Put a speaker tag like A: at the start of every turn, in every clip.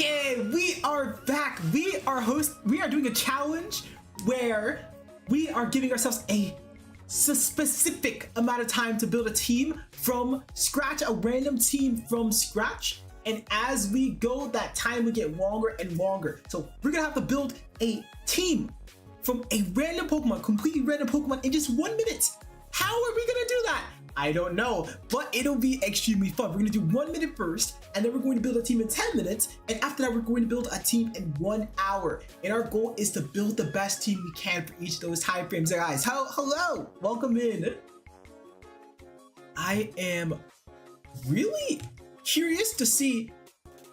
A: Okay, we are back. We are doing a challenge where we are giving ourselves a specific amount of time to build a team from scratch, a random team from scratch. And as we go, that time will get longer and longer. So we're gonna have to build a team from a random Pokemon, completely random Pokemon in just 1 minute. How are we gonna do that? I don't know, but it'll be extremely fun. We're gonna do 1 minute first, and then we're going to build a team in 10 minutes, and after that, we're going to build a team in 1 hour. And our goal is to build the best team we can for each of those time frames. Guys, hello, welcome in. I am really curious to see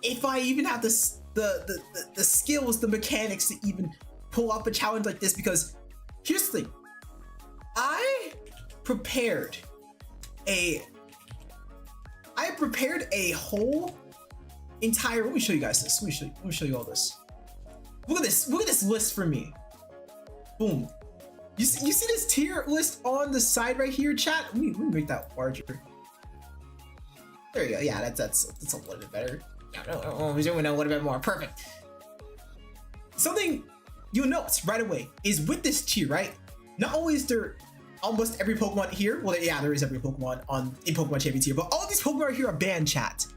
A: if I even have the skills, the mechanics to even pull off a challenge like this, because here's the thing. I prepared a whole entire, let me show you guys this. Let me show you all this. Look at this list for me. Boom. You see this tier list on the side right here, chat? Let me make that larger. There you go. Yeah, that's a little bit better. Yeah, we're doing a little bit more. Perfect. Something you'll notice right away is with this tier, right? Not only is there almost every Pokemon here, well, yeah, there is every Pokemon in Pokemon Champions here, but all these Pokemon are here are banned, chat.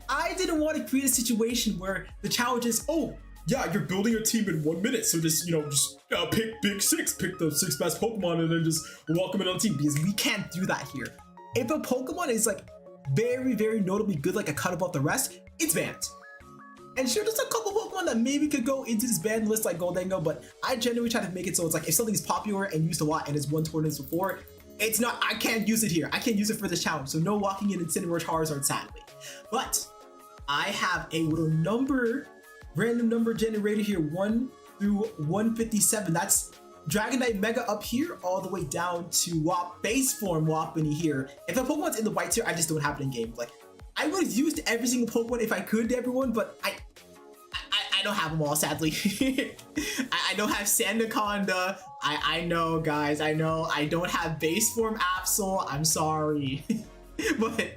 A: I didn't want to create a situation where the challenge is, oh, yeah, you're building a team in 1 minute, so just pick Big Six, pick the 6 best Pokemon, and then just welcome it on the team, because we can't do that here. If a Pokemon is like very, very notably good, like a cut above the rest, it's banned. And sure, there's a couple Pokemon that maybe could go into this banned list like Goldengo, but I genuinely try to make it so it's like if something's popular and used a lot and it's won tournaments before, it's not, I can't use it here. I can't use it for this challenge, so no walking in Incineroar, Charizard, sadly. But I have a little random number generator here, 1 through 157. That's Dragonite Mega up here, all the way down to base form Wapini here. If a Pokemon's in the white tier, I just don't have it in game. Like, I would have used every single Pokemon if I could, everyone, but I don't have them all, sadly. I don't have Sandaconda. I know, guys, I know. I don't have base form Absol. I'm sorry. But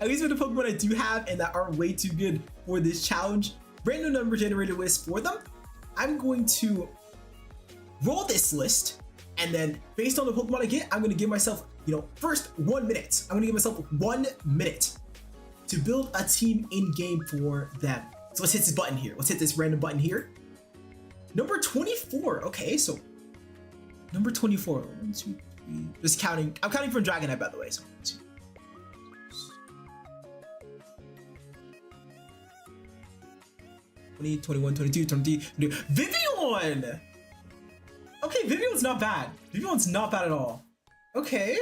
A: at least with the Pokemon I do have and that are way too good for this challenge, random number generator list for them, I'm going to roll this list, and then based on the Pokemon I get, I'm going to give myself, first 1 minute. I'm going to give myself 1 minute to build a team in game for them. So let's hit this button here. Let's hit this random button here. Number 24. Okay, so number 24. 1, 2, 3. Just counting. I'm counting from Dragonite, by the way. So 1, 2, 20, 21, 22, 23. Vivian! Okay, Vivian's not bad. Vivian's not bad at all. Okay.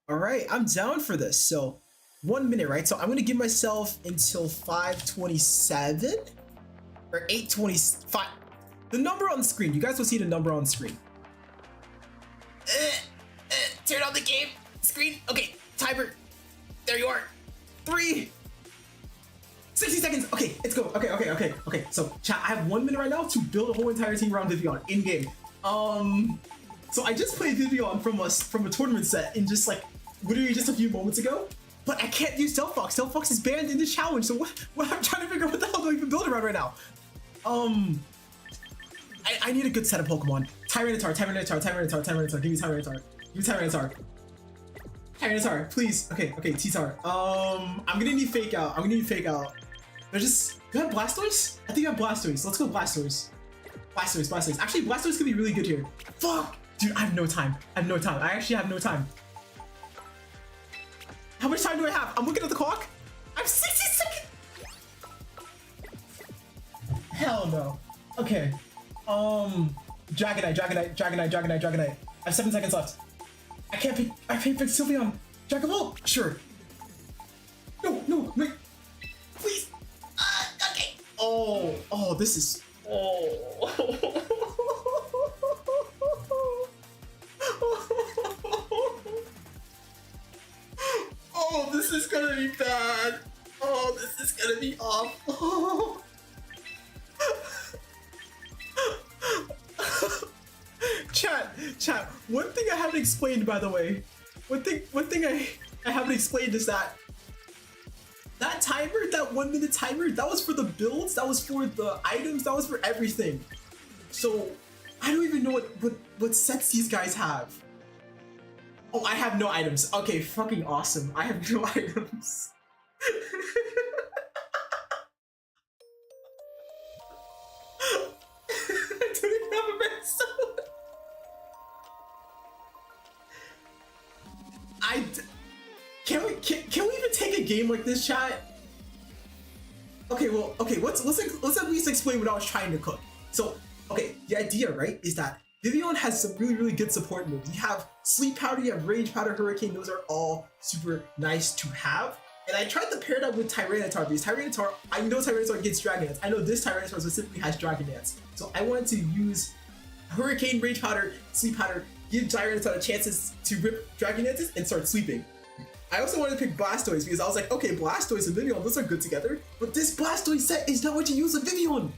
A: All right, I'm down for this. So 1 minute, right? So I'm gonna give myself until 5:27 or 8:25. The number on the screen. You guys will see the number on the screen. Turn on the game screen. Okay, timer. There you are. 3. 60 seconds. Okay, let's go. Okay. So chat, I have 1 minute right now to build a whole entire team around Vivian in game. So I just played Vivian from a tournament set in just like literally just a few moments ago. But I can't use Stealthfox. Stealthfox is banned in this challenge. So what I'm trying to figure out what the hell do I even build around right now? I need a good set of Pokemon. Tyranitar. Give me Tyranitar. Tyranitar, please. Okay, T-Tar. I'm gonna need Fake Out. There's just, do I have Blastoise? I think I have Blastoise. Let's go Blastoise. Blastoise. Actually, Blastoise could be really good here. Fuck! Dude, I have no time. I actually have no time. How much time do I have? I'm looking at the clock. I have 60 seconds. Hell no. Okay. Dragonite. I have 7 seconds left. I can't pick Sylveon. Dragon Ball. Sure. No, wait. Please. Okay. Oh, this is. Oh. Oh, this is gonna be bad. Oh, this is gonna be awful. Chat, one thing I haven't explained, by the way. One thing I haven't explained is that That timer, that 1 minute timer, that was for the builds, that was for the items, that was for everything. So I don't even know what sets these guys have. Oh, I have no items. Okay, fucking awesome. I have no items. I don't even have a redstone. Can we even take a game like this, chat? Okay, well, okay, let's at least explain what I was trying to cook. So, okay, the idea, right, is that Vivian has some really good support moves. You have Sleep Powder, you have Rage Powder, Hurricane. Those are all super nice to have. And I tried to pair that with Tyranitar because Tyranitar, I know Tyranitar gets Dragon Dance. I know this Tyranitar specifically has Dragon Dance. So I wanted to use Hurricane, Rage Powder, Sleep Powder, give Tyranitar chances to rip Dragon Dances and start sleeping. I also wanted to pick Blastoise because I was like, okay, Blastoise and Vivian, those are good together. But this Blastoise set is not what you use with Vivian.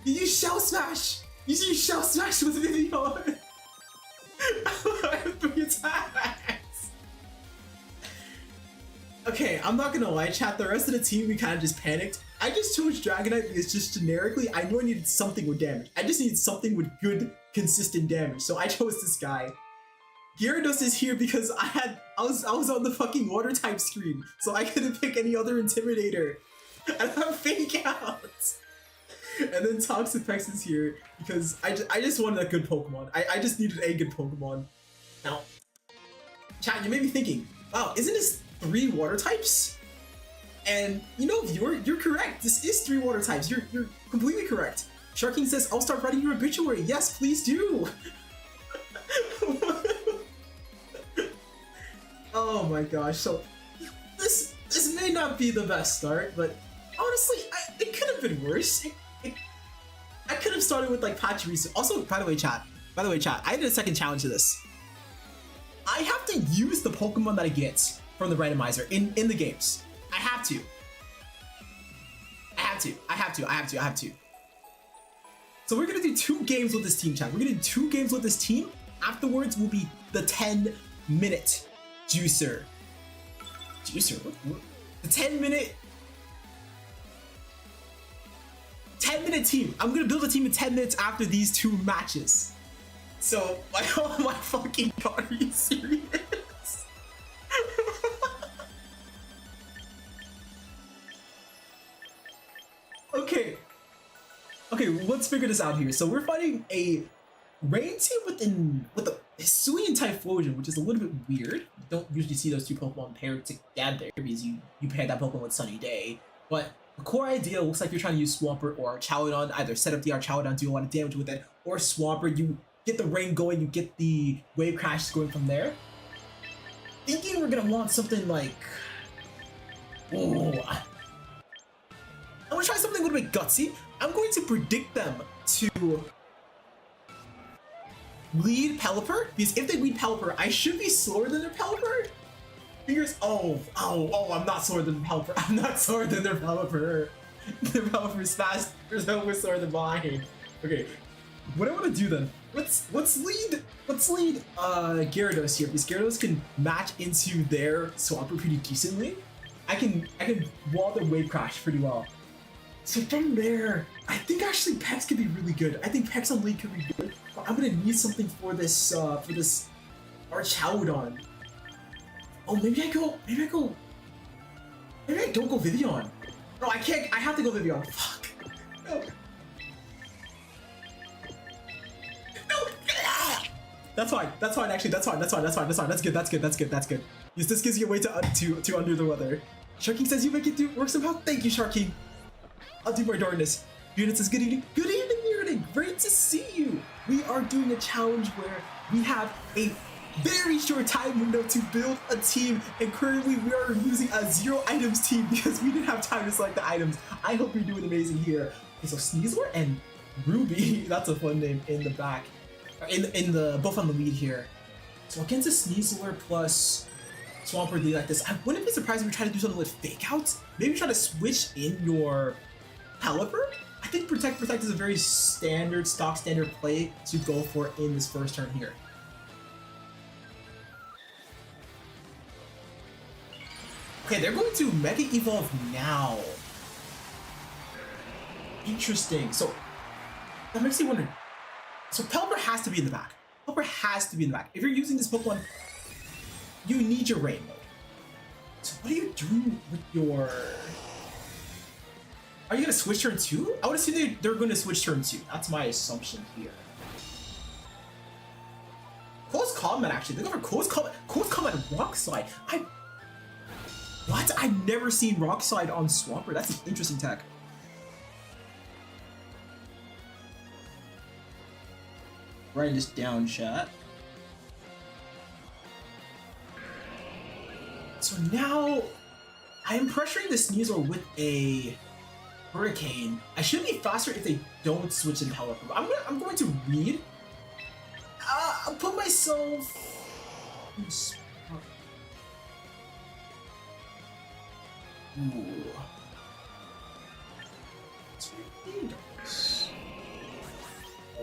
A: You use Shell Smash. You use Shell Smash with Vivian. I have 3 attacks. Okay, I'm not gonna lie, chat. The rest of the team, we kind of just panicked. I just chose Dragonite because just generically, I knew I needed something with damage. I just needed something with good, consistent damage. So I chose this guy. Gyarados is here because I was on the fucking water type screen, so I couldn't pick any other Intimidator. And I'm Fake Out. And then Toxapex is here because I just wanted a good Pokemon. I just needed a good Pokemon. Now, chat, you may be thinking, wow, isn't this 3 water types? And you know, viewer, you're correct. This is 3 water types. You're completely correct. Sharking says, I'll start writing your obituary. Yes, please do. Oh my gosh, so this may not be the best start, but honestly, it could have been worse. I could have started with like Pachirisu. Also, by the way, chat, I did a second challenge to this. I have to use the Pokemon that I get from the randomizer in the games. I have to. So we're gonna do 2 games with this team, chat. We're gonna do 2 games with this team. Afterwards will be the 10-minute Juicer. What? The 10-minute team. I'm gonna build a team in 10 minutes after these 2 matches. So, like, oh my fucking god, are you serious? Okay, let's figure this out here. So we're fighting a Rain team with a Hisuian Typhlosion, which is a little bit weird. You don't usually see those 2 Pokemon paired together because you pair that Pokemon with Sunny Day. But the core idea looks like you're trying to use Swampert or Archaudon, either set up the Archaudon, do a lot of damage with it, or Swampert, you get the rain going, you get the Wave Crash going from there. Thinking we're gonna want something like... Oh, I'm gonna try something a little bit gutsy. I'm going to predict them to lead Pelipper, because if they lead Pelipper, I should be slower than their Pelipper. Fingers, oh, I'm not slower than Pelipper. I'm not slower than their Pelipper. Their Pelipper is fast. There's no one slower than mine. Okay, what I want to do then? Let's lead Gyarados here, because Gyarados can match into their Swampert pretty decently. I can wall the Wave Crash pretty well. So from there, I think actually Pex could be really good. I think Pex on lead could be good. But I'm gonna need something for this Archaudon. Oh, maybe I don't go Vivian. No, I can't. I have to go Vivian. Fuck. No. No. That's fine. Actually, that's fine. That's good. Yes, this gives you a way to under the weather. Sharking says you make it work somehow. Thank you, Sharking. I'll do more darkness. Unit says good evening. Good evening, Unit. Great to see you. We are doing a challenge where we have a very short time window to build a team, and currently we are using a 0 items team because we didn't have time to select the items. I hope you're doing amazing here. Okay, so Sneasler and Ruby, that's a fun name in the back, in the both on the lead here. So against a Sneasler plus Swampert lead like this, I wouldn't be surprised if we try to do something with Fake Outs. Maybe try to switch in your Pelipper. I think Protect is a very standard play to go for in this first turn here. Okay, they're going to Mega Evolve now. Interesting. So that makes me wonder. So Pelipper has to be in the back. Pelipper has to be in the back. If you're using this Pokemon, you need your Rain mode. So what are you doing with your... Are you going to switch turn 2? I would assume they're going to switch turn 2. That's my assumption here. Close Combat, actually. They go for Close Combat. Close Combat Rock Slide. What? I've never seen Rock Slide on Swampert. That's an interesting tech. Writing this down, chat. So now I'm pressuring the Sneasel with a Hurricane. I should be faster if they don't switch in Pelipper. I'm going to read. I'll put myself in spot. Ooh.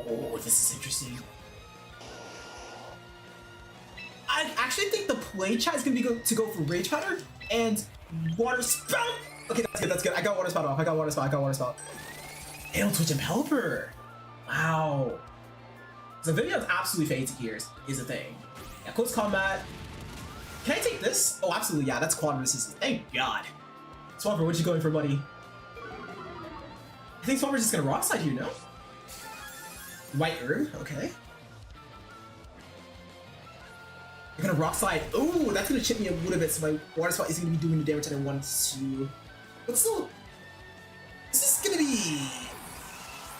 A: Oh, this is interesting. I actually think the play chat is gonna be to go for Rage Powder and Water Spout. Okay, that's good. That's good. I got Water Spout off. I got Water Spout. They don't switch in Pelipper. Wow. So Vivian's absolutely fades here is a thing. Yeah, Close Combat. Can I take this? Oh, absolutely. Yeah, that's quad resistance. Thank God. Swampert, what you going for, buddy? I think Swampert's just gonna Rock Slide here, no? White Herb, okay. You're gonna Rock Slide. Ooh, that's gonna chip me a little bit, so my Water Spout isn't gonna be doing the damage that I want to. But still, this is gonna be.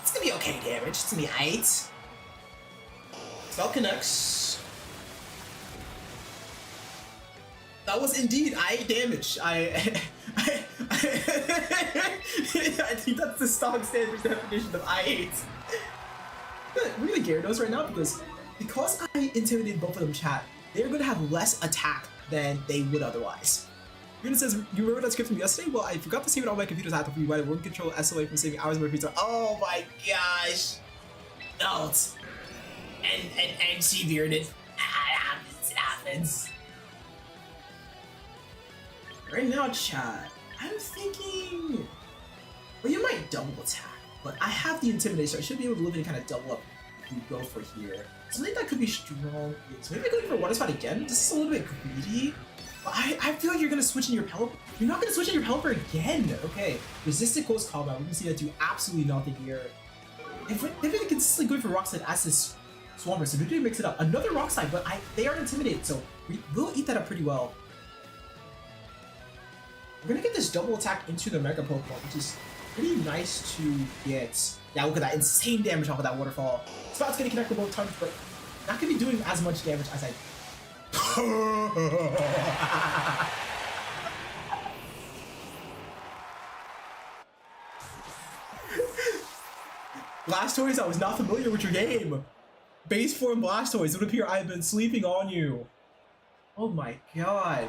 A: It's gonna be okay damage. It's gonna be height. Spell connects. That was indeed I8 damage. I think that's the stock standard definition of I8. We're gonna Gyarados right now because I intimidated both of them, chat. They're gonna have less attack than they would otherwise. Unit says, you remember that script from yesterday? Well, I forgot to save it on my computer's had to rewind word control SLA from saving hours of my free time. Oh my gosh. Don't. And she bearded. It happens. Right now, chat, I'm thinking, well, you might double attack, but I have the intimidation. I should be able to live in kind of double up and go for here. So I think that could be strong. So maybe going for Water Spout again. This is a little bit greedy. But I feel like you're gonna switch in your Pelipper. You're not gonna switch in your Pelipper again. Okay, resisted Close Combat. We're gonna see that do absolutely nothing here. If they're consistently going for Rock Slide as this Swampert, so they're gonna mix it up. Another Rock Slide, but they are intimidated, so we'll eat that up pretty well. We're gonna get this double attack into the Mega Pokemon, which is pretty nice to get. Yeah, look at that insane damage off of that waterfall. Spout's gonna connect with both times, but not gonna be doing as much damage as I. Blastoise, I was not familiar with your game. Base form Blastoise, it would appear I've been sleeping on you. Oh my god.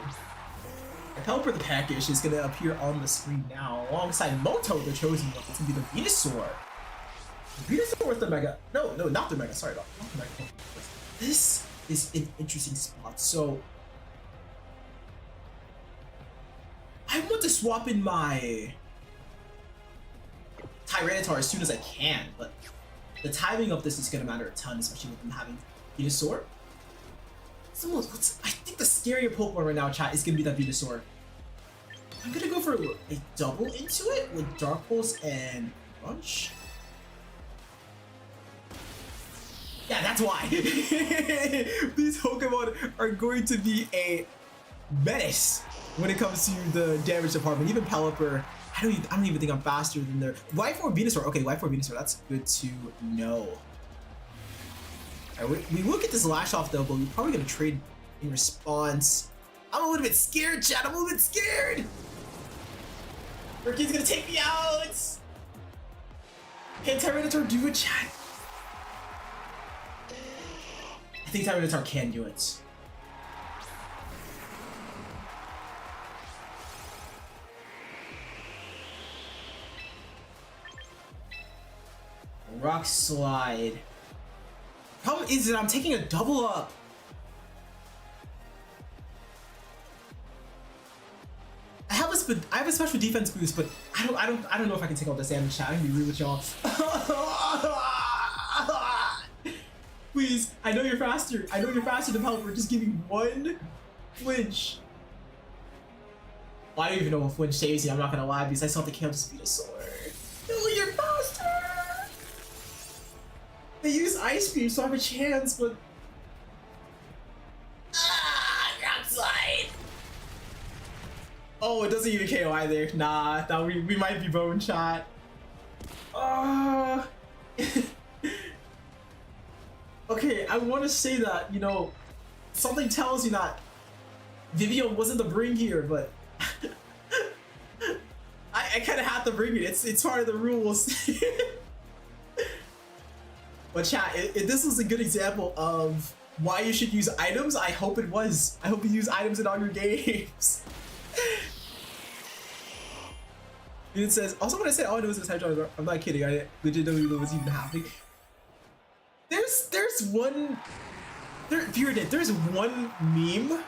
A: Pelipper the package is gonna appear on the screen now, alongside Moto, the chosen one. It's gonna be the Venusaur. The Venusaur with the Mega. No, not the Mega. Sorry about not the Mega. This is an interesting spot. So I want to swap in my Tyranitar as soon as I can, but the timing of this is gonna matter a ton, especially with them having Venusaur. I think the scarier Pokemon right now, chat, is gonna be that Venusaur. I'm gonna go for a double into it with Dark Pulse and Crunch. Yeah, that's why. These Pokemon are going to be a menace when it comes to the damage department. Even Pelipper, I don't even think I'm faster than their Y4 Venusaur. Okay, Y4 Venusaur, that's good to know. Right, we will get this Lash off though, but we're probably gonna trade in response. I'm a little bit scared, chat. I'm a little bit scared. Ricky's gonna take me out. Can Tyranitar do it, chat? I think Tyranitar can do it. Rock Slide. Problem is that I'm taking a double up. I have a special defense boost, but I don't know if I can take all this damage. Chat. I'm gonna be real with y'all. Please, I know you're faster. I know you're faster than Helper. Just give me one flinch. Well, I don't even know if flinch saves you. I'm not gonna lie because I still have to count to speed of sword. No, you're faster. They use ice cream, so I have a chance, but oh, it doesn't even KO either. Nah, we might be bone shot. Okay, I want to say that, you know, something tells you that Vivian wasn't the bring here, but I kind of have to bring it. It's part of the rules. But chat, if this was a good example of why you should use items, I hope it was. I hope you use items in all your games. It says, also when I said all I know is this type of, I'm not kidding, I legit don't even know what's even happening. There's one meme.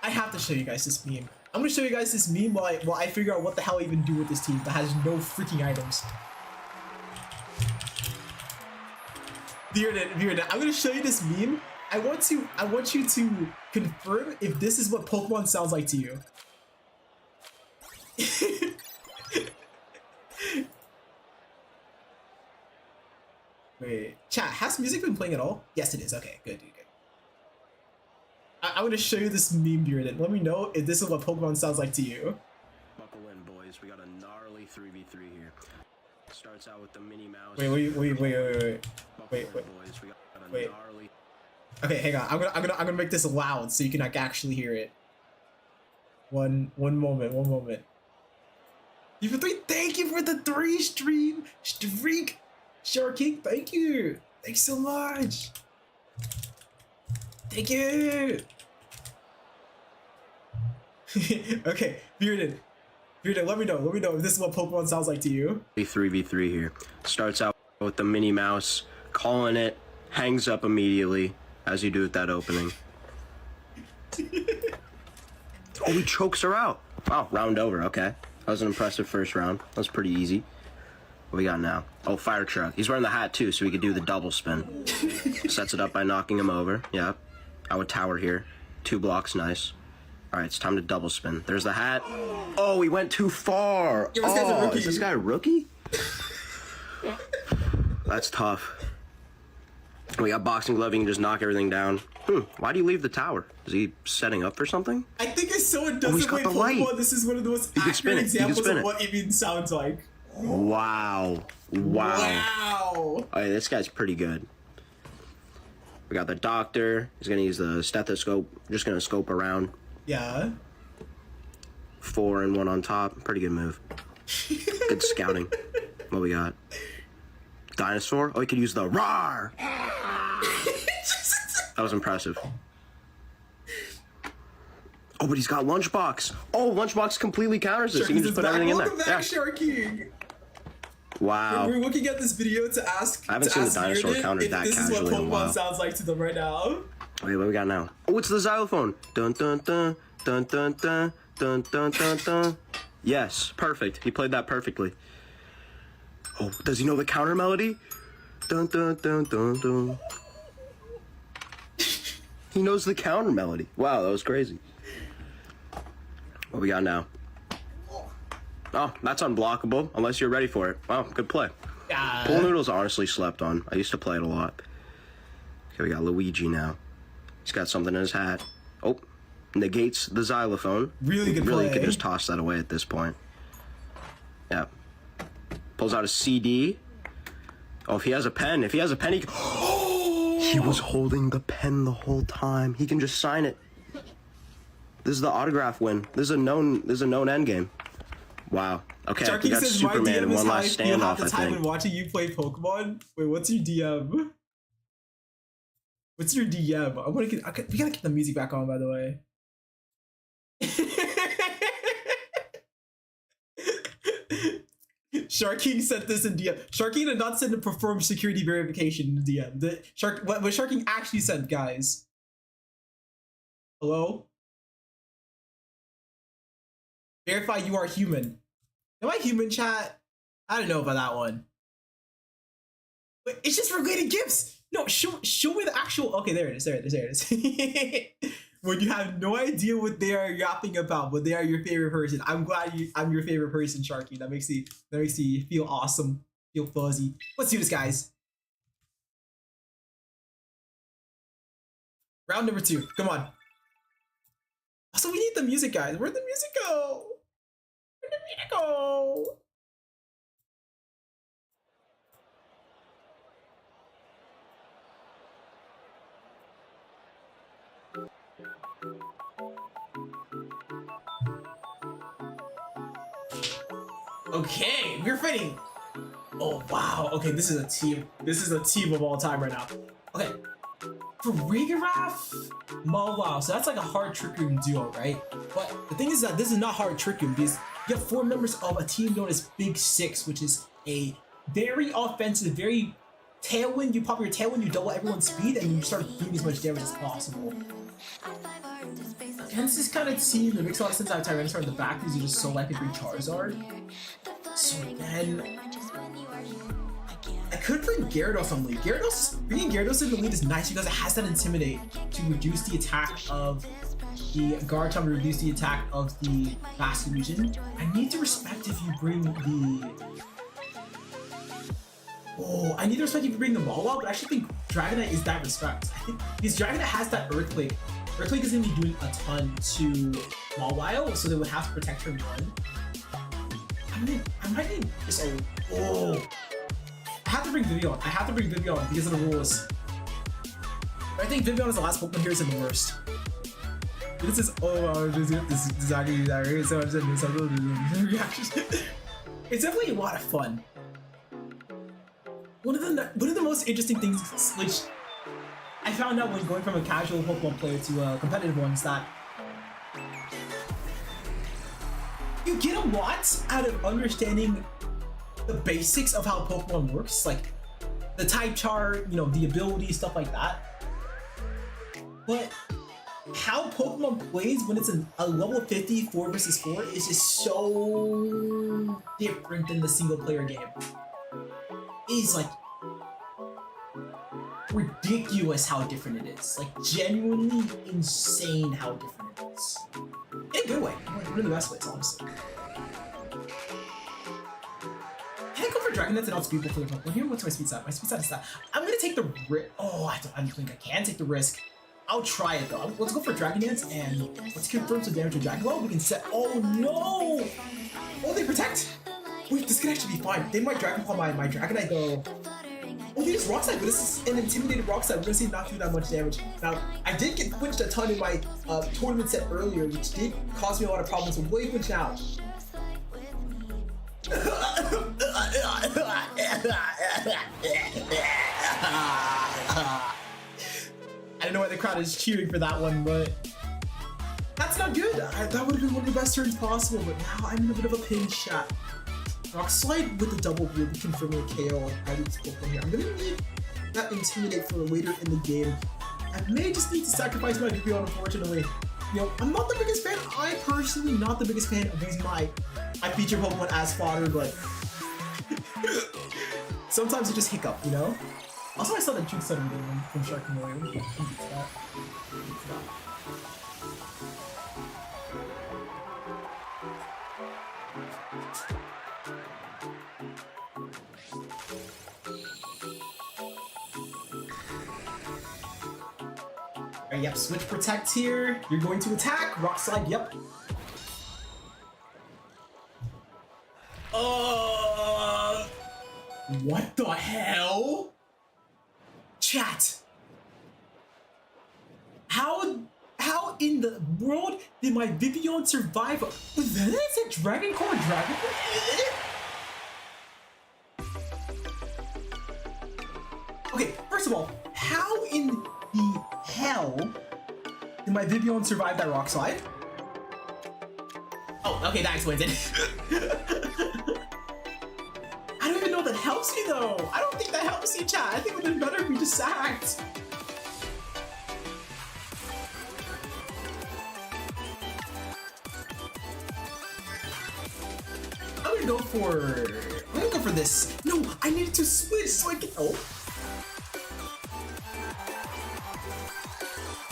A: I have to show you guys this meme. I'm gonna show you guys this meme while I figure out what the hell I even do with this team that has no freaking items. Bearded, I'm gonna show you this meme. I want you to confirm if this is what Pokemon sounds like to you. Wait, chat, has music been playing at all? Yes, it is. Okay, good. I'm gonna show you this meme, Bearded. Let me know if this is what Pokemon sounds like to you.
B: Buckle in, boys. We got a gnarly 3v3 here. Starts out with the Minnie Mouse.
A: Wait.
B: Boys. We got a
A: Wait.
B: gnarly.
A: Okay, hang on. I'm gonna make this loud so you can actually hear it. One moment. You for 3. Thank you for the 3 streak. Shark King, thank you. Thanks so much. Thank you. Okay, Bearded, let me know if this is what Pokemon sounds like to you.
B: 3v3 here. Starts out with the Minnie Mouse, calling it, hangs up immediately, as you do with that opening. Oh, he chokes her out. Wow, round over, okay. That was an impressive first round. That was pretty easy. What we got now? Oh, fire truck. He's wearing the hat too, so we could do the double spin. Sets it up by knocking him over. Yep. I would tower here. 2 blocks, nice. All right, it's time to double spin. There's the hat. Oh, he went too far.
A: Yo, this guy's a rookie.
B: Is this guy a rookie? That's tough. We got boxing glove. You can just knock everything down. Why do you leave the tower? Is he setting up for something?
A: I think if someone doesn't play Pokemon, this is one of the most accurate examples of what it even sounds like.
B: Wow. Oh, yeah, this guy's pretty good. We got the doctor. He's gonna use the stethoscope. Just gonna scope around.
A: Yeah.
B: 4 and 1 on top. Pretty good move. Good scouting. What we got? Dinosaur? Oh, he could use the roar. That was impressive. Oh, but he's got Lunchbox. Oh, Lunchbox completely counters this. He can just put everything in there.
A: Welcome back, Shark King.
B: Wow.
A: We're looking at this video to ask.
B: I haven't seen the dinosaur counter that
A: casually. This is what Pokemon sounds like to them right now.
B: Wait, what we got now? Oh, it's the xylophone. Dun dun dun dun dun dun dun dun dun dun. Yes, perfect. He played that perfectly. Oh, does he know the counter melody? Dun dun dun dun dun. He knows the counter melody. Wow, that was crazy. What we got now? Oh, that's unblockable, unless you're ready for it. Wow, good play. Pool Noodle's honestly slept on. I used to play it a lot. Okay, we got Luigi now. He's got something in his hat. Oh, negates the xylophone.
A: Really good play.
B: Really could just toss that away at this point. Yeah. Pulls out a CD. Oh, if he has a pen, he can... He was holding the pen the whole time. He can just sign it. This is the autograph win. This is a known endgame. Wow. Okay,
A: Sharky
B: we got
A: says,
B: Superman in one last standoff, I
A: time
B: think.
A: when watching you play Pokemon. Wait, what's your DM? What's your DM? We gotta get the music back on, by the way. Sharking sent this in DM. Sharking did not send a perform security verification in DM. What Sharking actually sent, guys. 'Hello? Verify you are human. Am I human, chat? I don't know about that one. But it's just related gifts. No, show me the actual. Okay, there it is. There it is. When you have no idea what they are yapping about, but they are your favorite person. I'm glad I'm your favorite person, Sharky. That makes you feel awesome, feel fuzzy. Let's do this, guys. Round number 2. Come on. Also, we need the music, guys. Where'd the music go? Where'd the music go? Okay, we're fighting. Oh wow. Okay, this is a team. This is a team of all time right now. Okay. For Regaraf, wow. So that's like a hard trick room duo, right? But the thing is that this is not hard trick room because you have 4 members of a team known as Big Six, which is a very offensive, very tailwind. You pop your tailwind, you double everyone's speed, and you start doing as much damage as possible. Against this kind of team, it makes a lot of sense to have Tyranitar in the back because you just select every Charizard. So then I could bring Gyarados on lead. Bringing Gyarados in the lead is nice because it has that Intimidate to reduce the attack of the Garchomp, to reduce the attack of the Fast Illusion. I need to respect if you bring the... Oh, I need to respect if you bring the Mawile, but I actually think Dragonite is that respect. I think because Dragonite has that Earthquake. Earthquake is going to be doing a ton to Mawile, so they would have to protect her one. I might need just a... Oh! I have to bring Vivian. I have to bring Vivian because of the rules. But I think Vivian is the last Pokemon here is in the worst. This is it's definitely a lot of fun. One of the most interesting things which I found out when going from a casual Pokemon player to a competitive one is that you get a lot out of understanding the basics of how Pokemon works, like the type chart, you know, the ability, stuff like that. But how Pokemon plays when it's a level 50 4 versus 4 is just so different than the single player game. It's like ridiculous how different it is. Like genuinely insane how different it is. In a good way. One of the best ways, honestly. Can I go for Dragonite and outspeed before the Pokemon here? What's my speed stat? My speed stat is that. I'm gonna take the risk. Oh, I don't think I can take the risk. I'll try it though. Let's go for Dragon Dance and let's confirm some damage to Dragon Ball. We can set. Oh no! Oh, they protect. Wait, this could actually be fine. They might Dragon Ball my Dragonite though. Oh, they just Rock Slide, but this is an intimidated Rock Slide. We're gonna see it not do that much damage. Now, I did get flinched a ton in my tournament set earlier, which did cause me a lot of problems. So way flinch now. I don't know why the crowd is cheering for that one, but that's not good. That would have been one of the best turns possible, but now I'm in a bit of a pinch shot. Rock Slide with the double really confirming a KO on Ivy's Pokemon here. I'm gonna need that Intimidate for later in the game. I may just need to sacrifice my Vivian, unfortunately. You know, I'm not the biggest fan. I personally not the biggest fan of using my feature Pokemon as fodder, but sometimes you just hiccup, you know? Also, I saw that Juke Sudden from Shark and William. Alright, yep, switch protect here. You're going to attack. Rock Slide, yep. What the hell? Chat. How in the world did my Vivian survive? Was that a Dragon Core Dragon? Okay, first of all, how in the hell did my Vivian survive that Rock Slide? Oh, okay, that explains it. I don't even know if that helps me though. I don't think that helps you, chat. I think it would have been better if we just sacked. gonna go for this. No, I needed to switch so I can. Oh.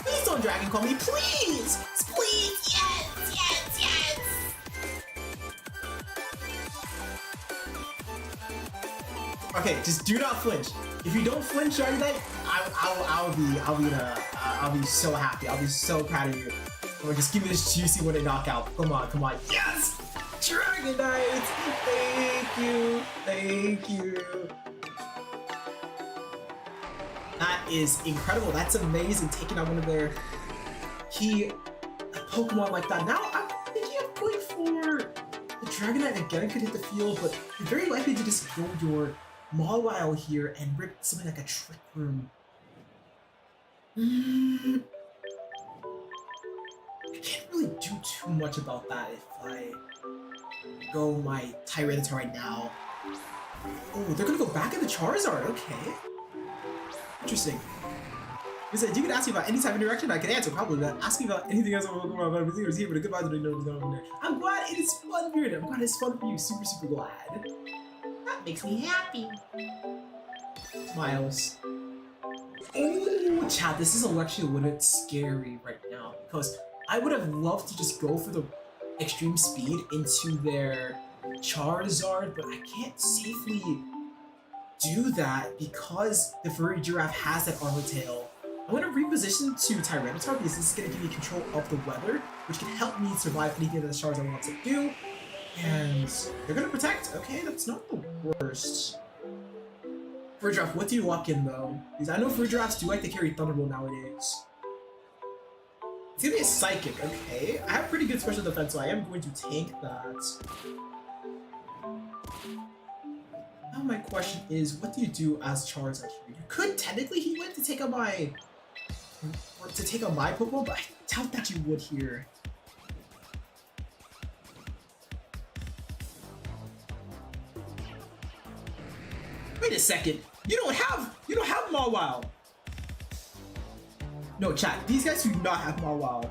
A: Please don't Dragon Call me, please! Please! Yes! Yes! Yes! Okay, just do not flinch. If you don't flinch, Dragon Knight, I'll be so happy. I'll be so proud of you. Come on, just give me this juicy winning knockout. Come on, come on. Yes! Dragon Knight! Thank you. Thank you. That is incredible. That's amazing. Taking out one of their key Pokemon like that. Now I'm thinking of going for the Dragonite again. Could hit the field, but you're very likely to just go your Mawile here and rip something like a Trick Room. I can't really do too much about that if I go my Tyranitar right now. Oh, they're gonna go back in the Charizard. Okay. Interesting. He said, you can ask me about any type of interaction, I can answer probably, but ask me about anything else about Pokemon, here, but a good vibe to I'm glad it is fun, dude. I'm glad it's fun for you. Super, super glad. That makes me happy. Smiles. Oh, chat, this is actually a little bit scary right now, because I would have loved to just go for the extreme speed into their Charizard, but I can't safely do that because the furry giraffe has that armor tail. I'm going to reposition to Tyranitar because this is going to give me control of the weather, which can help me survive anything that the Charizard wants to do. And they're going to protect. Okay, that's not the worst. Furry giraffe, what do you lock in though? Because I know furry giraffes do like to carry Thunderbolt nowadays. It's going to be a Psychic. Okay, I have pretty good special defense, so I am going to tank that. Now my question is, what do you do as Charizard here? You could technically heal it to take out my Pokemon, but I doubt that you would here. Wait a second. You don't have Mawile. No, chat. These guys do not have Mawile.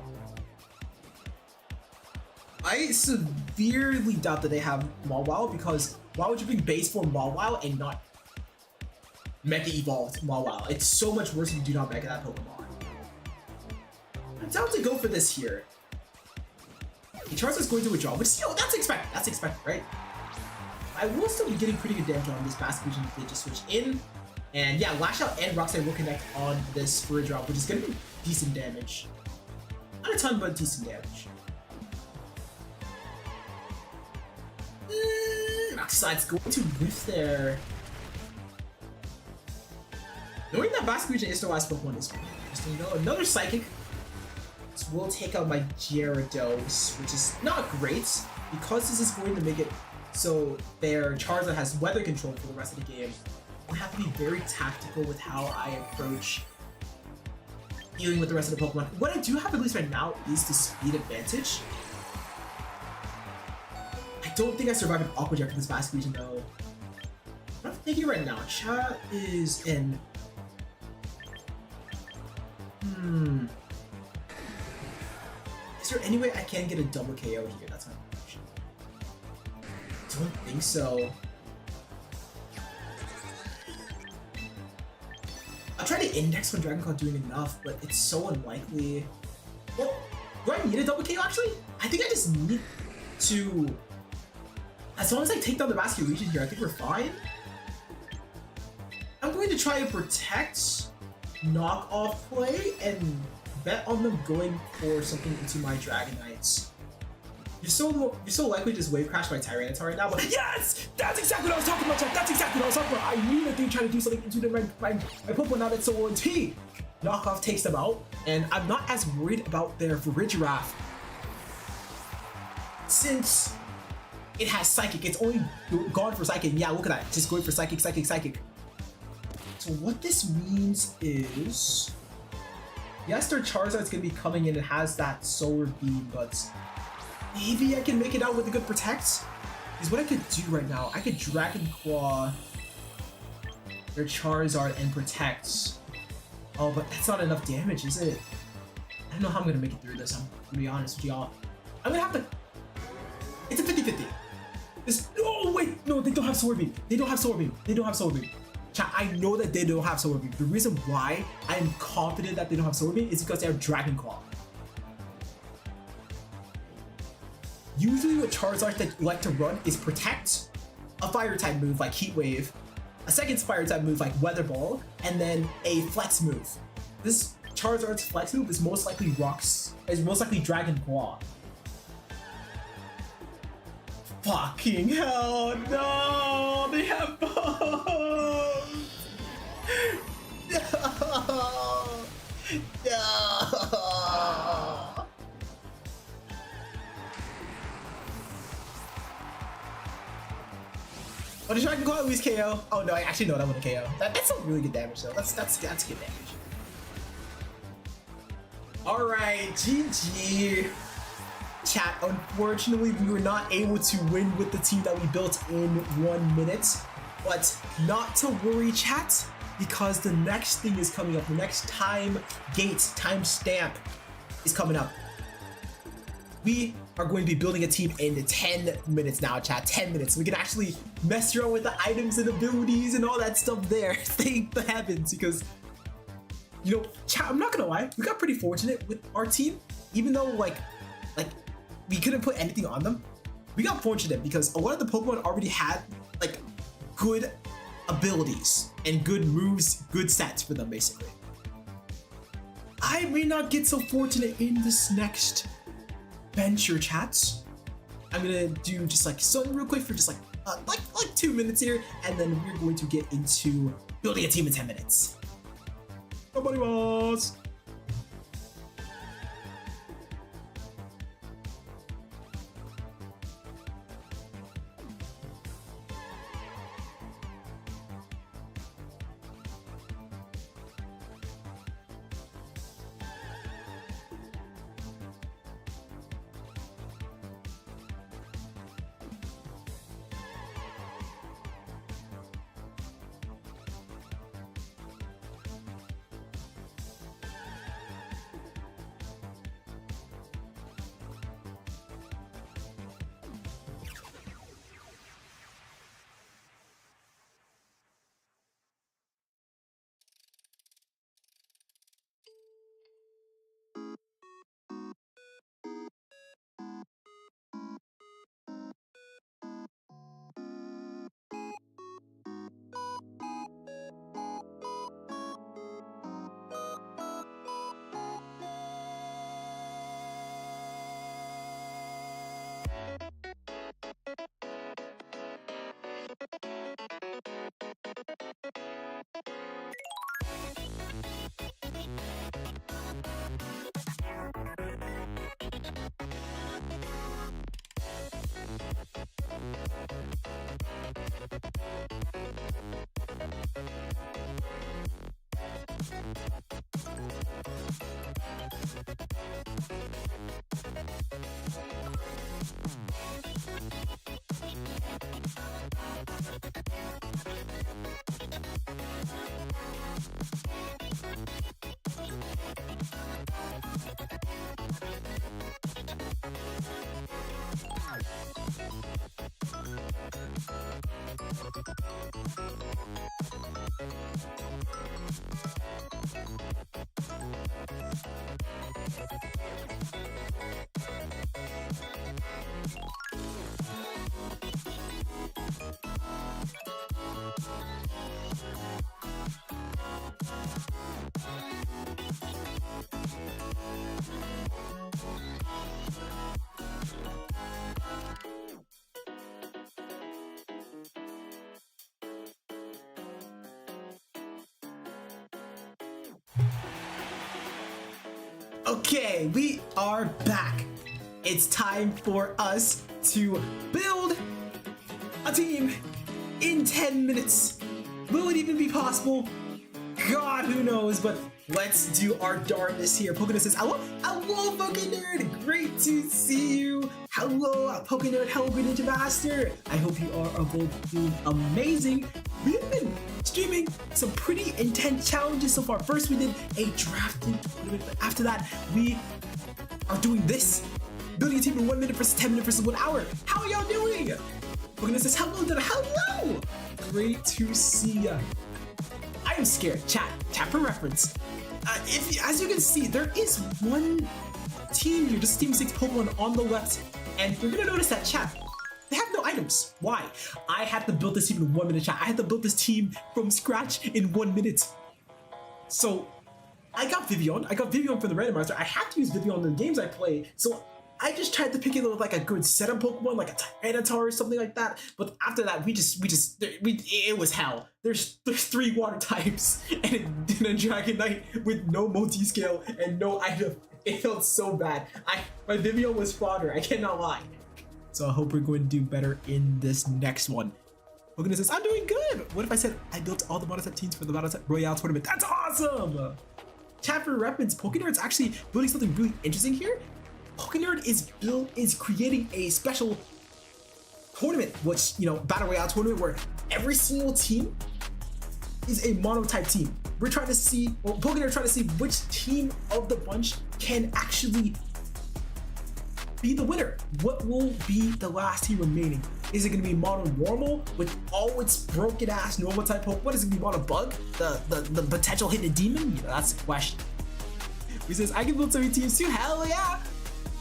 A: I severely doubt that they have Mawile because why would you bring base form Mawile and not Mega Evolved Mawile? It's so much worse if you do not Mega that Pokemon. I'm down to go for this here. The Charizard's going to withdraw, which, yo, that's expected. That's expected, right? I will still be getting pretty good damage on this Basket Fusion if they just switch in. And yeah, Lash Out and Rock Slide will connect on this Furry Drop, which is going to be decent damage. Not a ton, but decent damage. Rock Slide's going to whiff there. Knowing that Basket Fusion is the last Pokemon is interesting though. Another Psychic. This will take out my Gyarados, which is not great because this is going to make it so their Charizard has weather control for the rest of the game. I have to be very tactical with how I approach dealing with the rest of the Pokemon. What I do have at least right now is the speed advantage. I don't think I survived an Aqua Jet for this Basket Fusion though. What I'm thinking right now, chat is in. Is there any way I can get a double KO here? That's my question. I don't think so. I'll try to index when Dragon Claw doing enough, but it's so unlikely. Well, do I need a double KO actually? I think I just need to. As long as I take down the Basket Fusion here, I think we're fine. I'm going to try and protect knockoff play and bet on them going for something into my Dragonites. You're so likely to just wave crash my Tyranitar right now, but yes! That's exactly what I was talking about, Jack! That's exactly what I was talking about! I knew that they were trying to do something into my Pokemon now that's so ONT! Knockoff takes them out, and I'm not as worried about their Giraffe. Since it has Psychic, it's only gone for Psychic. Yeah, look at that. Just going for Psychic, Psychic, Psychic. So what this means is, yes, their Charizard's gonna be coming in and has that Solar Beam, but maybe I can make it out with a good Protect. Because what I could do right now, I could Dragon Claw their Charizard and Protect. Oh, but that's not enough damage, is it? I don't know how I'm gonna make it through this. I'm gonna be honest with y'all. I'm gonna have to. It's a 50-50. No, wait, no, they don't have Sword Beam. They don't have Sword Beam. They don't have Sword Beam. Chat, I know that they don't have Sword Beam. The reason why I'm confident that they don't have Sword Beam is because they have Dragon Claw. Usually what Charizards that like to run is Protect, a Fire type move like Heat Wave, a second Fire type move like Weather Ball, and then a Flex move. This Charizard's Flex move is most likely Dragon Claw. Fucking hell, no! They have both! No! No! Oh, the Dragon Claw at least KO. Oh no, I actually know that would KO. That's a really good damage though. That's good damage. Alright, GG. Chat, unfortunately we were not able to win with the team that we built in 1 minute. But not to worry, chat, because the next thing is coming up. The next time stamp is coming up. We are going to be building a team in 10 minutes now, chat. 10 minutes. We can actually mess around with the items and abilities and all that stuff there. Thank the heavens, because, you know, chat, I'm not gonna lie, we got pretty fortunate with our team. Even though, like we couldn't put anything on them, we got fortunate because a lot of the Pokemon already had, like, good abilities and good moves, good sets for them, basically. I may not get so fortunate in this next venture, chats. I'm gonna do just like something real quick for just like 2 minutes here, and then we're going to get into building a team in 10 minutes. Nobody was. Okay, we are back. It's time for us to build a team in 10 minutes. Will it even be possible? God, who knows, but let's do our darndest here. Pokenerd says, hello, Pokenerd, great to see you. Hello, Pokenerd, hello, good Ninja Master. I hope you are both doing amazing. We've been streaming some pretty intense challenges so far. First, we did a drafting tournament, but after that, we are doing this. building a team in 1 minute versus 10 minutes versus 1 hour. How are y'all doing? Pokemon says hello, hello. Great to see ya. I am scared. Chat for reference. As you can see, there is one team here, just Team 6 Pokemon on the left, and you're gonna notice that chat, they have no items. Why? I had to build this team in 1 minute, chat. I had to build this team from scratch in 1 minute. So I got Vivian. For the randomizer. I have to use Vivian in the games I play, so I just tried to pick it with like a good setup Pokemon, like a Tyranitar or something like that. But after that, it was hell. There's 3 water types and a Dragonite with no multi-scale and no item. It felt so bad. My Vivian was fodder. I cannot lie. So I hope we're going to do better in this next one. Pokemon says, I'm doing good. What if I said I built all the Battle Type teams for the Battle Type Royale tournament? That's awesome. Chat for reference, Pokénerd's actually building something really interesting here. Pokénerd is creating a special tournament, which, you know, Battle Royale tournament where every single team is a mono-type team. We're trying to see, or Pokénerd trying to see which team of the bunch can actually be the winner. What will be the last team remaining? Is it going to be Mono Normal with all its broken ass normal type Pokemon? What is it going to be, Mono Bug? The potential hidden demon? You know, that's the question. He says, I can build so many teams too. Hell yeah!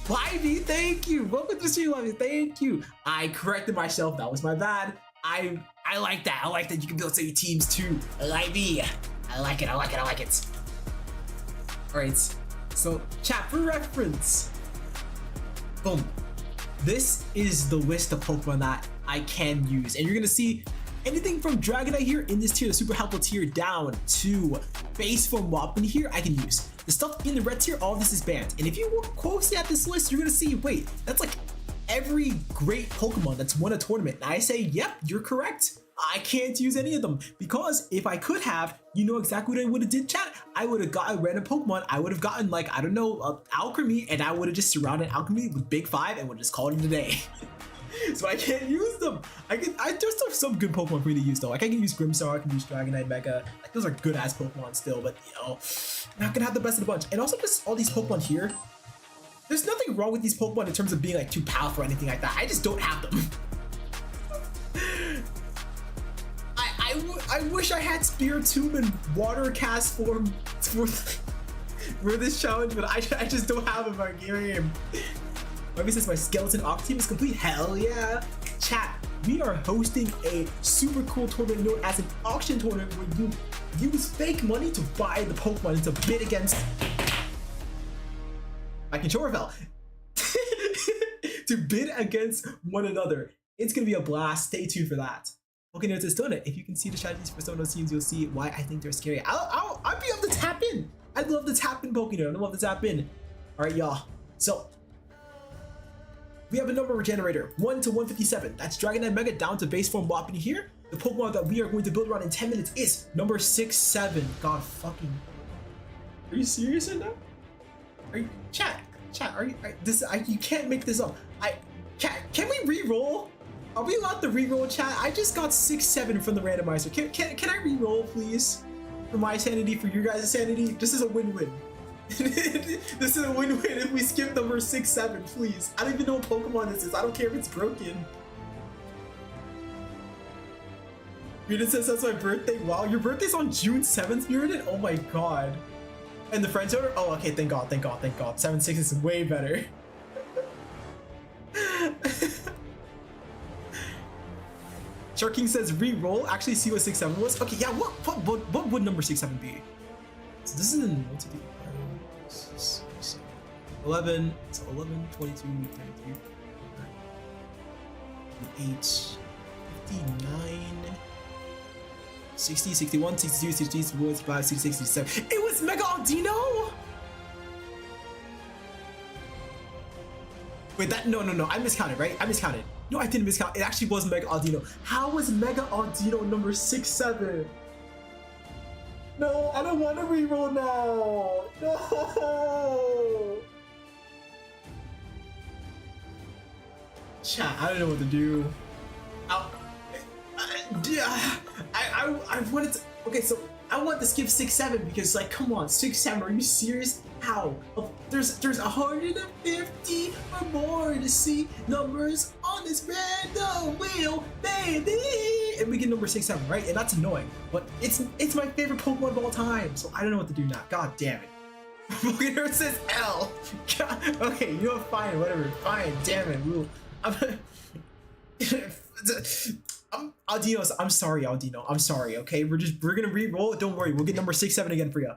A: Livey, thank you. Welcome to the stream, Livey. Thank you. I corrected myself. That was my bad. I like that. I like that you can build so many teams too. Livey. I like it. All right. So, chat for reference. Boom. This is the list of Pokemon that I can use, and you're gonna see anything from Dragonite here in this tier, the super helpful tier, down to base form Wapin here, I can use. The stuff in the red tier, all of this is banned. And if you look closely at this list, you're gonna see, wait, that's like every great Pokemon that's won a tournament. And I say, yep, you're correct. I can't use any of them because if I could have, you know exactly what I would have did, chat. I would have got a random Pokemon. I would have gotten, like, I don't know, Alchemy, and I would have just surrounded Alchemy with Big 5 and would have just called it a day. So I can't use them. There's some good Pokemon for me to use though. Like I can use Grimmstar, I can use Dragonite, Mega. Like those are good ass Pokemon still, but you know, I'm not gonna have the best of the bunch. And also just all these Pokemon here. There's nothing wrong with these Pokemon in terms of being like too powerful or anything like that. I just don't have them. I wish I had Spiritomb and Water Cast form for this challenge, but I just don't have them in my game. Maybe since my skeleton off team is complete, hell yeah. Chat, we are hosting a super cool tournament known as an auction tournament where you use fake money to buy the Pokemon and to bid against. My controller fell. To bid against one another. It's gonna be a blast. Stay tuned for that. Okay, now it's done it. If you can see the strategies for some of those teams, you'll see why I think they're scary. I'd be able to tap in. I'd love to tap in Pokemon. I'd love to tap in. All right, y'all. So we have a number generator, 1 to 157. That's Dragonite Mega down to base form Wapin here. The Pokemon that we are going to build around in 10 minutes is number 67. God fucking. Are you serious right now? Are you, chat, are you, you can't make this up. Chat, can we re-roll? Are we allowed to re-roll, chat? I just got 6-7 from the randomizer. Can I re-roll, please? For my sanity, for your guys' sanity? This is a win-win. This is a win-win if we skip number 6-7, please. I don't even know what Pokemon this is. I don't care if it's broken. Murid says that's my birthday. Wow, your birthday's on June 7th, Murid? Oh my god. And the friends order? Oh, okay, thank god. 7-6 is way better. Shark King says re-roll. Actually see what 6-7 was. Okay, yeah, what would number 6-7 be? So this is in 11, so 11, 22, 33, 8, 59, 60, 61, 62, 63, 65, 66, 67. It was Mega Aldino? Wait, no, I miscounted, right? I miscounted. No, I didn't miscount. It actually was Mega Aldino. How was Mega Aldino number 6-7? No, I don't want to reroll now. No. Chat, I don't know what to do. I wanted to. Okay, so I want to skip 6-7 because, like, come on, 6-7. Are you serious? How? There's 150 or more to see numbers on this random wheel, baby. And we get number 6-7, right? And that's annoying, but it's my favorite Pokemon of all time, so I don't know what to do now. God damn it. Pokemon says L. God, okay, you know, fine, whatever, fine. Damn it, Rule. Aldino, I'm sorry, Aldino. I'm sorry. Okay, we're gonna re-roll it. Don't worry, we'll get number 6-7 again for you.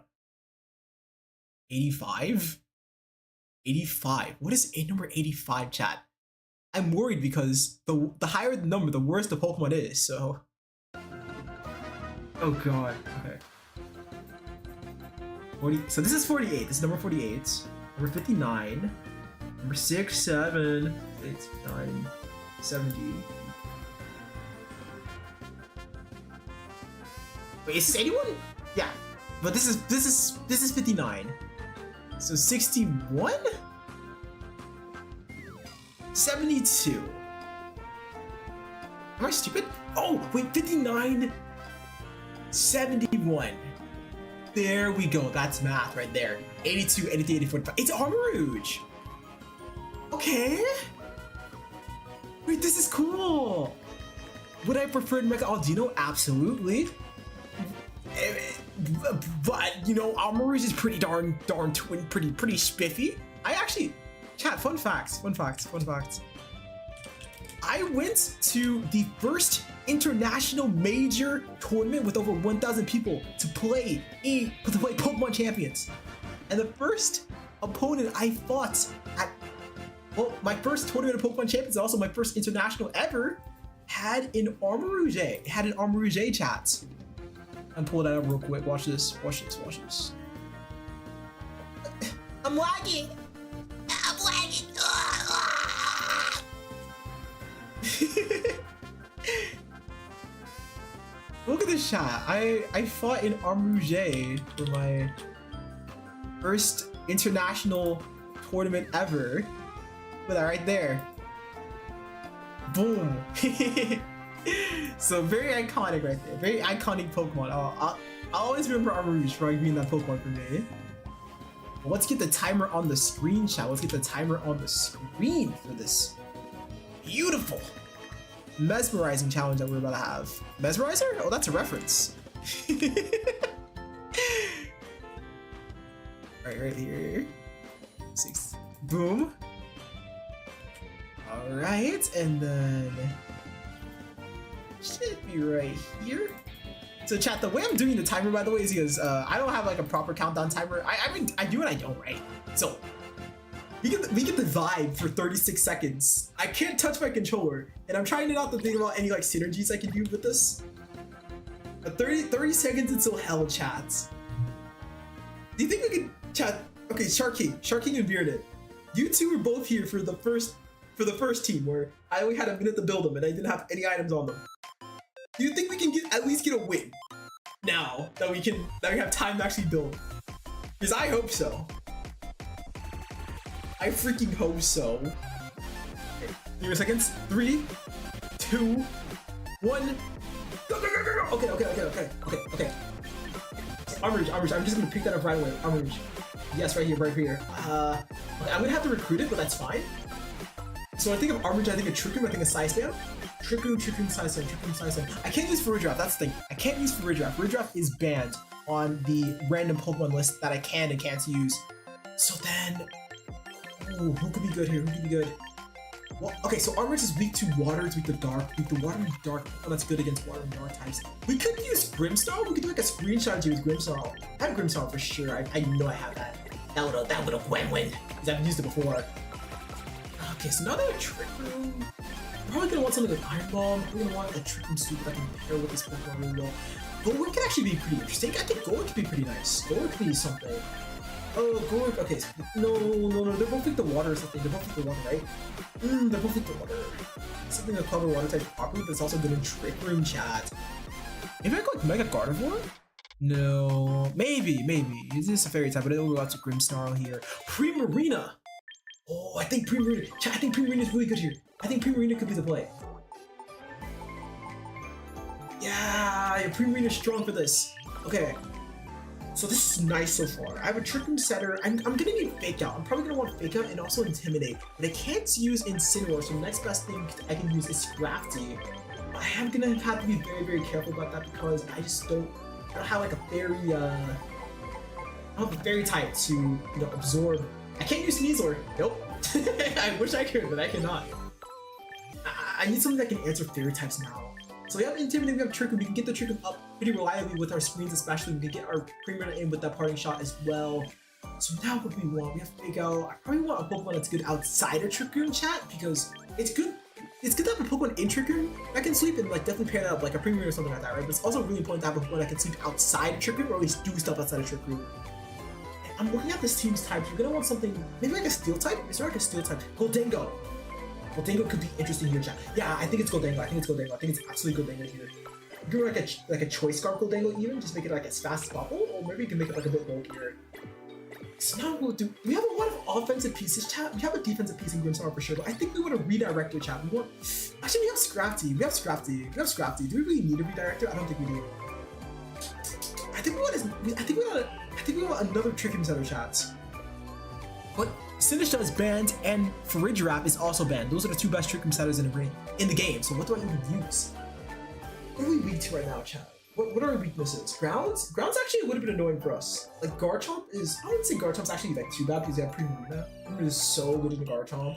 A: 85? 85. What is number 85, chat? I'm worried because the higher the number, the worse the Pokemon is, so. Oh god. Okay. 40. So this is 48. This is number 48. Number 59. Number 6, 7, 8, 9, 70. Wait, is this 81? Yeah. But this is 59. So 61? 72. Am I stupid? Oh, wait, 59. 71. There we go. That's math right there. 82, 83, 84, 85. It's Armarouge. Okay. Wait, this is cool. Would I prefer Mecha Aldino? Absolutely. But you know, Armarouge is pretty darn twin, pretty spiffy. I actually, chat, fun facts. I went to the first international major tournament with over 1,000 people to play Pokemon Champions, and the first opponent I fought at, well, my first tournament of Pokemon Champions, also my first international ever, had an Armarouge. It had an Armarouge, chat. I'm pulling that up real quick. Watch this. I'm lagging. Look at this shot. I fought in Armarouge for my first international tournament ever. Look at that right there. Boom. So very iconic right there. Very iconic Pokemon. I'll always remember Armarouge for being that Pokemon for me. But let's get the timer on the screen, chat. Let's get the timer on the screen for this beautiful, mesmerizing challenge that we're about to have. Mesmerizer? Oh, that's a reference. right here. 6. Boom. All right, and then should be right here. So chat, the way I'm doing the timer, by the way, is because I don't have like a proper countdown timer. I mean, I do and I don't, right? So we get the vibe for 36 seconds. I can't touch my controller, and I'm trying not to think about any like synergies I can do with this. But 30 seconds until hell, chats. Do you think we could chat? Okay, Shark King and Bearded. You two were both here for the first team where I only had a minute to build them and I didn't have any items on them. Do you think we can at least get a win now that we have time to actually build? Because I hope so. I freaking hope so. Okay, give me seconds. 3, 2, 1. Go. Okay. Armarouge. I'm just gonna pick that up right away. Armarouge. Yes, right here. Okay, I'm gonna have to recruit it, but that's fine. So I think of Armarouge, I think of Trick Room, I think of Side Spam. Trick Room, Side Spam. I can't use Redraft, that's the thing. I can't use Redraft. Redraft is banned on the random Pokemon list that I can and can't use. So then, ooh, who could be good here? Well, okay, so Armarouge is weak to water, it's weak to dark. Weak to water and dark. Oh, that's good against water and dark types. We could use Grimmsnarl. We could do like a screenshot to use Grimmsnarl. I have Grimmsnarl for sure. I know I have that. That would have win. Because I've used it before. Okay, so now that I have Trick Room, I'm probably gonna want something like Iron Bomb. I'm gonna want a Trick Room suit that I can pair with this Pokemon really well. Golurk can actually be pretty interesting. I think Golurk could be pretty nice. Golurk could be something. Oh, Golurk. Okay, so, no. They're both like the water or something. They're both like the water, right? They're both like the water. Something that cover water type properly, but it's also good in Trick Room, chat. Maybe I go like Mega Gardevoir? No. Maybe. Is this a fairy type? But it'll go out to Grimmsnarl here. Primarina! Oh, I think Primarina. Chat, I think Primarina is really good here. I think Primarina could be the play. Yeah, Primarina is strong for this. Okay. So this is nice so far. I have a Trick Room Setter. I'm gonna need Fake Out. I'm probably gonna want Fake Out and also Intimidate. But I can't use Incineroar, so the next best thing I can use is Scrafty. I am gonna have to be very, very careful about that because I just don't have like a very, I don't have a fairy type to, absorb. I can't use Sneasler. Nope. I wish I could, but I cannot. I need something that can answer fairy types now. So we have Intimidate, we have Trick Room. We can get the Trick Room up pretty reliably with our screens, especially. We can get our Premier in with that parting shot as well. So now what do we want? We have Fake Out. I probably want a Pokemon that's good outside of Trick Room, chat, because it's good. It's good to have a Pokemon in Trick Room that can sleep and like definitely pair that up, like a Premier or something like that, right? But it's also really important to have a Pokemon that can sleep outside of Trick Room or at least do stuff outside of Trick Room. And I'm looking at this team's types. You're gonna want something, maybe like a Steel type? Is there like a Steel type? Goldango. Goldango could be interesting here, chat. Yeah, I think it's Goldango. I think it's Goldango. I think it's absolutely Goldango here. You can like a Choice Scarf Goldango even, just make it like as fast as possible, or maybe you can make it like a bit bulkier. So now we'll do. We have a lot of offensive pieces, chat. We have a defensive piece in Grimmsnarl for sure, but I think we want to redirect it, chat. We want. Actually, we have Scrafty. We have Scrafty. We have Scrafty. Do we really need a redirector? I don't think we do. I think we want. I think we want another Trick Room Setter, chat. But Sinistcha is banned, and Fridge Wrap is also banned. Those are the two best Trick Room Setters in the game. So what do I even use? What are we weak to right now, chat? What are our weaknesses? Grounds? Grounds actually a little bit annoying for us. Like Garchomp is, I wouldn't say Garchomp's actually like too bad because you have Pre-Marina. Pre-Marina is so good in the Garchomp.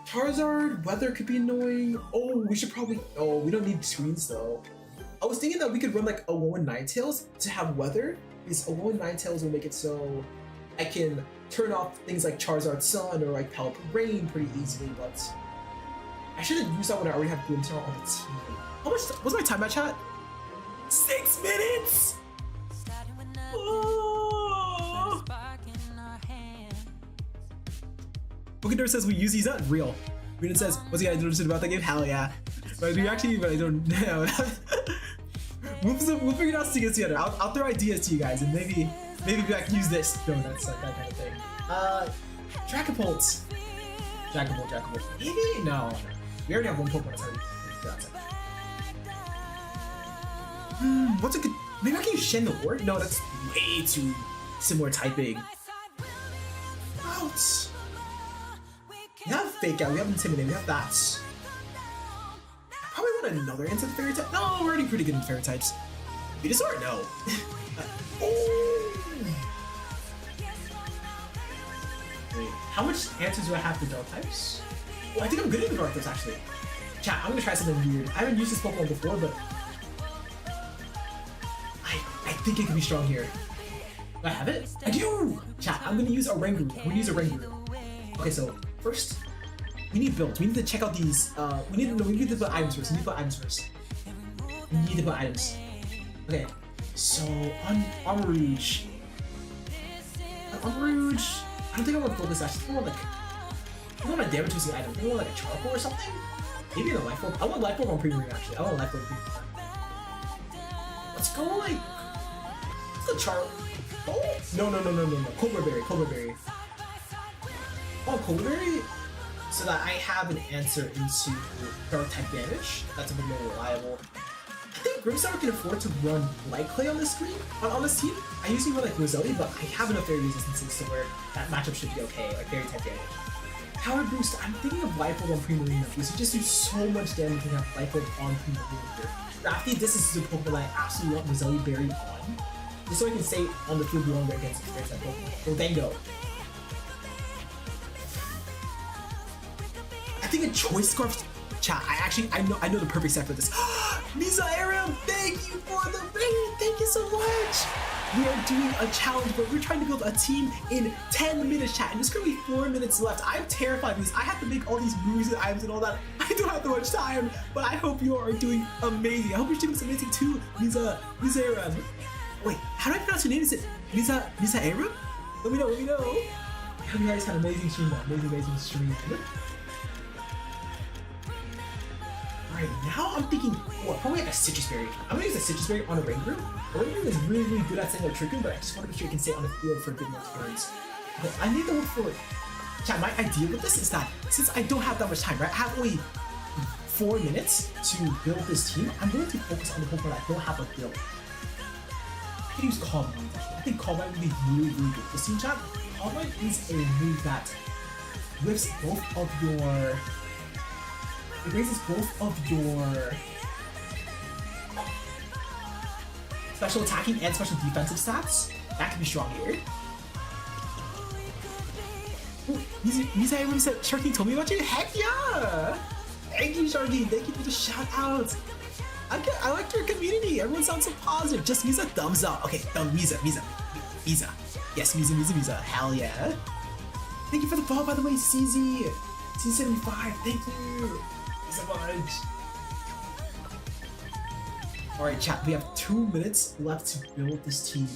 A: Charizard, weather could be annoying. Oh, we should probably, oh, we don't need screens though. I was thinking that we could run like a Alolan Ninetales to have weather, because Alolan Ninetales will make it so I can turn off things like Charizard Sun or like Pelipper Rain pretty easily, but I should have used that when I already have Grimmsnarl on the team. How much was my time at, chat? 6 minutes! Oh. Bookender says we use these up. Real. Renan says, what's the guy noticed about that game? Hell yeah. But I don't know. We'll figure it out together. I'll throw ideas to you guys and maybe I can use this. Donuts, like that kind of thing. Dragapult. Dragapult. Maybe? No. We already have one Pokemon that's already. What's a good... Maybe I can use Shenlord? No, that's way too similar typing. Out. We have Fake Out, we have Intimidate, we have that. I probably want another answer to fairy type. No, we're already pretty good in fairy types. Venusaur? No. Oh. Wait, how much answers do I have to dark types? Well, I think I'm good in the dark types actually. Chat, I'm gonna try something weird. I haven't used this Pokemon before, but I think it can be strong here. Do I have it? I do! Chat, I'm gonna use a Rangoon. I'm gonna use a Rangoon. Okay, so first, we need builds. We need to check out these. We need to put items first. We need to put items. Okay, so on Armor Rouge. I don't think I want to focus actually. I want a damage boosting item. I want like a charcoal or something. Maybe a life orb. I want life orb on Pre-Marine actually. I want a life orb on Pre-Marine. Let's go like. Let's go Char. Oh no. Cobra Berry. Oh, Cobra Berry. So that I have an answer into dark type damage. That's a bit more reliable. I think Grimmsnarl can afford to run Light Clay on this screen, on this team. I usually run like Roselia, but I have enough fairy resistances to where that matchup should be okay, like fairy type damage. Power boost, I'm thinking of Life Orb on Pre-Marine because you just do so much damage when you have Life Orb on Pre-Marine here. Rafty, this is the Pokemon that I absolutely want Roselia Berry on, just so I can stay on the field longer against fairy type Pokemon. Goldango. I think a Choice Scarf. Chat, I know the perfect set for this. Misa Aram, thank you for the raid. Thank you so much. We are doing a challenge, but we're trying to build a team in 10 minutes, chat, and there's currently 4 minutes left. I'm terrified because I have to make all these moves and items and all that. I don't have that much time, but I hope you are doing amazing. I hope your team is amazing too, Misa Aram. Wait, how do I pronounce your name? Is it Misa Aram? Let me know. I hope you guys had an amazing stream, amazing stream. Alright, now I'm thinking, probably like a Citrus Berry. I'm gonna use a Citrus Berry on a Rangoon. A Rangoon is really good at setting up Trick Room, but I just want to make sure it can stay on the field for a good enough turns. But I need to look for... Chat, my idea with this is that since I don't have that much time, right? I have only 4 minutes to build this team. I'm going to focus on the Pokemon that don't have a build. I could use Calm Mind actually. I think Calm Mind would be really, really good. The scene chat, Calm Mind is a move that lifts both of your. It raises both of your special attacking and special defensive stats. That could be strong here. Misa everyone said Sharky told me about you? Heck yeah! Thank you, Sharky. Thank you for the shout out. I like your community. Everyone sounds so positive. Just Misa, thumbs up. Okay, Misa. Yes, Misa. Hell yeah. Thank you for the follow, by the way, CZ. C75. Thank you so much. Alright, chat. We have 2 minutes left to build this team.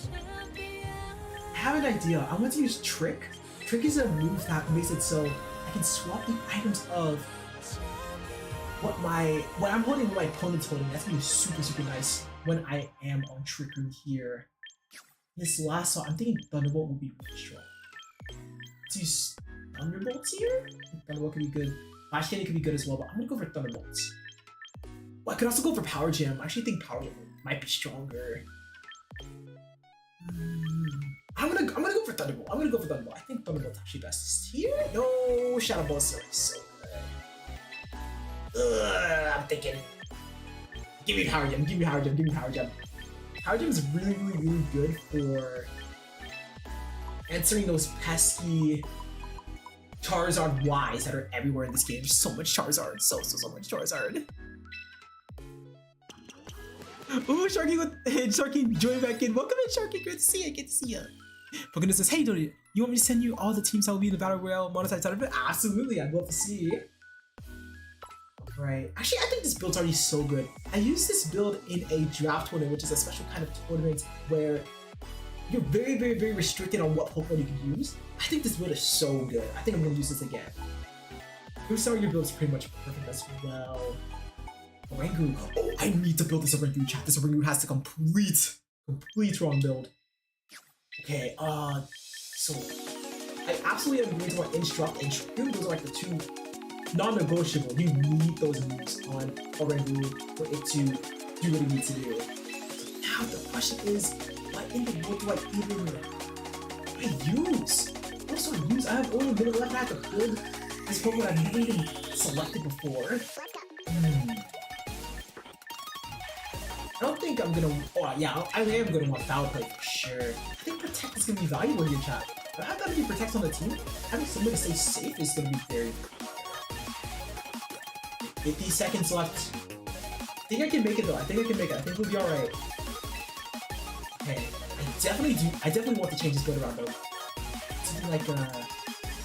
A: I have an idea. I want to use Trick. Trick is a move that makes it so I can swap the items of what I'm holding, what my opponent's holding. That's gonna be super, super nice when I am on Trick Room here. This last song, I'm thinking Thunderbolt will be really strong. Let's use Thunderbolts here? Thunderbolt could be good. Flash Cannon could be good as well, but I'm gonna go for Thunderbolts. Well, I could also go for Power Jam. I actually think Power Jam might be stronger. I'm gonna go for Thunderbolt. I think Thunderbolt's actually best here. No, Shadow Ball is so good. I'm thinking. Give me Power Gem. Power Gem is really, really, really good for answering those pesky Charizard Ys that are everywhere in this game. There's so much Charizard. So much Charizard. Ooh, Sharky join back in. Welcome in, Sharky. Good to see you. Pokemon says, hey, Donut, you want me to send you all the teams that will be in the Battle Royale monetized out of it? Absolutely, I'd love to see. Right. Actually, I think this build's already so good. I used this build in a draft tournament, which is a special kind of tournament where you're very, very, very restricted on what Pokemon you can use. I think this build is so good. I think I'm going to use this again. Some of your builds pretty much perfect as well. Rangoon. Oh, I need to build this Rangoon, chat. This Rangoon has to complete wrong build. Okay, so I absolutely am going to want Instruct and Shroom. Those are like the two non-negotiable. You need those moves on a Rangoon for it to do what it needs to do. So now the question is, what in the world do I use? I have only a minute left. I have to build this Pokemon I've never even selected before. I don't think I'm gonna. Oh yeah, I am gonna want Foul Play for sure. I think Protect is gonna be valuable here, chat. But I have that many Protects on the team. Having somebody stay safe is gonna be very. 50 seconds left. I think I can make it though. I think we'll be alright. Okay, I definitely want to change this build around though. Something like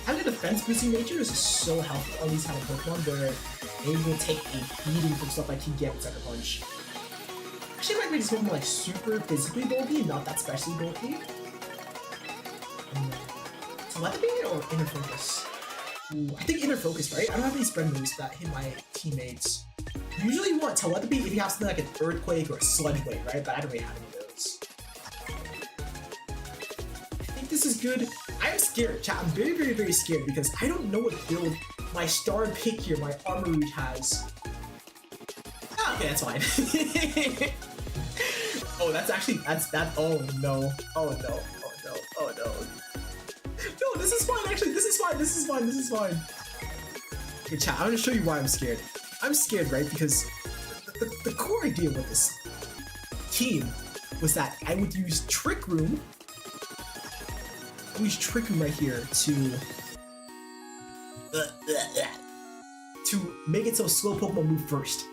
A: having a defense boosting nature is so helpful on these kind of Pokemon where they will take a beating from stuff like TGF and Sucker Punch. Actually, I might make this Pokemon like super physically bulky, not that specially bulky. Telepathy or Inner Focus? Ooh, I think Inner Focus, right? I don't have any spread moves that hit my teammates. Usually you want Telepathy if you have something like an Earthquake or a Sludge Wave, right? But I don't really have any of those. I think this is good. I'm scared, chat. I'm very, very, very scared because I don't know what build my star pick here, my Armourouge has. Okay, that's fine. Oh, that's that. Oh no. No, this is fine. Actually, this is fine. Okay, chat. I'm gonna show you why I'm scared. I'm scared, right? Because the core idea with this team was that I would use Trick Room. I use Trick Room right here to make it so slow Pokemon move first.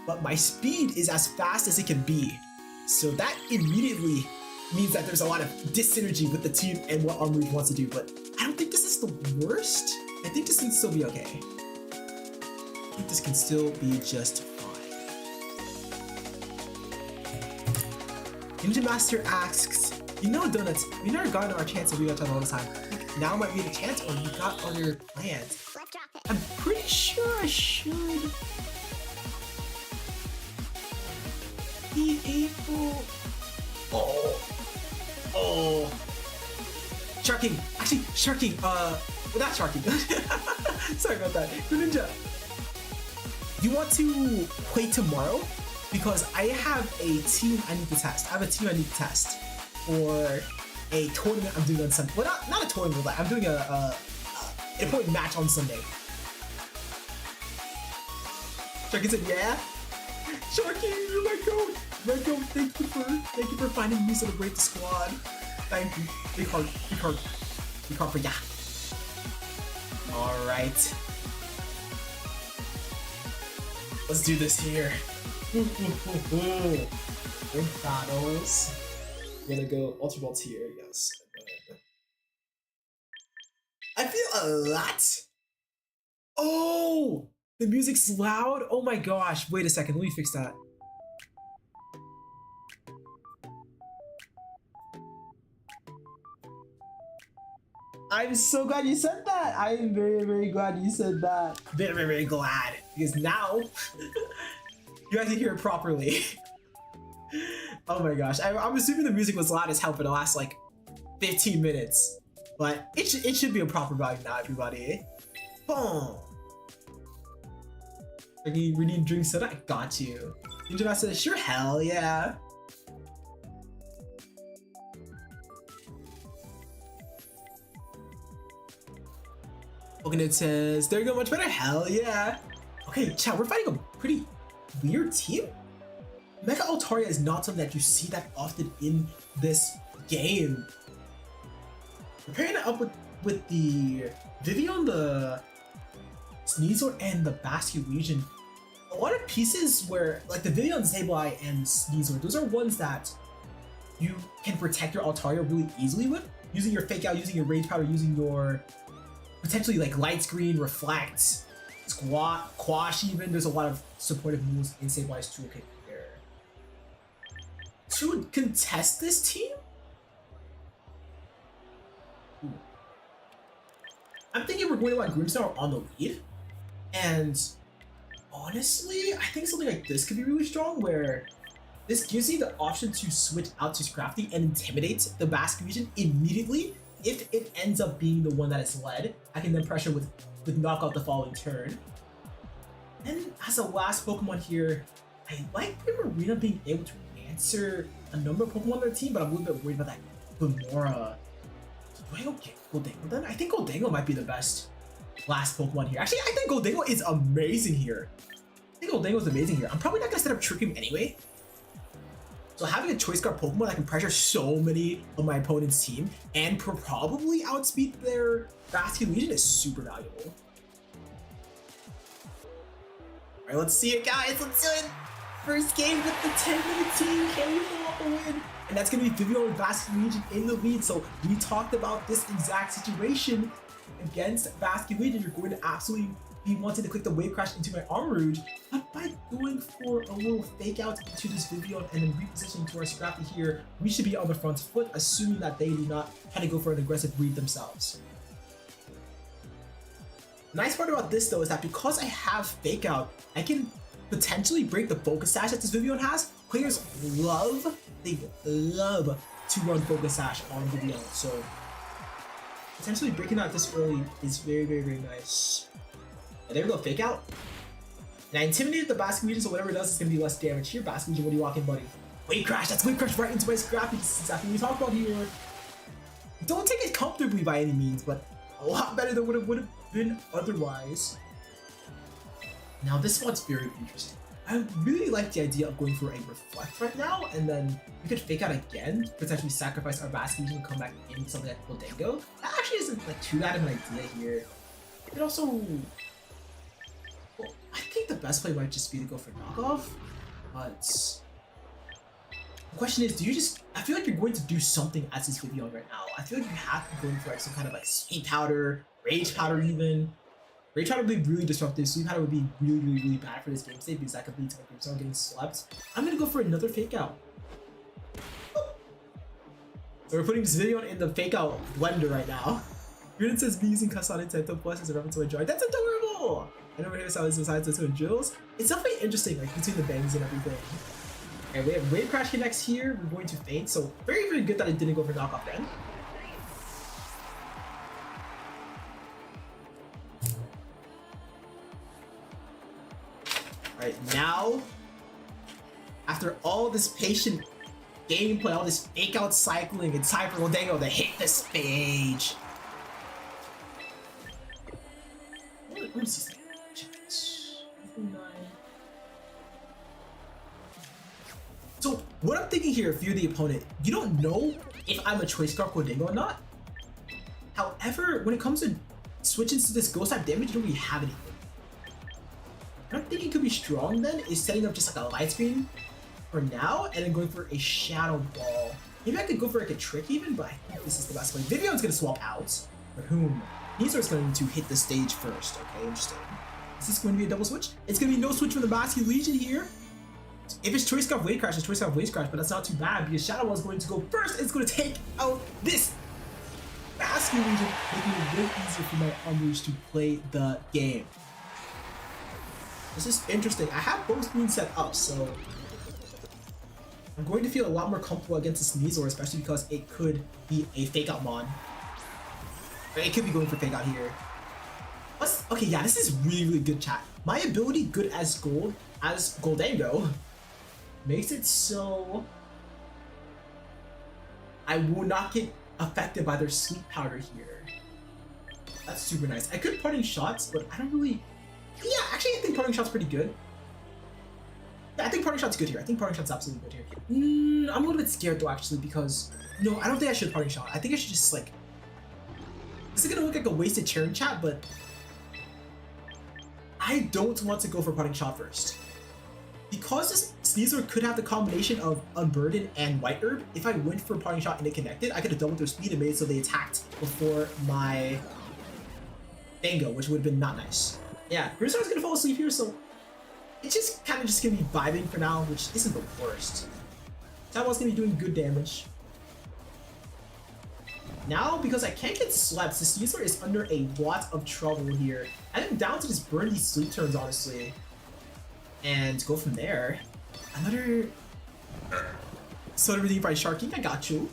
A: But my speed is as fast as it can be. So that immediately means that there's a lot of dyssynergy with the team and what Armourouge wants to do. But I don't think this is the worst. I think this can still be okay. I think this can still be just fine. Ninja Master asks, you know, Donuts, we never got our chance to reach out all the time. Now might be the chance, or you got other plans? I'm pretty sure I should be able. Oh. Sharking. Actually, Sharking. Not Sharking. Sorry about that. Ninja. You want to play tomorrow? Because I have a team I need to test. for a tournament I'm doing on Sunday. Well, not a tournament, but I'm doing an important match on Sunday. Sharky said, yeah. Sharky, you're my goat. My goat, thank you for finding me to celebrate the squad. Thank you. Big heart, big heart. Big heart for ya. Alright. Let's do this here. Ring battles. We're gonna go Ultra Ball tier, yes. I feel a lot. Oh! The music's loud? Oh my gosh. Wait a second, let me fix that. I'm so glad you said that. I am very, very glad you said that. Very, very, very glad. Because now, you guys can hear it properly. Oh my gosh. I'm assuming the music was loud as hell for the last like 15 minutes. But it should be a proper volume now, everybody. Boom. We need drinks soda? I got you. Ninja says, sure, hell yeah. It says, there you go, much better, hell yeah. Okay, chat, we're fighting a pretty weird team. Mega Altaria is not something that you see that often in this game. We're pairing it up with the Vivian, the Sneasel, and the Basket region. A lot of pieces where, like the Vivian, Sableye, and Sneasel, those are ones that you can protect your Altaria really easily with, using your Fake Out, using your Rage Powder, using your potentially like Light Screen, Reflect, Squat, Quash even. There's a lot of supportive moves in Sableye's toolkit here. To contest this team? Ooh. I'm thinking we're going to let Grimstar on the lead. And honestly, I think something like this could be really strong, where this gives you the option to switch out to Scrafty and intimidate the Basque region immediately. If it ends up being the one that is led, I can then pressure with knockout the following turn. And as a last Pokemon here, I like Primarina being able to answer a number of Pokemon on their team, but I'm a little bit worried about that Gamora. Do I go Goldango then? I think Goldango might be the best last Pokemon here. Actually, I think Goldango is amazing here. I think Goldango is amazing here. I'm probably not gonna set up Trick Room anyway. So having a Choice Guard Pokemon that can pressure so many of my opponent's team and probably outspeed their Basket Legion is super valuable. Alright, let's see it, guys. Let's do it. First game with the 10-minute team. Can we pull off a win? And that's going to be Vivian and Basket Legion in the lead. So we talked about this exact situation against Basket Legion. You're going to absolutely be wanting to click the Wave Crash into my Armor Rouge, but by going for a little fake out into this Vivian and then repositioning to our Scrappy here, we should be on the front foot, assuming that they do not kind of go for an aggressive read themselves. The nice part about this though is that because I have fake out, I can potentially break the Focus Sash that this Vivian has. Players love to run Focus Sash on Vivian, so potentially breaking out this early is very, very, very nice. And there we go, fake out. And I intimidated the Basket Region, so whatever it does is going to be less damage. Here, Basket Region, what are you walking, buddy? Wave Crash, that's Wave Crash right into my Scrappy. This is exactly what we talked about here. Don't take it comfortably by any means, but a lot better than what it would have been otherwise. Now, this spot's very interesting. I really like the idea of going for a Reflect right now, and then we could fake out again, potentially sacrifice our Basket Region and come back into something like Goldango. That actually isn't like too bad of an idea here. It also... Well, I think the best play might just be to go for knockoff, but the question is, do you just... I feel like you're going to do something as this Vivian right now. I feel like you have to go for like some kind of like Sweet Powder, Rage Powder even. Rage Powder would be really disruptive, Sweet Powder would be really, really, really bad for this game state because that could lead to my Grimstone getting slept. I'm gonna go for another fake out. So we're putting this Vivian in the fake out blender right now. Unit says me using Kasane Tento Plus as a reference to a joy. That's adorable! I never hear how this besides the two drills. It's definitely interesting, like between the bangs and everything. And we have Wave Crash connects here. We're going to faint, so very, very good that it didn't go for knockoff then. Alright, now, after all this patient gameplay, all this fake out cycling. It's time for Goldango to hit the stage. Let me see something. Check this. So what I'm thinking here, if you're the opponent, you don't know if I'm a choice scarf Goldango or not. However, when it comes to switching to this ghost type damage, you don't really have anything. What I'm thinking could be strong then is setting up just like a light screen for now and then going for a shadow ball. Maybe I could go for like a trick even, but I think this is the best play. Vivion's gonna swap out. For whom? Nizor's going to hit the stage first. Okay, interesting. Is this going to be a double switch? It's going to be no switch from the Bastion Legion here. If it's Choice Scarf Wave Crash, it's Choice Scarf Wave Crash, but that's not too bad because Shadow Ball is going to go first. It's going to take out this Bastion Legion, making it a bit easier for my Umbridge to play the game. This is interesting. I have both moons set up, so I'm going to feel a lot more comfortable against this Nizor, especially because it could be a fake out mon. It could be going for fake out here. Okay, yeah, this is really good, chat. My ability good as Goldango makes it so I will not get affected by their sleep powder here. That's super nice. I could parting shots, but I don't really. Yeah, actually, I think parting shot's pretty good. Yeah, I think parting shot's good here. I think parting shot's absolutely good here. I'm a little bit scared though, actually, because no, I don't think I should parting shot. I think I should just like. This is gonna look like a wasted Charon chat, but I don't want to go for parting shot first. Because this Sneasel could have the combination of Unburden and White Herb, if I went for parting shot and it connected, I could have doubled their speed and made it so they attacked before my Dango, which would have been not nice. Yeah, Grimstar's gonna fall asleep here, so it's just kind of just gonna be vibing for now, which isn't the worst. Taiwan's gonna be doing good damage. Now, because I can't get slept, this Sneasler is under a lot of trouble here. I am down to just burn these sleep turns, honestly. And go from there. Another Soda Redeemed by Sharking, I got you.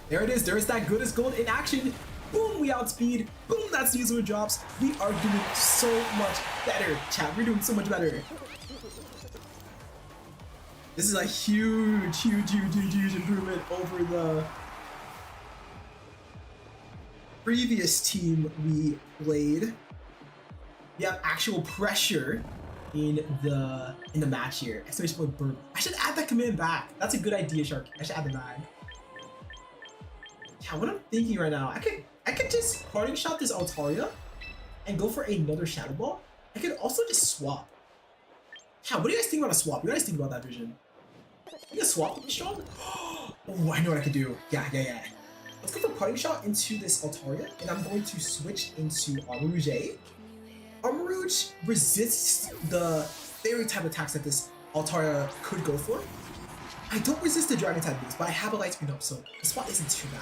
A: There it is, there is that good as gold in action. Boom, we outspeed. Boom, that Sneasler drops. We are doing so much better, chat. We're doing so much better. This is a huge improvement over the previous team we played. We have actual pressure in the match here. Exclamation point burn. I should add that command back. That's a good idea, Shark. I should add the back. Yeah, what I'm thinking right now, I could just parting shot this Altaria and go for another Shadow Ball. I could also just swap. Yeah, what do you guys think about a swap? What do you guys think about that vision? You guys swap would be strong? Oh, I know what I could do. Yeah. Let's go for parting shot into this Altaria, and I'm going to switch into Armarouge. Armarouge resists the fairy type attacks that this Altaria could go for. I don't resist the dragon type moves, but I have a light screen up, so the spot isn't too bad.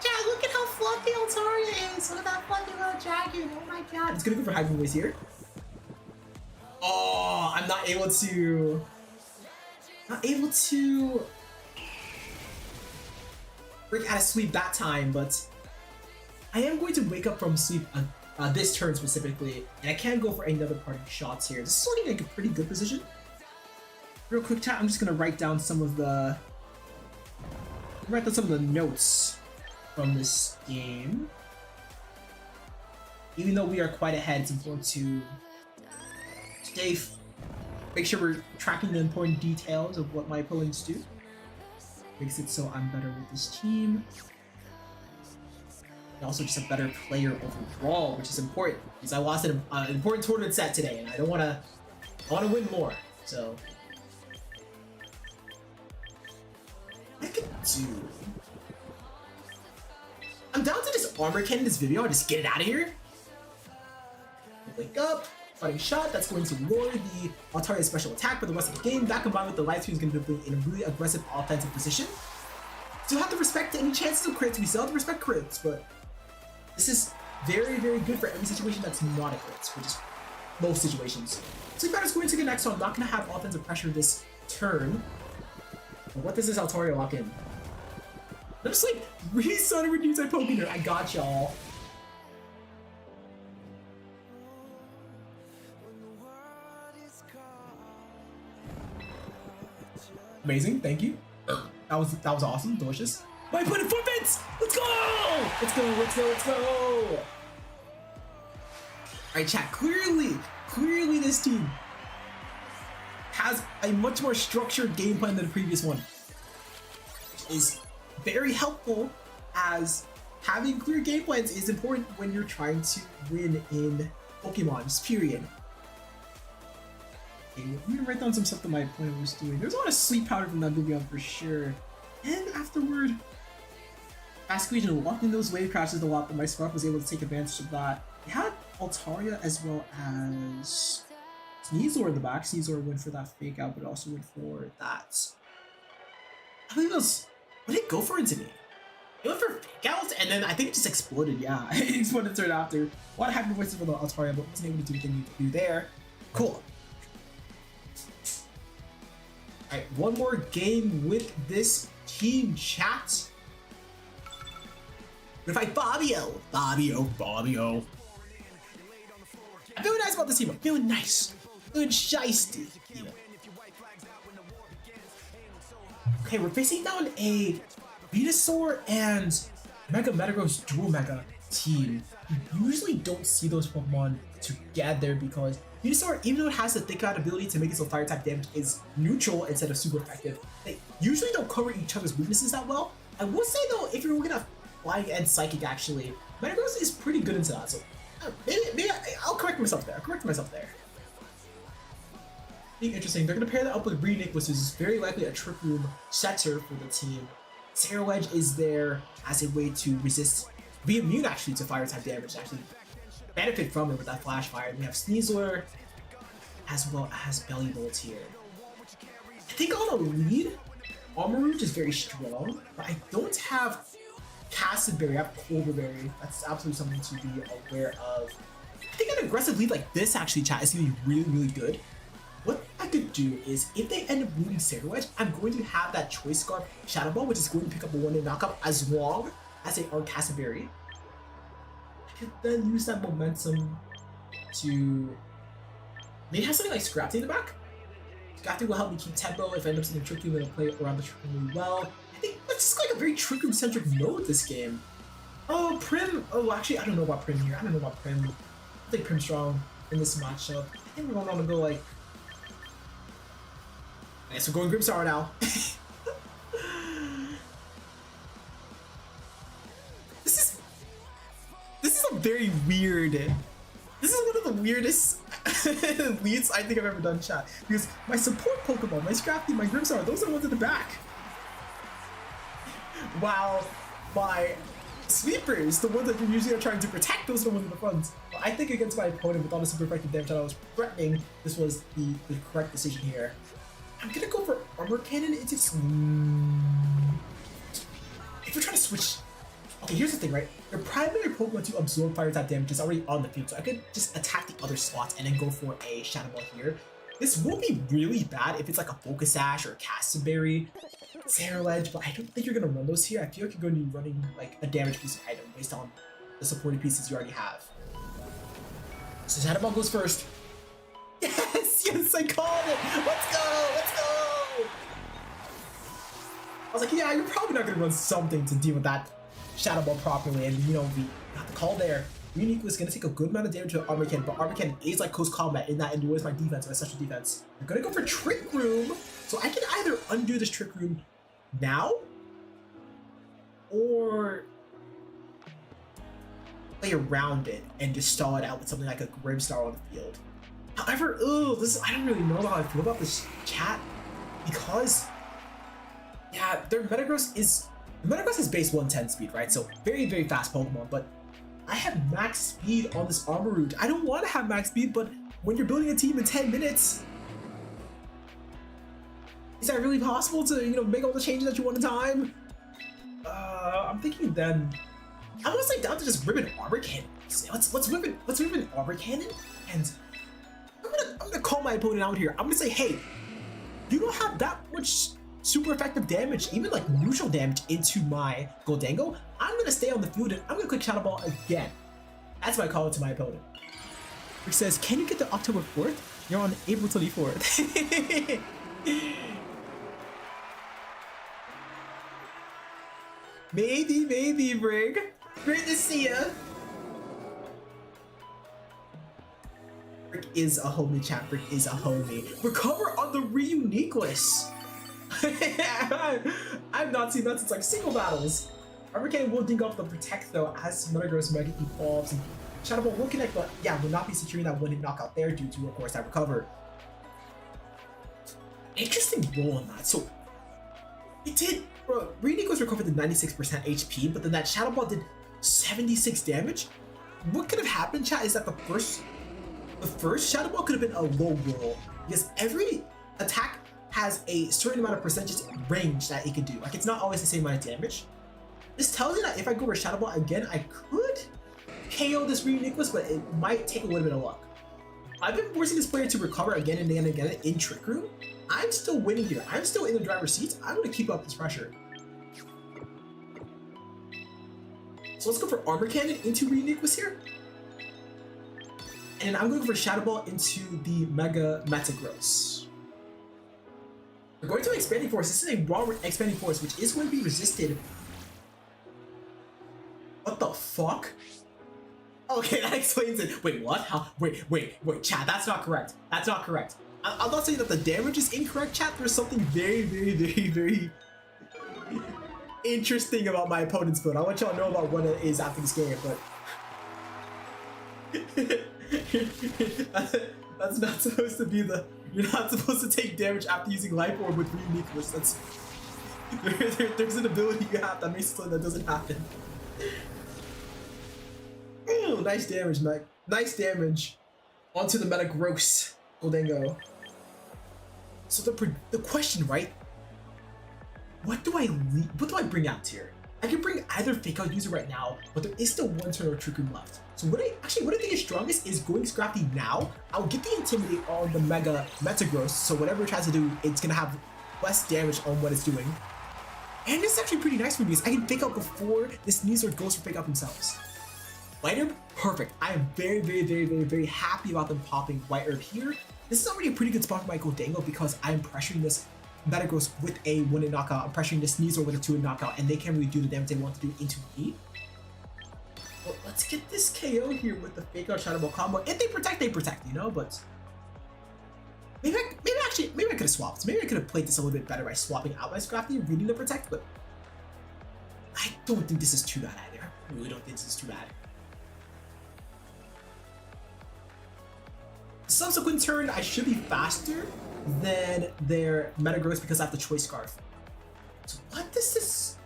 A: Yeah, look at how fluffy Altaria is! Look at that fluffy little dragon! Oh my god! It's gonna go for high ways here. Oh, I'm not able to break out of sleep that time, but I am going to wake up from sleep this turn specifically, and I can go for another parting shots here. This is looking like a pretty good position. Real quick chat, I'm just gonna write down some of the notes from this game. Even though we are quite ahead, it's important to make sure we're tracking the important details of what my opponents do. Makes it so I'm better with this team. And also just a better player overall, which is important because I lost an important tournament set today, and I want to win more. So I could do. I'm down to just armor cannon this video and just get it out of here. Wake up. Fighting shot, that's going to lower the Altaria special attack for the rest of the game. That combined with the light screen is going to be in a really aggressive offensive position. Still have to respect any chances of crits. We still have to respect crits, but this is very good for every situation that's not a crit, which is most situations. Sleep Powder is going to get next, so I'm not going to have offensive pressure this turn. But what does this Altaria lock in? I'm just like, re-Soda Redeemed by poking her. I got y'all. Amazing, thank you. That was awesome, delicious. My opponent forfeits! Let's go! Let's go, let's go, let's go! Alright, chat, clearly this team has a much more structured game plan than the previous one. Which is very helpful, as having clear game plans is important when you're trying to win in Pokemon, just period. Okay, I'm gonna write down some stuff that my opponent was doing. There's a lot of sleep powder from that video for sure. And afterward, Fast Region locked in those wave crashes a lot, but my Scarf was able to take advantage of that. He had Altaria as well as Sneasler in the back. Sneasler went for that fake out, but also went for that. I believe it was. What did it go for into me? It went for fake out, and then I think it just exploded. Yeah, it exploded turn after. A lot of happy voices for the Altaria, but wasn't able to do what they needed to do there. Cool. Alright, one more game with this team, chat. We're gonna fight Fabio. Fabio. I'm feeling nice about this team. I'm feeling nice. Feeling shiesty. Yeah. Okay, we're facing down a Venusaur and Mega Metagross dual Mega team. You usually don't see those Pokemon together because Venusaur, even though it has the thick out ability to make its fire type damage, is neutral instead of super effective. They usually don't cover each other's weaknesses that well. I will say though, if you're looking at Flying and Psychic, actually, Metagross is pretty good into that. So maybe I'll correct myself there. Being interesting, they're gonna pair that up with Renick, which is very likely a Trick Room setter for the team. Sarrowedge is there as a way to resist, be immune actually to fire type damage, actually benefit from it with that Flash Fire. We have Sneasler as well as Bellybolt here. I think on a lead, Armarouge is very strong, but I don't have Castleberry, I have Colderberry. That's absolutely something to be aware of. I think an aggressive lead like this actually, chat, is going to be really good. What I could do is, if they end up losing Sarrowedge, I'm going to have that Choice Scarf Shadow Ball, which is going to pick up a one-hit knockup as long as they are Castleberry. I could then use that momentum to maybe have something like Scrafty in the back. Scrafty will help me keep tempo. If I end up seeing Trick Room, it'll play around the Trick Room really well. I think that's just like a very Trick Room centric mode this game. Oh, Prim. Oh, actually, I don't know about Prim here. I think Prim's strong in this matchup. I think we're going to go like. I guess we're going Grimmstar now. This is a very weird. This is one of the weirdest leads I think I've ever done, chat. Because my support Pokemon, my Scrafty, my Grimmstar, those are the ones in the back. While my sweepers, the ones that you're usually trying to protect, those are the ones in the front. But I think against my opponent with all the super effective damage that I was threatening, this was the correct decision here. I'm gonna go for Armor Cannon. It's just... If you're trying to switch... Okay, here's the thing, right? Your primary Pokemon to absorb fire type damage is already on the field, so I could just attack the other slots and then go for a Shadow Ball here. This will be really bad if it's like a Focus Sash or a Castleberry, Sarrowedge, but I don't think you're gonna run those here. I feel like you're going to be running like a damage piece item based on the supporting pieces you already have. So Shadow Ball goes first. Yes, I called it! Let's go! I was like, yeah, you're probably not gonna run something to deal with that Shadow Ball properly, and we got the call there. Unique was gonna take a good amount of damage to Armor Cannon, but Armor Cannon is like close combat in that endures my defense, my special defense. I'm gonna go for Trick Room, so I can either undo this Trick Room now, or play around it and just stall it out with something like a Grimmstar on the field. However, I don't really know how I feel about this, chat, because yeah, their Metagross is base 110 speed, right? So very, very fast Pokemon, but I have max speed on this Armarouge. I don't want to have max speed, but when you're building a team in 10 minutes, is that really possible to, make all the changes that you want in time? I'm thinking then, I'm almost like down to just ribbon Armor Cannon. Let's ribbon Armor Cannon, and I'm gonna call my opponent out here. I'm gonna say, hey, you don't have that much super effective damage, even like neutral damage into my Goldango. I'm gonna stay on the field and I'm gonna click Shadow Ball again. That's my call to my opponent. Which says, can you get to October 4th? You're on April 24th. Maybe, Brig. Great to see ya. Brick is a homie, chat. Brick is a homie. Recover on the Reuniqueless. I've not seen that since like single battles. Armor Cannon will ding off the Protect though as Metagross Mega evolves. And Shadow Ball will connect, but yeah, will not be securing that one-hit knockout there due to, of course, that recover. Interesting roll on that. So it did, bro. Reuniqueless recovered the 96% HP, but then that Shadow Ball did 76 damage. What could have happened, chat, is that the first Shadow Ball could have been a low roll because every attack has a certain amount of percentage range that it can do. Like, it's not always the same amount of damage. This tells you that if I go for Shadow Ball again, I could KO this Reuniqueless, but it might take a little bit of luck. I've been forcing this player to recover again and again and again in Trick Room. I'm still winning here. I'm still in the driver's seat. I'm going to keep up this pressure. So let's go for Armor Cannon into Reuniqueless here. And I'm going for Shadow Ball into the Mega Metagross. We're going to Expanding Force. This is a raw Expanding Force, which is going to be resisted. What the fuck? Okay, that explains it. Wait, what? How? Wait, chat, that's not correct. That's not correct. I'm not saying that the damage is incorrect, chat. There's something very interesting about my opponent's build. I want y'all to know about what it is after this game, but that's not supposed to be the. You're not supposed to take damage after using Life Orb with Reuniqueless. That's there's an ability you have that makes it so that doesn't happen. Ooh, nice damage, Mike. Nice damage. Onto the Metagross Goldango. So the question, right? What do I bring out here? I can bring either Fake Out User right now, but there is still one turn of Trick Room left. So what I think is strongest is going Scrafty now. I'll get the Intimidate on the Mega Metagross, so whatever it tries to do, it's gonna have less damage on what it's doing. And this is actually pretty nice for me because I can Fake Out before this Sneasler goes for Fake Out themselves. White Herb, perfect. I am very happy about them popping White Herb here. This is already a pretty good spot for my Goldango because I'm pressuring this Metagross with a 1-hit knockout. I'm pressuring this Sneasler with a 2-hit knockout, and they can't really do the damage they want to do into me. Well, let's get this KO here with the Fake Out Shadow Ball combo. If they protect, you know, but maybe I could have swapped. Maybe I could have played this a little bit better by swapping out my Scrafty, reading the Protect, but I don't think this is too bad either. I really don't think this is too bad. Subsequent turn, I should be faster than their Metagross because I have the Choice Scarf. So what does this...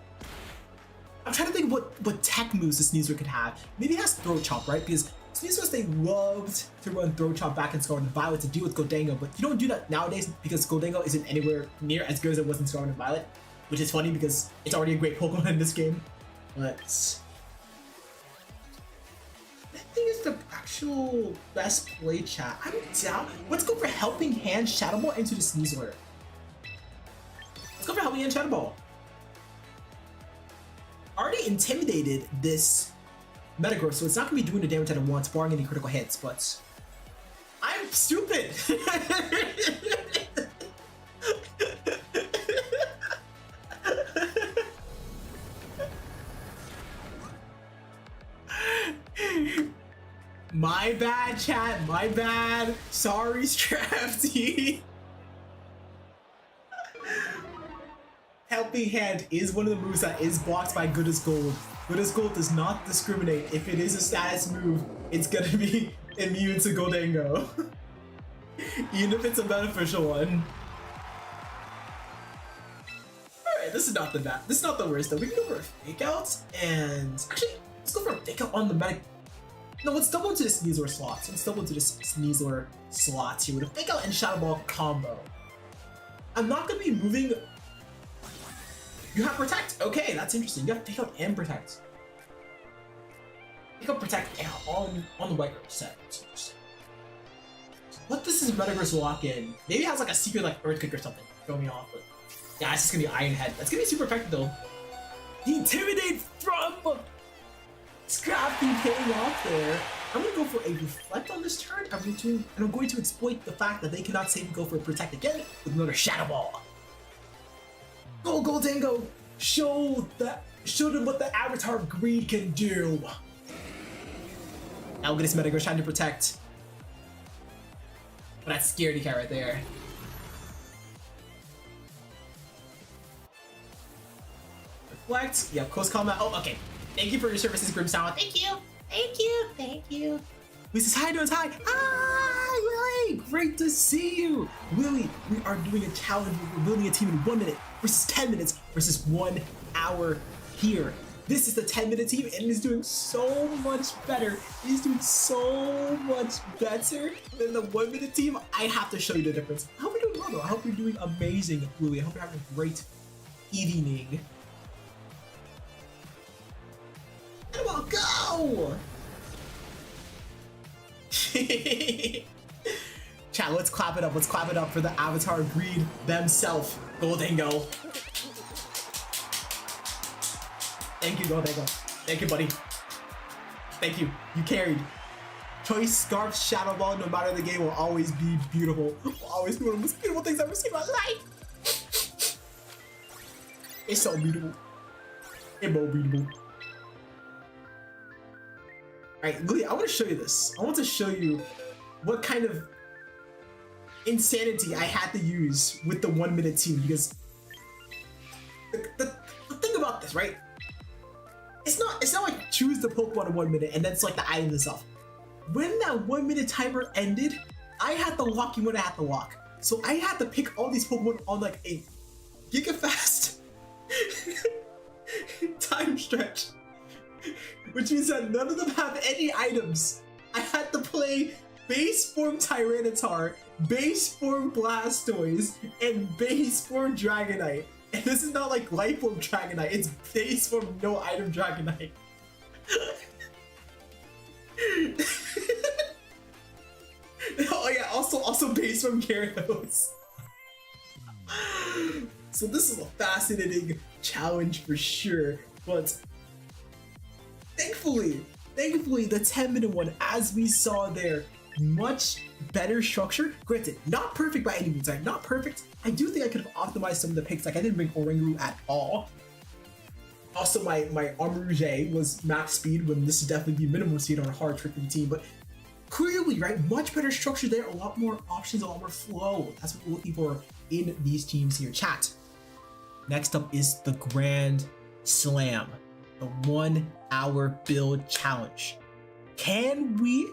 A: I'm trying to think what tech moves this Sneasler could have. Maybe it has Throat Chop, right? Because Sneasler, they loved to run Throat Chop back in Scarlet and Violet to deal with Goldango, but you don't do that nowadays because Goldango isn't anywhere near as good as it was in Scarlet and Violet, which is funny because it's already a great Pokemon in this game. But I think it's the actual best play, chat. I'm down. Let's go for Helping Hand Shadow Ball into the Sneasler. Let's go for Helping Hand Shadow Ball. Already intimidated this Metagross, so it's not going to be doing the damage that it wants, barring any critical hits, but I'm stupid! My bad, chat, my bad. Sorry, Scrafty. Helping Hand is one of the moves that is blocked by Good as Gold. Good as Gold does not discriminate. If it is a status move, it's gonna be immune to Goldango. Even if it's a beneficial one. Alright, this is not the bad. This is not the worst though. We can go for a Fake Out and actually let's go for a Fake Out on the Medic. No, let's double into the Sneasler slots. Let's double into the Sneasler slots here with a Fake Out and Shadow Ball combo. I'm not gonna be moving. You have Protect. Okay, that's interesting. You have Fake Out and Protect. Fake Out, Protect on the White Herb set. What does this Metagross lock in? Maybe it has like a secret like Earthquake or something. Throw me off, but yeah, it's just gonna be Iron Head. That's gonna be super effective though. The Intimidate from Scrafty paying off there. I'm gonna go for a Reflect on this turn. And I'm going to exploit the fact that they cannot safely go for a Protect again with another Shadow Ball. Go Goldango! Show that Show them what the Avatar Greed can do. Now look at this Metagross trying to protect. But that's scaredy cat right there. Reflect. Yep, close combat. Oh, okay. Thank you for your services, Grimstown. Thank you. Thank you. Thank you. Lisa's hi, doing hi. Ah, Willie, great to see you. Willie, we are doing a challenge. We're building a team in 1 minute versus 10 minutes versus 1 hour here. This is the 10-minute team, and he's doing so much better. He's doing so much better than the 1-minute team. I have to show you the difference. I hope you're doing well, though. I hope you're doing amazing, Willie. I hope you're having a great evening. And we'll go! Chat, let's clap it up. Let's clap it up for the Avatar Greed themselves. Goldingo. Thank you, Goldingo. Thank you, buddy. Thank you. You carried. Choice Scarf Shadow Ball, no matter the game, will always be beautiful. Will always be one of the most beautiful things I've ever seen in my life. It's so beautiful. It's so beautiful. Alright, Lily, I want to show you this. I want to show you what kind of insanity I had to use with the 1-minute team, because the thing about this, right? It's not like choose the Pokemon in 1 minute and that's like the item itself. When that 1-minute timer ended, I had to lock you when I had to lock. So I had to pick all these Pokemon on like a gigafast time stretch. Which means that none of them have any items. I had to play base form Tyranitar, base form Blastoise, and base form Dragonite. And this is not like life form Dragonite, it's base form no item Dragonite. Oh yeah, also base form Gyarados. So this is a fascinating challenge for sure, but thankfully the 10-minute one, as we saw there, much better structure. Granted, not perfect by any means, right? Not perfect. I do think I could have optimized some of the picks. Like I didn't bring Oranguru at all. Also, my Armarouge was max speed when this would definitely be minimum speed on a hard tricking team. But clearly, right, much better structure there. A lot more options, a lot more flow. That's what we're looking for in these teams here. Chat. Next up is the Grand Slam, the 1 hour build challenge. Can we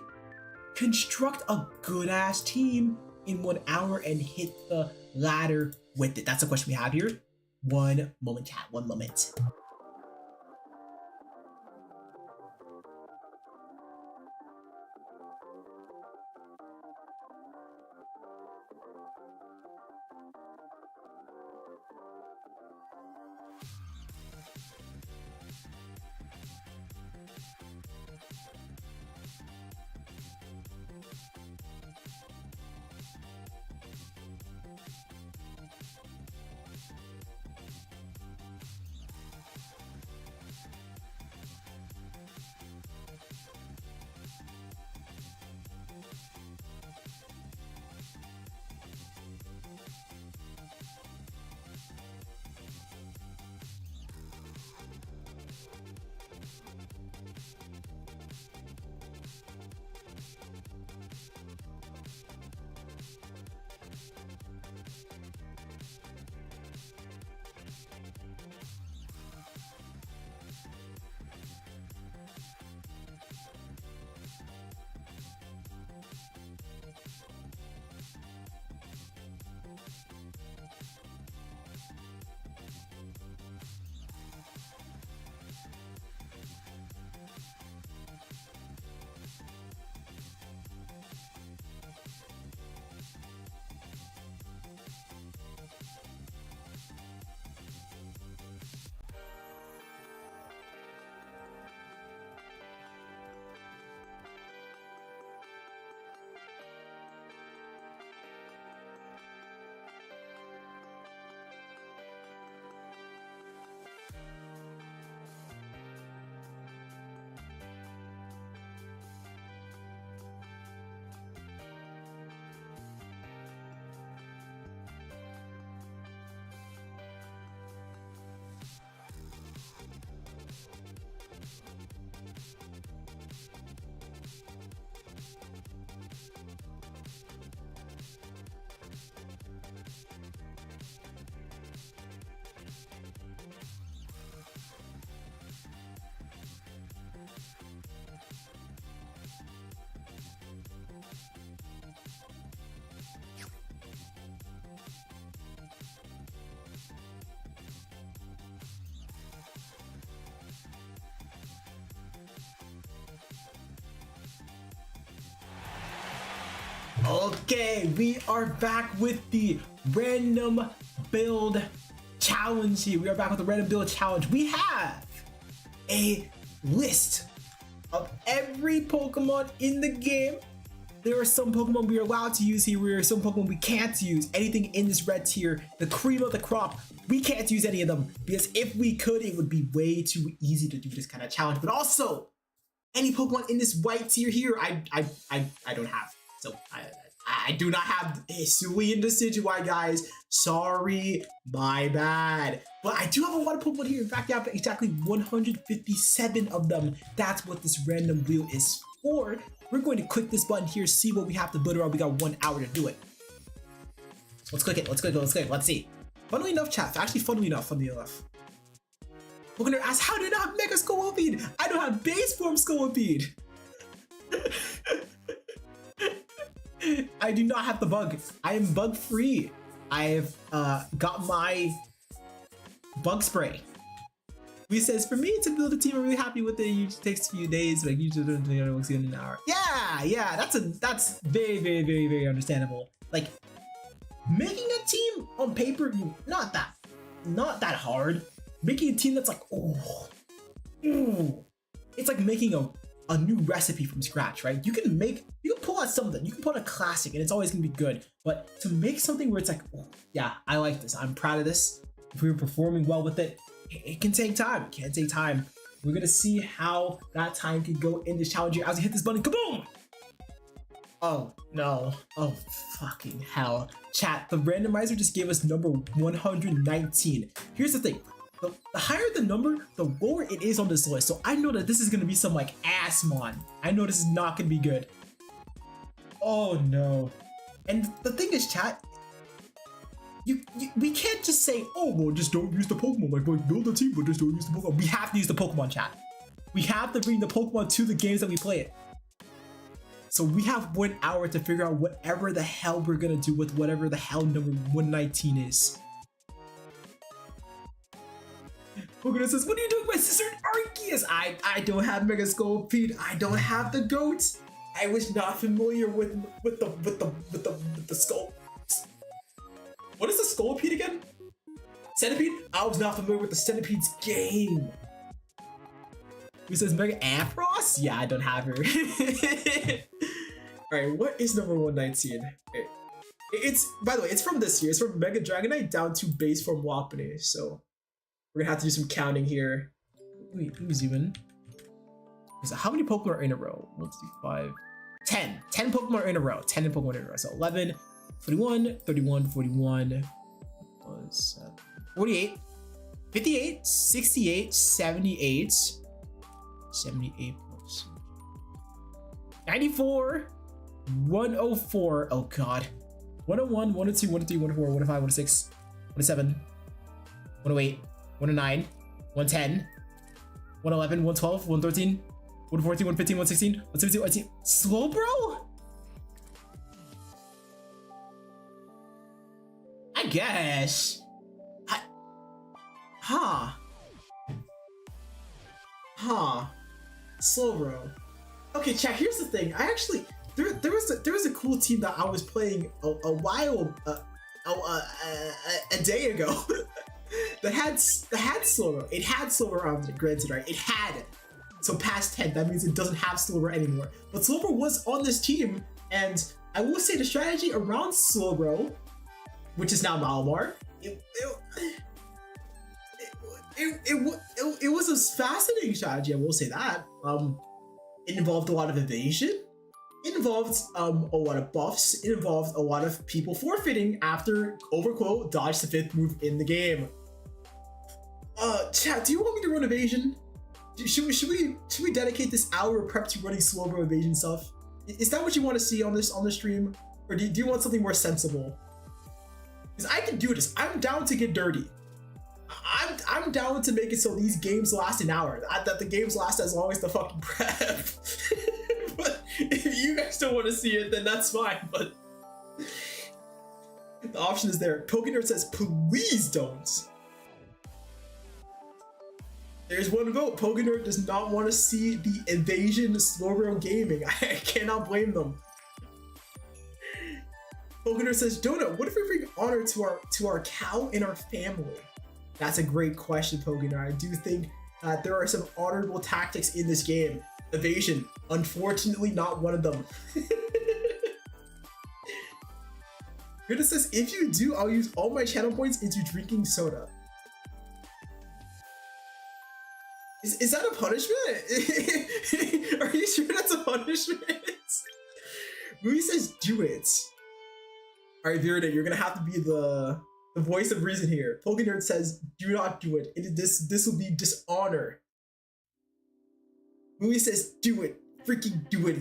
A: construct a good ass team in 1 hour and hit the ladder with it? That's the question we have here. 1 moment, chat. 1 moment. Okay, we are back with the random build challenge here. We are back with the random build challenge. We have a list of every Pokemon in the game. There are some Pokemon we are allowed to use here. There are some Pokemon we can't use. Anything in this red tier, the cream of the crop, we can't use any of them because if we could, it would be way too easy to do this kind of challenge. But also, any Pokemon in this white tier here, I don't have. So I do not have Hisui and Decidueye, guys. Sorry, my bad. But I do have a lot of Pokemon here. In fact, I have exactly 157 of them. That's what this random wheel is for. We're going to click this button here, see what we have to build around. We got 1 hour to do it. Let's click it. Let's click it. Let's click it. Let's see. Funnily enough, chat. Actually, funnily enough. We're gonna ask, how did I have Mega Scolipede? I don't have base form Scolipede. I do not have the bug. I am bug free. I've got my bug spray. He says, for me to build a team, I'm really happy with it. It usually takes a few days, but usually works in an hour. Yeah, that's very understandable. Like making a team on paper, not that hard. Making a team that's like, it's like making a new recipe from scratch, right? You can pull out something, you can put a classic and it's always gonna be good. But to make something where it's like, oh, yeah, I like this, I'm proud of this. If we were performing well with it, it can take time. It can take time. We're gonna see how that time can go in this challenge here as I hit this button. Kaboom! Oh no. Oh fucking hell. Chat, the randomizer just gave us number 119. Here's the thing. The higher the number, the lower it is on this list. So I know that this is gonna be some like Assmon. I know this is not gonna be good. Oh no. And the thing is, chat, we can't just say, oh well, just don't use the Pokemon. Like build a team, but just don't use the Pokemon. We have to use the Pokemon, chat. We have to bring the Pokemon to the games that we play it. So we have 1 hour to figure out whatever the hell we're gonna do with whatever the hell number 119 is. Pokemon says, what are you doing, my sister Arceus? I don't have Mega Scolipede. I don't have the goat. I was not familiar with the skull. What is the Scolipede again? Centipede? I was not familiar with the Centipede's game. Who says Mega Ampharos? Yeah, I don't have her. Alright, what is number 119? It's, by the way, it's from this year. It's from Mega Dragonite down to base form Wapene. So we're gonna have to do some counting here. Wait, let me zoom in. So how many Pokemon are in a row? 1, 2, 5, 10. 10 Pokemon are in a row. 10 Pokemon in a row. So 11, 41, 31, 41, 48, 58, 68, 78, 78 plus 94, 104. Oh god. 101, 102, 103, 104, 105, 106, 107, 108, 109, 110, 111, 112, 113, 114, 115, 116, 117, 118. Slow, bro? I guess. Slow, bro. Okay, chat, here's the thing. I actually, there was a cool team that I was playing a while, a day ago that had Slowbro. It had Slowbro on it, granted, right? It had it. So past 10, that means it doesn't have Slowbro anymore. But Slowbro was on this team, and I will say the strategy around Slowbro, which is now Malamar, it was a fascinating strategy, I will say that. It involved a lot of evasion. It involved a lot of buffs. It involved a lot of people forfeiting after, overquote, dodge the 5th move in the game. Chat, do you want me to run evasion? Should we dedicate this hour of prep to running Slowbro evasion stuff? Is that what you want to see on this stream? Or do you want something more sensible? Because I can do this. I'm down to get dirty. I'm down to make it so these games last an hour. That the games last as long as the fucking prep. But if you guys don't want to see it, then that's fine. But the option is there. Pokenerd says, please don't. There's one vote. Pokenerd does not want to see the evasion Slowbro gaming. I cannot blame them. Pokener says, Donut, what if we bring honor to our cow and our family? That's a great question, Pokener. I do think there are some honorable tactics in this game. Evasion, unfortunately, not one of them. It says, if you do, I'll use all my channel points into drinking soda. Is that a punishment? Are you sure that's a punishment? Movie says, do it. All right, Virida, you're gonna have to be the voice of reason here. Pokenerd says, do not do it. This will be dishonor. Movie says, do it. Freaking do it.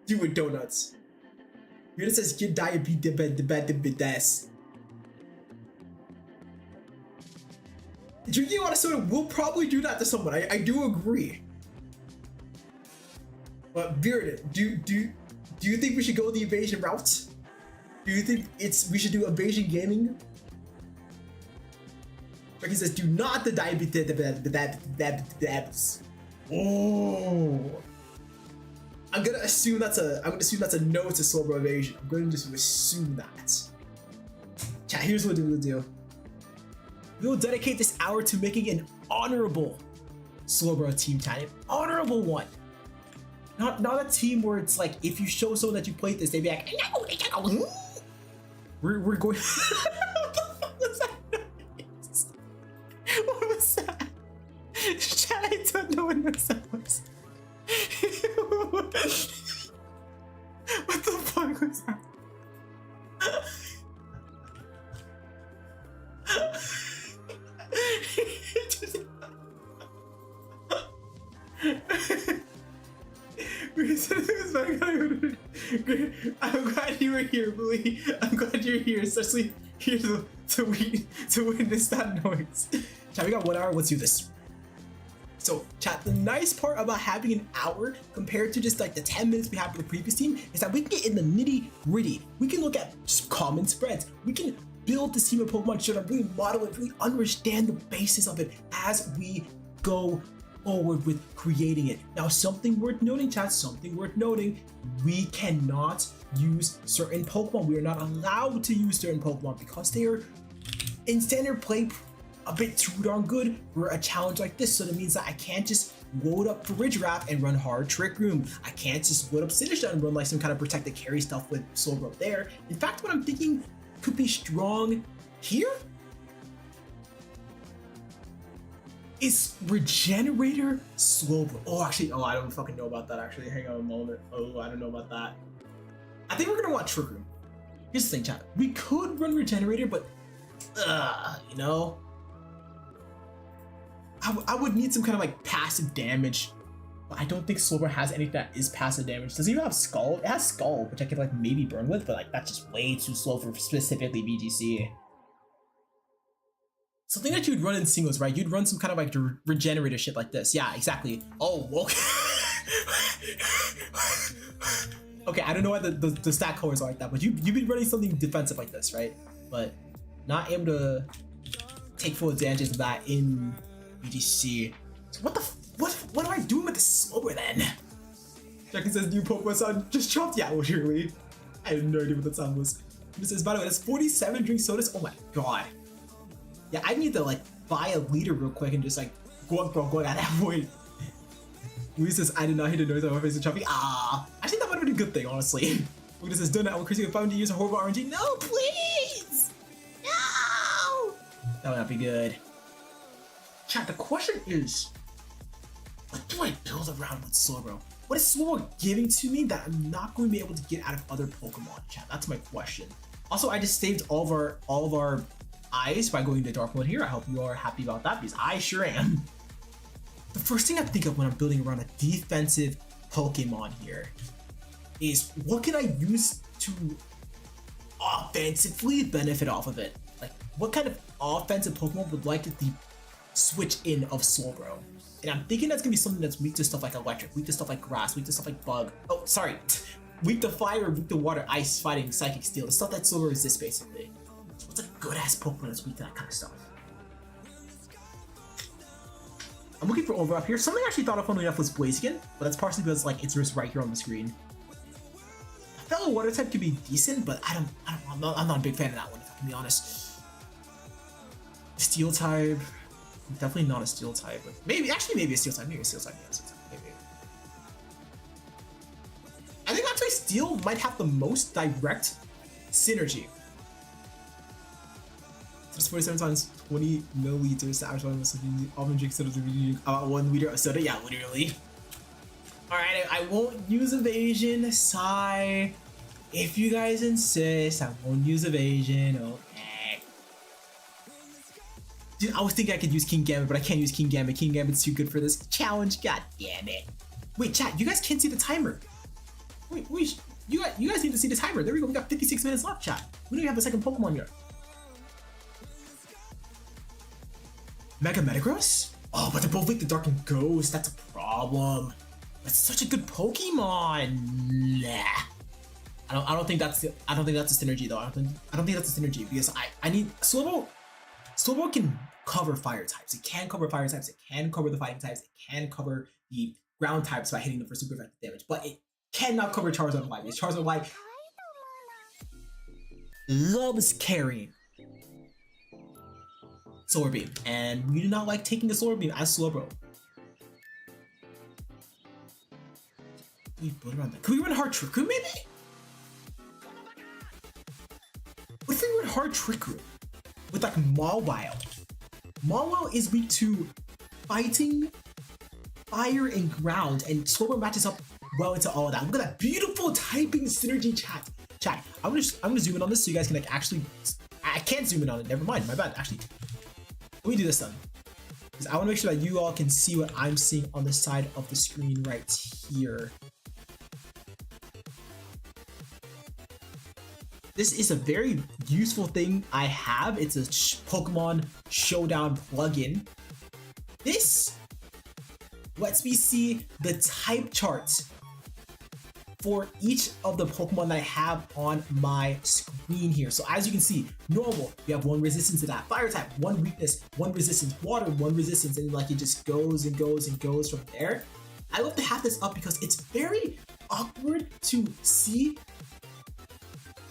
A: Do it, Donuts. Virida says, get diabetes. Drinking a lot of soda will probably do that to someone. I do agree. But Virida, do you think we should go the evasion route? Do you think we should do evasion gaming? Ricky says, do not the diabetes. Oh. I'm gonna assume that's a no to Slowbro evasion. I'm going to just assume that. Chat, here's what we'll do. We will dedicate this hour to making an honorable Slowbro team chat. An honorable one. Not a team where it's like, if you show someone that you played this, they'd be like, no, we're going. What the fuck was that noise? What was that? Chat, I don't know what noise that was. What the fuck was that? I'm glad you were here, Billy. I'm glad you're here, especially here to witness that noise. Chat, we got 1 hour. Let's do this. So, chat, the nice part about having an hour compared to just like the 10 minutes we had for the previous team is that we can get in the nitty gritty. We can look at common spreads. We can build the team of Pokemon Showdown, really model it, really understand the basis of it as we go forward with creating it. Now, something worth noting, chat, something worth noting, we cannot use certain Pokemon. We are not allowed to use certain Pokemon because they are in standard play a bit too darn good for a challenge like this. So that means that I can't just load up for Ridgewrap and run hard Trick Room. I can't just load up Sinistcha and run like some kind of protected carry stuff with Slowbro there. In fact, what I'm thinking could be strong here is Regenerator Slowbro. Oh, actually, I don't fucking know about that, actually. Hang on a moment. Oh, I don't know about that. I think we're gonna want Trick Room. Here's the thing, chat. We could run Regenerator, but, you know? I would need some kind of like passive damage. But I don't think Slowbro has anything that is passive damage. Does it even have Skull? It has Skull, which I could like maybe burn with, but like that's just way too slow for specifically VGC. Something that you'd run in singles, right? You'd run some kind of like regenerator shit like this. Yeah, exactly. Oh, okay. Okay, I don't know why the stat colors are like that, but you've been running something defensive like this, right? But not able to take full advantage of that in VGC. So what am I doing with this Slowbro then? Jackie says new Pokemon sound just chopped. Yeah, literally. I have no idea what that sound was. It says, by the way, that's 47 drink sodas. Oh my god. Yeah, I need to like buy a liter real quick and just like go at that point. Louis says, I did not hear the noise of my face and choppy. Ah, I think that might have been a good thing, honestly. Lucas says, Donut, I will curse you if I to use a horrible RNG. No, please! No! That would not be good. Chat, the question is, what do I build around with Slowbro? What is Slowbro giving to me that I'm not going to be able to get out of other Pokemon? Chat, that's my question. Also, I just saved all of our eyes by going to dark mode here. I hope you are happy about that because I sure am. The first thing I think of when I'm building around a defensive Pokemon here is what can I use to offensively benefit off of it? Like, what kind of offensive Pokemon would like the switch in of Slowbro? And I'm thinking that's gonna be something that's weak to stuff like electric, weak to stuff like grass, weak to stuff like bug. Oh, sorry. Weak to fire, weak to water, ice, fighting, psychic, steel. The stuff that Slowbro resists, basically. So what's a good ass Pokemon that's weak to that kind of stuff? I'm looking for overlap here. Something I actually thought of funnily enough was Blaziken, but that's partially because like it's just right here on the screen. fellow water type could be decent, but I'm not a big fan of that one, if I can be honest. Steel type, definitely not a steel type, but maybe a steel type, maybe. I think actually steel might have the most direct synergy. Just 47 times 20 milliliters. Actually, often drink soda to about 1 liter of soda. Yeah, literally. Alright, I won't use evasion. Sigh. If you guys insist, I won't use evasion. Okay. Dude, I was thinking I could use King Gambit, but I can't use King Gambit. King Gambit's too good for this challenge. God damn it. Wait, chat, you guys can't see the timer. Wait, you guys need to see the timer. There we go. We got 56 minutes left, chat. We don't even have the second Pokemon yet. Mega Metagross? Oh, but they're both like the Dark and Ghost. That's a problem. That's such a good Pokemon. Nah. I don't think that's a synergy though. I don't think that's a synergy because I need Slowbro can cover fire types. It can cover fire types. It can cover the fighting types. It can cover the ground types by hitting them for super effective damage. But it cannot cover Charizard Light because Charizard Light loves carrying Solar Beam, and we do not like taking a Solar Beam as Slowbro. Could we run Hard Trick Room maybe? What if we run Hard Trick Room with like Mawile? Mawile is weak to fighting, fire, and ground, and Slowbro matches up well into all of that. Look at that beautiful typing synergy, chat. I'm gonna zoom in on this so you guys can like actually. I can't zoom in on it. Never mind. My bad. Actually, let me do this then, because I want to make sure that you all can see what I'm seeing on the side of the screen right here. This is a very useful thing I have. It's a Pokemon Showdown plugin. This lets me see the type charts for each of the Pokemon that I have on my screen here. So as you can see, normal, we have 1 resistance to that. Fire type, 1 weakness, 1 resistance. Water, 1 resistance, and like it just goes and goes and goes from there. I love to have this up because it's very awkward to see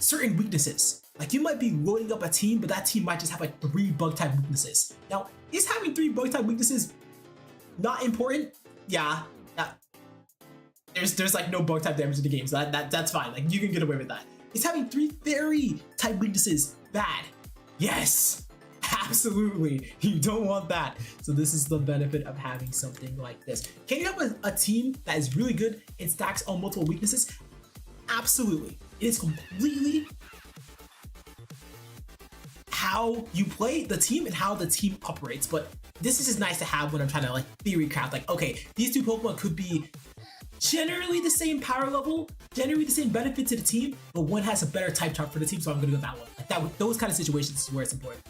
A: certain weaknesses. Like you might be loading up a team, but that team might just have like 3 bug type weaknesses. Now, is having 3 bug type weaknesses not important? Yeah. There's like no bug type damage in the game, so that's fine. Like you can get away with that. Is having 3 fairy type weaknesses bad? Yes, absolutely. You don't want that. So this is the benefit of having something like this. Can you have a team that is really good and stacks on multiple weaknesses? Absolutely. It is completely how you play the team and how the team operates, but this is just nice to have when I'm trying to like theory craft, like, okay, these 2 Pokemon could be generally the same power level, generally the same benefit to the team, but one has a better type chart for the team, so I'm gonna go that one. Like that, those kind of situations is where it's important.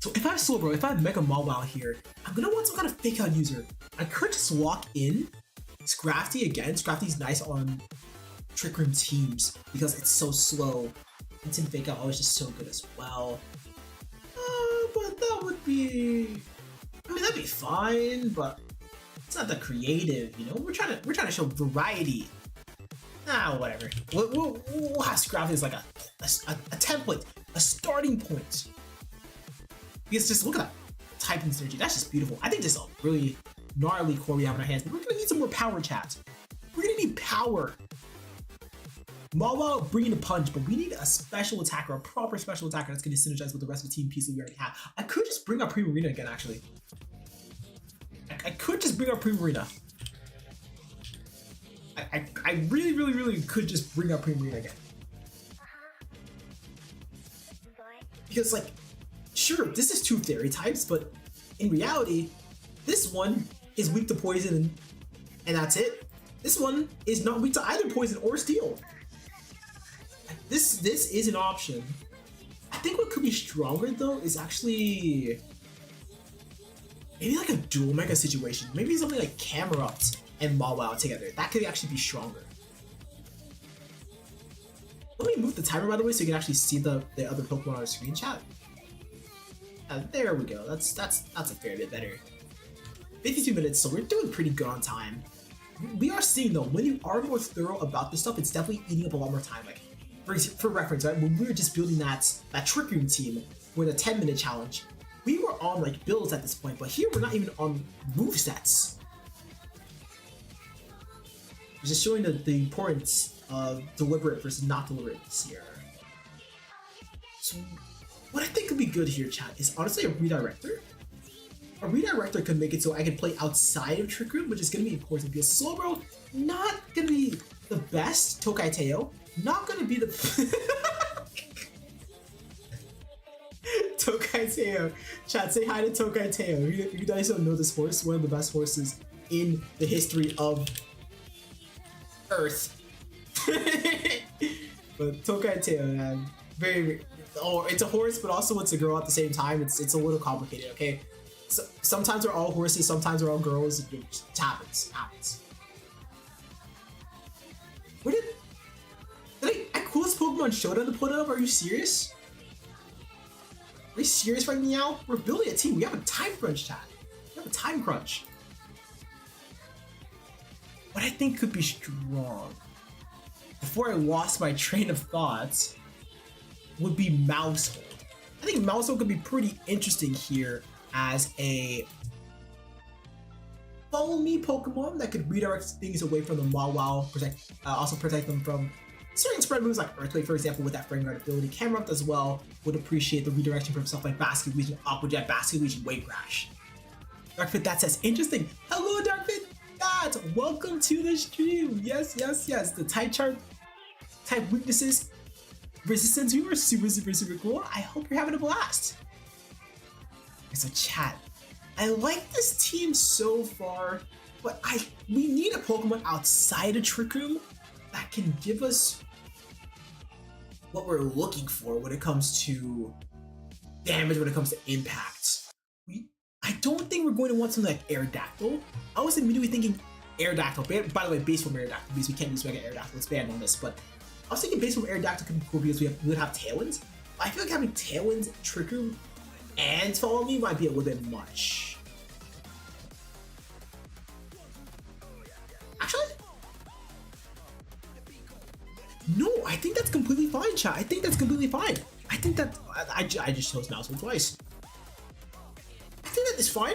A: So if I have Slowbro, if I have Mega Mawile here, I'm gonna want some kind of fake out user. I could just walk in Scrafty again. Scrafty's nice on Trick Room teams because it's so slow. Instant fake out is just so good as well. But that would be, I mean, that'd be fine, but it's not that creative, you know. We're trying to show variety. Whatever. We'll have Scrafty as like a template, a starting point. Because just look at that typing synergy. That's just beautiful. I think this is a really gnarly core we have in our hands. But we're gonna need some more power, chat. We're gonna need power. Mawile bringing a punch, but we need a special attacker, a proper special attacker that's going to synergize with the rest of the team piece that we already have. I could just bring up Primarina again, actually. I could just bring up Primarina. I really could just bring up Primarina again. Because, like, sure, this is 2 fairy types, but in reality, this one is weak to poison, and that's it. This one is not weak to either poison or steel. This is an option. I think what could be stronger though is actually maybe like a dual mega situation. Maybe something like Camerupt and Mawile together. That could actually be stronger. Let me move the timer by the way so you can actually see the other Pokemon on our screen, chat. There we go. That's a fair bit better. 52 minutes, so we're doing pretty good on time. we are seeing though, when you are more thorough about this stuff, it's definitely eating up a lot more time. Like for reference, right? When we were just building that Trick Room team with a 10-minute challenge, we were on like builds at this point, but here we're not even on movesets. It's just showing the importance of deliberate versus not deliberate this year. So what I think could be good here, chat, is honestly a redirector. A redirector could make it so I can play outside of Trick Room, which is going to be important because Slowbro, not going to be the best Tokai Teo, not going to be the... Tokai Teo. Chat, say hi to Tokai Teo. You guys don't know this horse, one of the best horses in the history of Earth. But Tokai Teo, man, very... Oh, it's a horse, but also it's a girl at the same time. It's a little complicated, okay? So, sometimes they're all horses, sometimes they're all girls. It just happens. Where did I coolest Pokemon Showdown to put up? Are you serious? Are you serious right now? We're building a team. We have a time crunch, chat. We have a time crunch. What I think could be strong, before I lost my train of thoughts, would be Mousehold. I think Mousehold could be pretty interesting here as a follow me Pokemon that could redirect things away from the Wow, also protect them from certain spread moves like Earthquake, for example, with that frame rate ability. Camerupt as well would appreciate the redirection from stuff like Basket Weave, Aqua Jet, Basket Weave, Wave Crash. Darkfit, that says interesting. Hello, Darkfit. That welcome to the stream. Yes. The type chart, type weaknesses, resistance. You are super cool. I hope you're having a blast. So chat, I like this team so far, but we need a Pokemon outside of Trick Room that can give us what we're looking for when it comes to damage, when it comes to impact. I don't think we're going to want something like Aerodactyl. I was immediately thinking Aerodactyl. By the way, base form Aerodactyl, because we can't use Mega Aerodactyl. Let's ban on this, but I was thinking base form Aerodactyl could be cool because we would have Tailwinds. I feel like having Tailwinds, Trick Room, and Follow Me might be a little bit much. Actually, no, I think that's completely fine, chat. I think that's completely fine. I think that I just chose Mousehold twice. I think that is fine.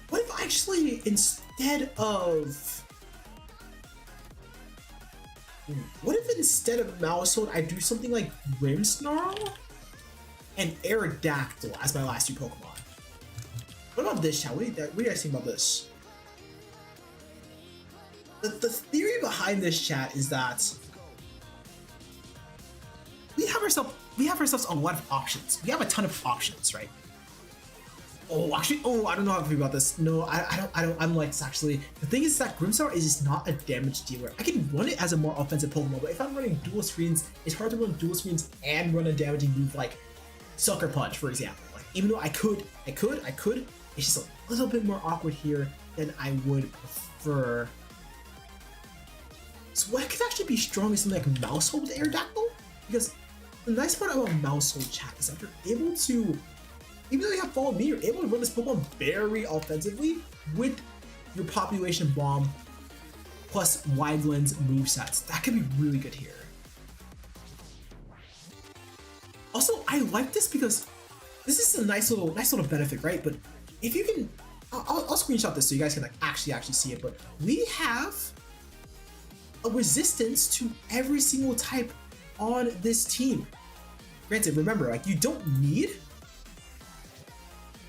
A: What if actually instead of Mousehold I do something like Grimmsnarl and Aerodactyl as my last two Pokemon? What about this, chat? What do you guys think about this? The theory behind this, chat, is that we have ourselves a lot of options. We have a ton of options, right? Oh, actually, I don't know how to feel about this. No, I don't. I'm like this actually. The thing is that Grimmsnarl is just not a damage dealer. I can run it as a more offensive Pokemon, but if I'm running dual screens, it's hard to run dual screens and run a damaging move like Sucker Punch, for example. Like, even though I could, it's just a little bit more awkward here than I would prefer. So what could actually be strong is something like Mousehold with Aerodactyl? Because the nice part about Mousehold, chat, is that you're able to, even though you have Follow Me, you're able to run this Pokemon very offensively with your Population Bomb plus Wide Lens movesets. That could be really good here. Also, I like this because this is a nice little benefit, right? But if you can, I'll screenshot this so you guys can like actually see it. But we have a resistance to every single type on this team. Granted, remember, like you don't need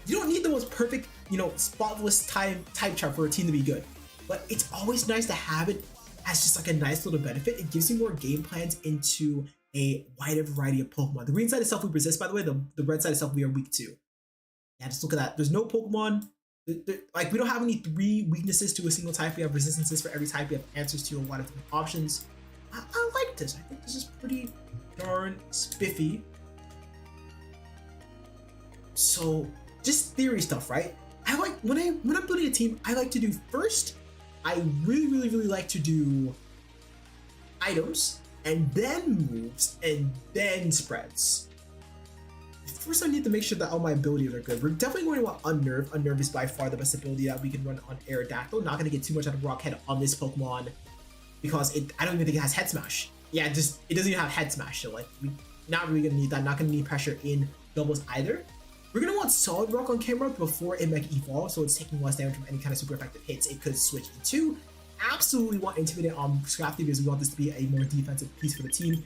A: the most perfect, spotless type chart for a team to be good. But it's always nice to have it as just like a nice little benefit. It gives you more game plans into a wider variety of Pokemon. The green side itself we resist, by the way. The red side itself we are weak to. Yeah, just look at that. There's no Pokemon. Like we don't have any 3 weaknesses to a single type. We have resistances for every type. We have answers to a lot of different options. I like this. I think this is pretty darn spiffy. So just theory stuff, right? I like when I'm building a team, I like to do first, I really like to do items and then moves and then spreads. First, I need to make sure that all my abilities are good. We're definitely going to want Unnerve. Unnerve is by far the best ability that we can run on Aerodactyl. Not going to get too much out of Rock Head on this Pokemon because I don't even think it has Head Smash. Yeah, it doesn't even have Head Smash. So like, we not really going to need that. Not going to need pressure in doubles either. We're going to want Solid Rock on camera before it Mega Evolve, so it's taking less damage from any kind of super effective hits it could switch into. Absolutely want Intimidate on Scrafty because we want this to be a more defensive piece for the team.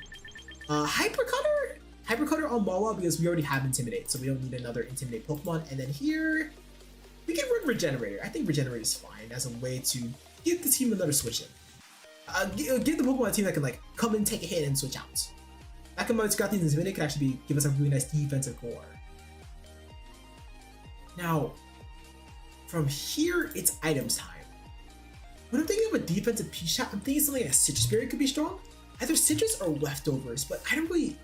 A: Hypercutter on Mawa because we already have Intimidate, so we don't need another Intimidate Pokemon. And then here, we can run Regenerator. I think Regenerator is fine as a way to give the team another switch in. Give the Pokemon a team that can like come in, take a hit, and switch out. That combined with Scrafty and Intimidate can actually give us a really nice defensive core. Now, from here, it's items time. When I'm thinking of a defensive P-Shot, I'm thinking something like a Citrus Berry could be strong. Either Citrus or Leftovers, but I don't really...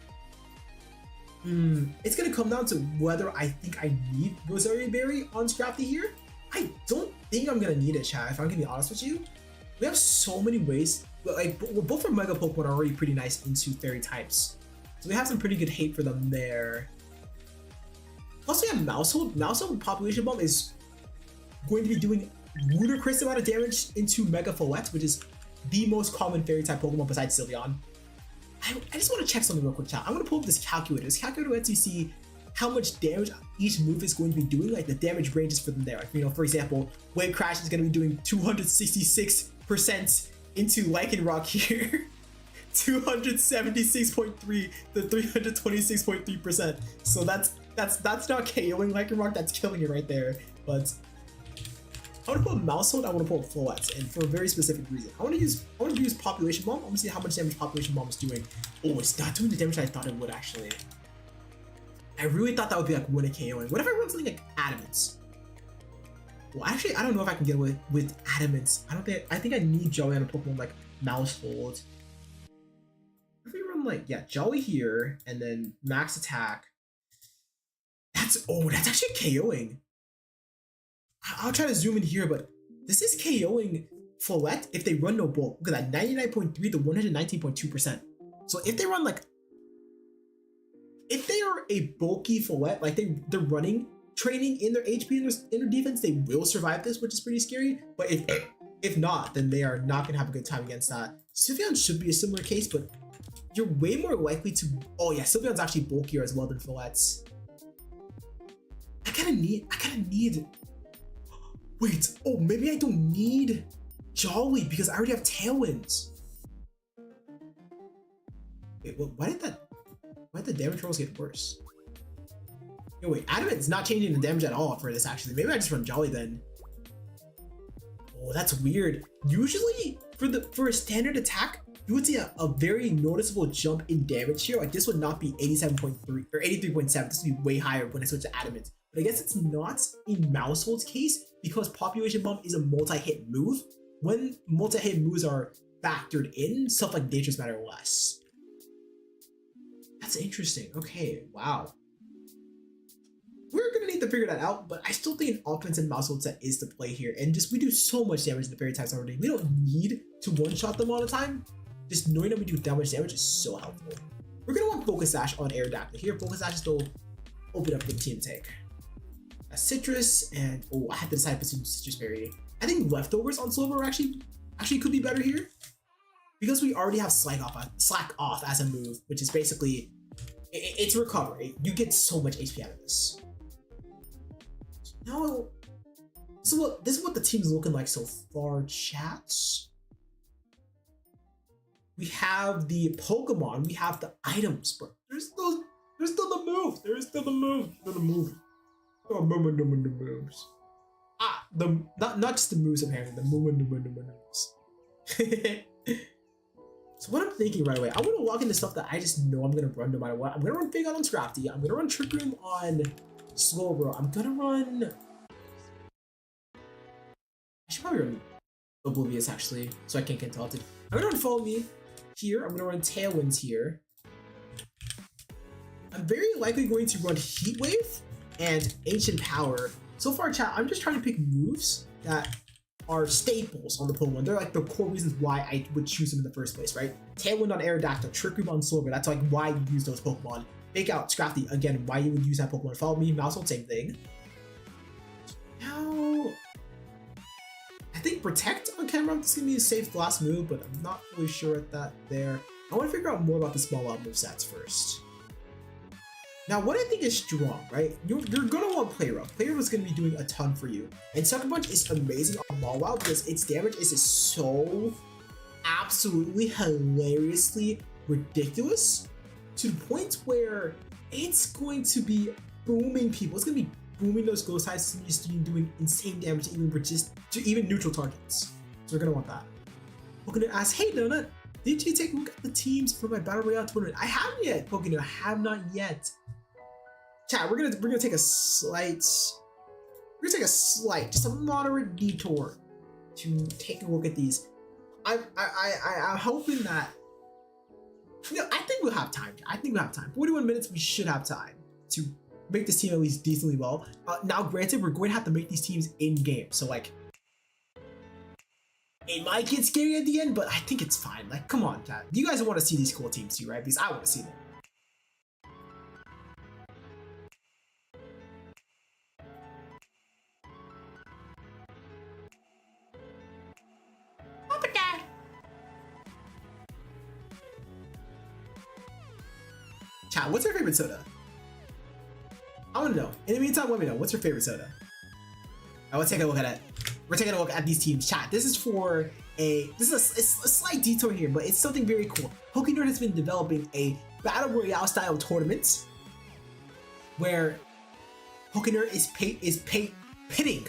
A: It's gonna come down to whether I think I need Rosaria Berry on Scrafty here. I don't think I'm gonna need it, chat, if I'm gonna be honest with you. We have so many ways, like both our Mega Pokemon are already pretty nice into Fairy types. So we have some pretty good hate for them there. Plus we have Mousehold. Mousehold Population Bomb is going to be doing ludicrous amount of damage into Mega Follette, which is the most common Fairy type Pokemon besides Sylveon. I just want to check something real quick, chat. I'm going to pull up this calculator. This calculator lets you see how much damage each move is going to be doing, like the damage ranges for them there. Like, you know, for example, Wave Crash is going to be doing 266% into Lycanroc here. 276.3 to 326.3%. So that's not KOing Lycanroc, that's killing it right there. But I want to pull Mousehold, I want to pull Follette, and for a very specific reason. I want to use Population Bomb. I want to see how much damage Population Bomb is doing. Oh, it's not doing the damage I thought it would actually. I really thought that would be like one KOing. What if I run something like Adamance? Well, actually, I don't know if I can get away with Adamance. I think I need Jolly on a Pokemon like Mousehold. If we run like, yeah, Jolly here, and then Max Attack. That's actually KOing. I'll try to zoom in here, but this is KOing Follette if they run no bulk. Look at that, 99.3 to 119.2%. So if they run like, if they are a bulky Follette, like they're running training in their HP and in their defense, they will survive this, which is pretty scary. But if not, then they are not gonna have a good time against that. Sylveon should be a similar case, but you're way more likely to. Oh yeah, Sylveon's actually bulkier as well than Follette's. I kind of need. Wait, oh, maybe I don't need Jolly because I already have Tailwinds. Wait, why did the damage rolls get worse? Yo, wait, Adamant's not changing the damage at all for this actually. Maybe I just run Jolly then. Oh, that's weird. Usually for a standard attack, you would see a very noticeable jump in damage here. Like this would not be 87.3 or 83.7. This would be way higher when I switch to Adamant. But I guess it's not in Mousehold's case because Population Bomb is a multi-hit move. When multi-hit moves are factored in, stuff like Nature's matter less. That's interesting. Okay, wow. We're gonna need to figure that out, but I still think an offensive Mousehold set is the play here. And just we do so much damage to the fairy types already. We don't need to one-shot them all the time. Just knowing that we do that much damage is so helpful. We're gonna want Focus Sash on Aerodactyl here. Focus Sash is still open up for the team to take. A Citrus, and oh, I had to decide between Citrus Berry. I think Leftovers on Silver actually could be better here because we already have Slack Off as a move, which is basically it's recovery. You get so much HP out of this. Now, this is what the team's looking like so far, chats. We have the Pokemon, we have the items, but there's still the move. There's still the move. Oh, the moves. Ah, not just the moves apparently, the moves. So what I'm thinking right away, I want to walk into stuff that I just know I'm gonna run no matter what. I'm gonna run Fig on Scrafty. I'm gonna run Trick Room on Slowbro. I'm gonna run. I should probably run Oblivious actually, so I can't get taunted. I'm gonna run Follow Me here. I'm gonna run Tailwinds here. I'm very likely going to run Heat Wave and Ancient Power. So far, chat, I'm just trying to pick moves that are staples on the Pokemon. They're like the core reasons why I would choose them in the first place, right? Tailwind on Aerodactyl, Trick Room on Silver. That's like why you use those Pokemon. Fake Out, Scrafty, again, why you would use that Pokemon. Follow Me, Mousehold, same thing. Now, I think Protect on camera is going to be a safe last move, but I'm not really sure at that there. I want to figure out more about the small wild movesets first. Now, what I think is strong, right? You're going to want Play Rough. Play Rough is going to be doing a ton for you. And Sucker Punch is amazing on Small Wild because its damage is just so absolutely hilariously ridiculous to the point where it's going to be booming people. It's going to be booming those ghost types and just doing insane damage to even neutral targets. So we're going to want that. We're going to ask, hey Donut, did you take a look at the teams for my Battle Royale tournament? I haven't yet, Pokemon. I have not yet. Chat, we're gonna take a slight, just a moderate detour to take a look at these. I'm hoping that, I think we'll have time. 41 minutes, we should have time to make this team at least decently well. Now, granted, we're going to have to make these teams in game, so like, it might get scary at the end, but I think it's fine. Like, come on, chat. You guys want to see these cool teams too, right? Because I want to see them. Chat, what's your favorite soda? I want to know. In the meantime, let me know. What's your favorite soda? I will take a look at it. We're taking a look at these teams. Chat, this is a slight detour here, but it's something very cool. Pokénerd has been developing a Battle Royale style tournament where Pokénerd is pitting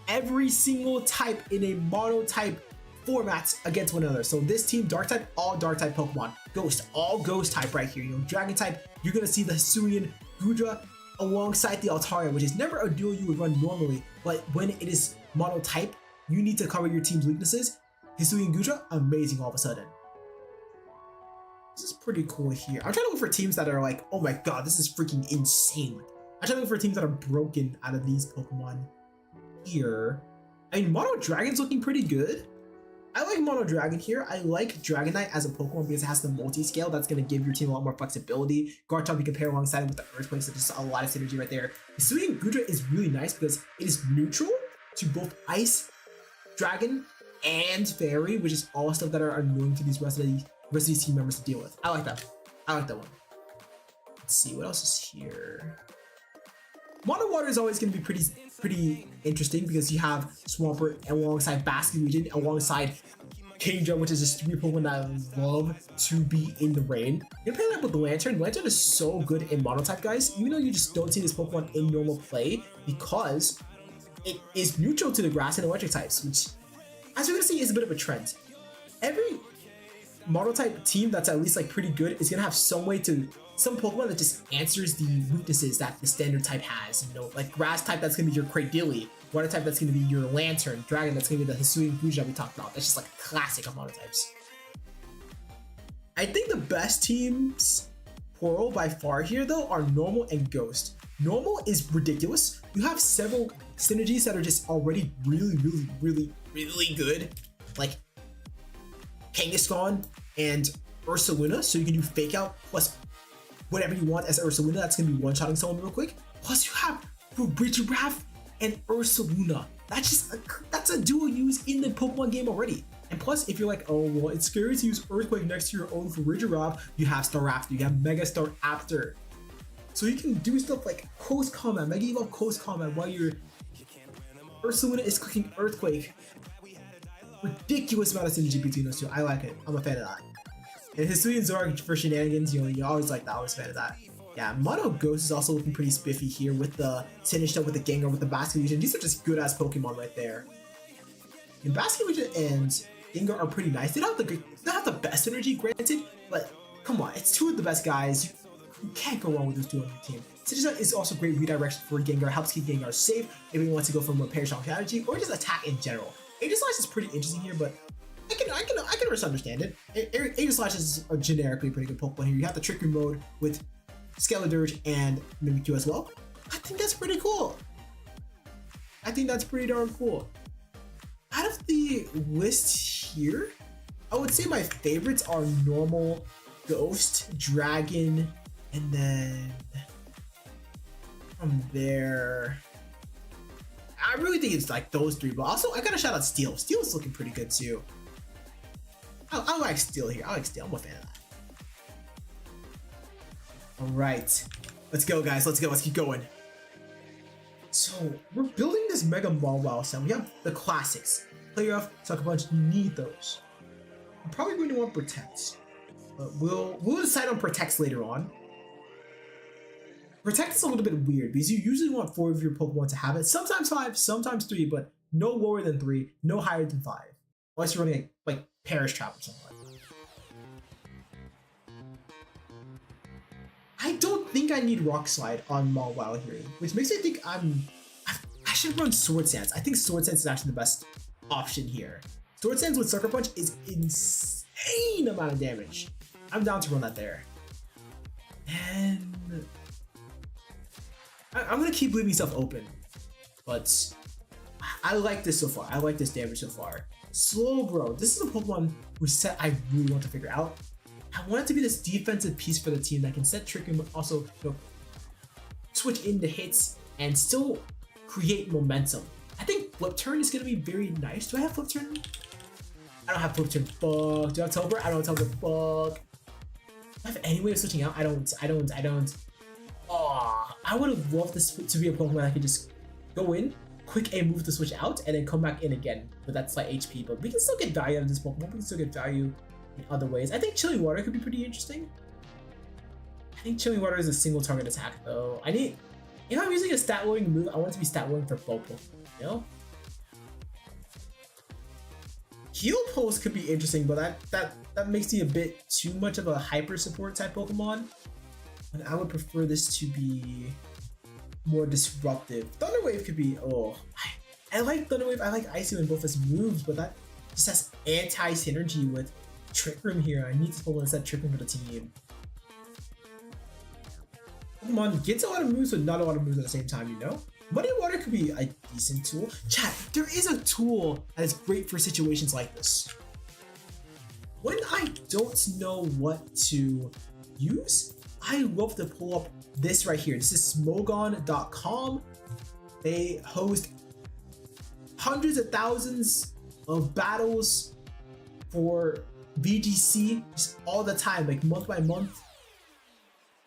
A: every single type in a mono-type formats against one another. So this team, Dark type, all Dark type Pokemon. Ghost, all Ghost type right here. You know, Dragon type, you're gonna see the Hisuian Gudra alongside the Altaria, which is never a duo you would run normally, but when it is mono type, you need to cover your team's weaknesses. Hisuian Gudra, amazing all of a sudden. This is pretty cool here. I'm trying to look for teams that are like, oh my god, this is freaking insane. I'm trying to look for teams that are broken out of these Pokemon here. I mean, Mono Dragon's looking pretty good. I like Mono Dragon here. I like Dragonite as a Pokemon because it has the multi-scale that's going to give your team a lot more flexibility. Garchomp you can pair alongside it with the Earthquake, so just a lot of synergy right there. Hisuian Gudra is really nice because it is neutral to both Ice, Dragon, and Fairy, which is all stuff that are annoying to these rest of these team members to deal with. I like that. I like that one. Let's see, what else is here? Mono Water is always going to be pretty interesting because you have Swampert alongside Basket Region, alongside Kingdra, which is a stupid Pokemon that I love to be in the rain. You're playing that with Lantern. Lantern is so good in Mono type, guys, even though you just don't see this Pokemon in normal play because it is neutral to the grass and electric types, which, as you're going to see, is a bit of a trend. Every Mono type team that's at least like pretty good is going to have some Pokemon that just answers the weaknesses that the standard type has. You know, like grass type, that's gonna be your Cradily. Water type, that's gonna be your Lantern. Dragon, that's gonna be the Hisuian Gudra we talked about. That's just like a classic of monotypes. I think the best teams plural by far here though are Normal and Ghost. Normal is ridiculous. You have several synergies that are just already really good. Like Kangaskhan and Ursaluna, so you can do Fake Out plus whatever you want as Ursaluna. That's going to be one-shotting someone real quick. Plus you have Regidraft and Ursaluna. That's a duo use in the Pokemon game already. And plus, if you're like, oh, well, it's scary to use Earthquake next to your own for Regidraft, you have Staraptor, you have Mega Staraptor. So you can do stuff like close combat, Mega Evolve close combat while your Ursaluna is clicking Earthquake. Ridiculous amount of synergy between those two. I like it. I'm a fan of that. And Hisuian Zoroark for shenanigans, you always like that. I was a fan of that. Yeah, Mono Ghost is also looking pretty spiffy here with the finished up with the Gengar, with the Basket Region. These are just good ass Pokemon right there. And Basket Region and Gengar are pretty nice. They don't have the best synergy, granted, but come on, it's two of the best guys. You can't go wrong with those two on your team. Citrus is also great redirection for Gengar, helps keep Gengar safe if he wants to go for more Perish strategy or just attack in general. Aegislash is pretty interesting here, but I can just understand it. Aegislash is a generically pretty good Pokemon here. You have the Trick Room mode with Skeledirge and Mimikyu as well. I think that's pretty cool. I think that's pretty darn cool. Out of the list here, I would say my favorites are Normal, Ghost, Dragon, And then from there, I really think it's like those three. But also, I gotta shout out Steel. Steel is looking pretty good too. I like Steel here. I like Steel. I'm a fan of that. All right, let's go, guys. Let's go. Let's keep going. So we're building this Mega Mall set. We have the classics. Player off, Sucker Punch. You need those. I'm probably going to want Protect, but we'll decide on Protects later on. Protect is a little bit weird because you usually want 4 of your Pokemon to have it. Sometimes 5, sometimes 3, but no lower than 3, no higher than 5. Unless you're running like Perish Trap or something like that. I don't think I need Rock Slide on Mawile here, which makes me think I should run Sword Stance. I think Sword Stance is actually the best option here. Sword Stance with Sucker Punch is insane amount of damage. I'm down to run that there. And I'm gonna keep leaving stuff open, but I like this so far. I like this damage so far. Slowbro, this is a Pokemon whose set I really want to figure out. I want it to be this defensive piece for the team that can set Trick Room, but also switch into hits and still create momentum. I think Flip Turn is gonna be very nice. Do I have Flip Turn? I don't have Flip Turn. Fuck. Do I have Teleport? I don't have Teleport. Fuck. Do I have any way of switching out? I don't. Oh, I would have loved this to be a Pokemon that I could just go in, quick A move to switch out, and then come back in again with that slight HP. But we can still get value out of this Pokemon. We can still get value in other ways. I think Chilling Water could be pretty interesting. I think Chilling Water is a single target attack though. If I'm using a stat loading move, I want it to be stat loading for both Pokemon, you know? Heal Pulse could be interesting, but that makes me a bit too much of a hyper support type Pokemon. And I would prefer this to be more disruptive. Thunder Wave could be, I like Thunder Wave, I like Icy in both its moves, but that just has anti-synergy with Trick Room here. I need to pull in that Trick Room for the team. Pokemon gets a lot of moves, but not a lot of moves at the same time, you know? Muddy Water could be a decent tool. Chat, there is a tool that is great for situations like this. When I don't know what to use, I love to pull up this right here. This is Smogon.com. They host hundreds of thousands of battles for VGC just all the time, like month by month.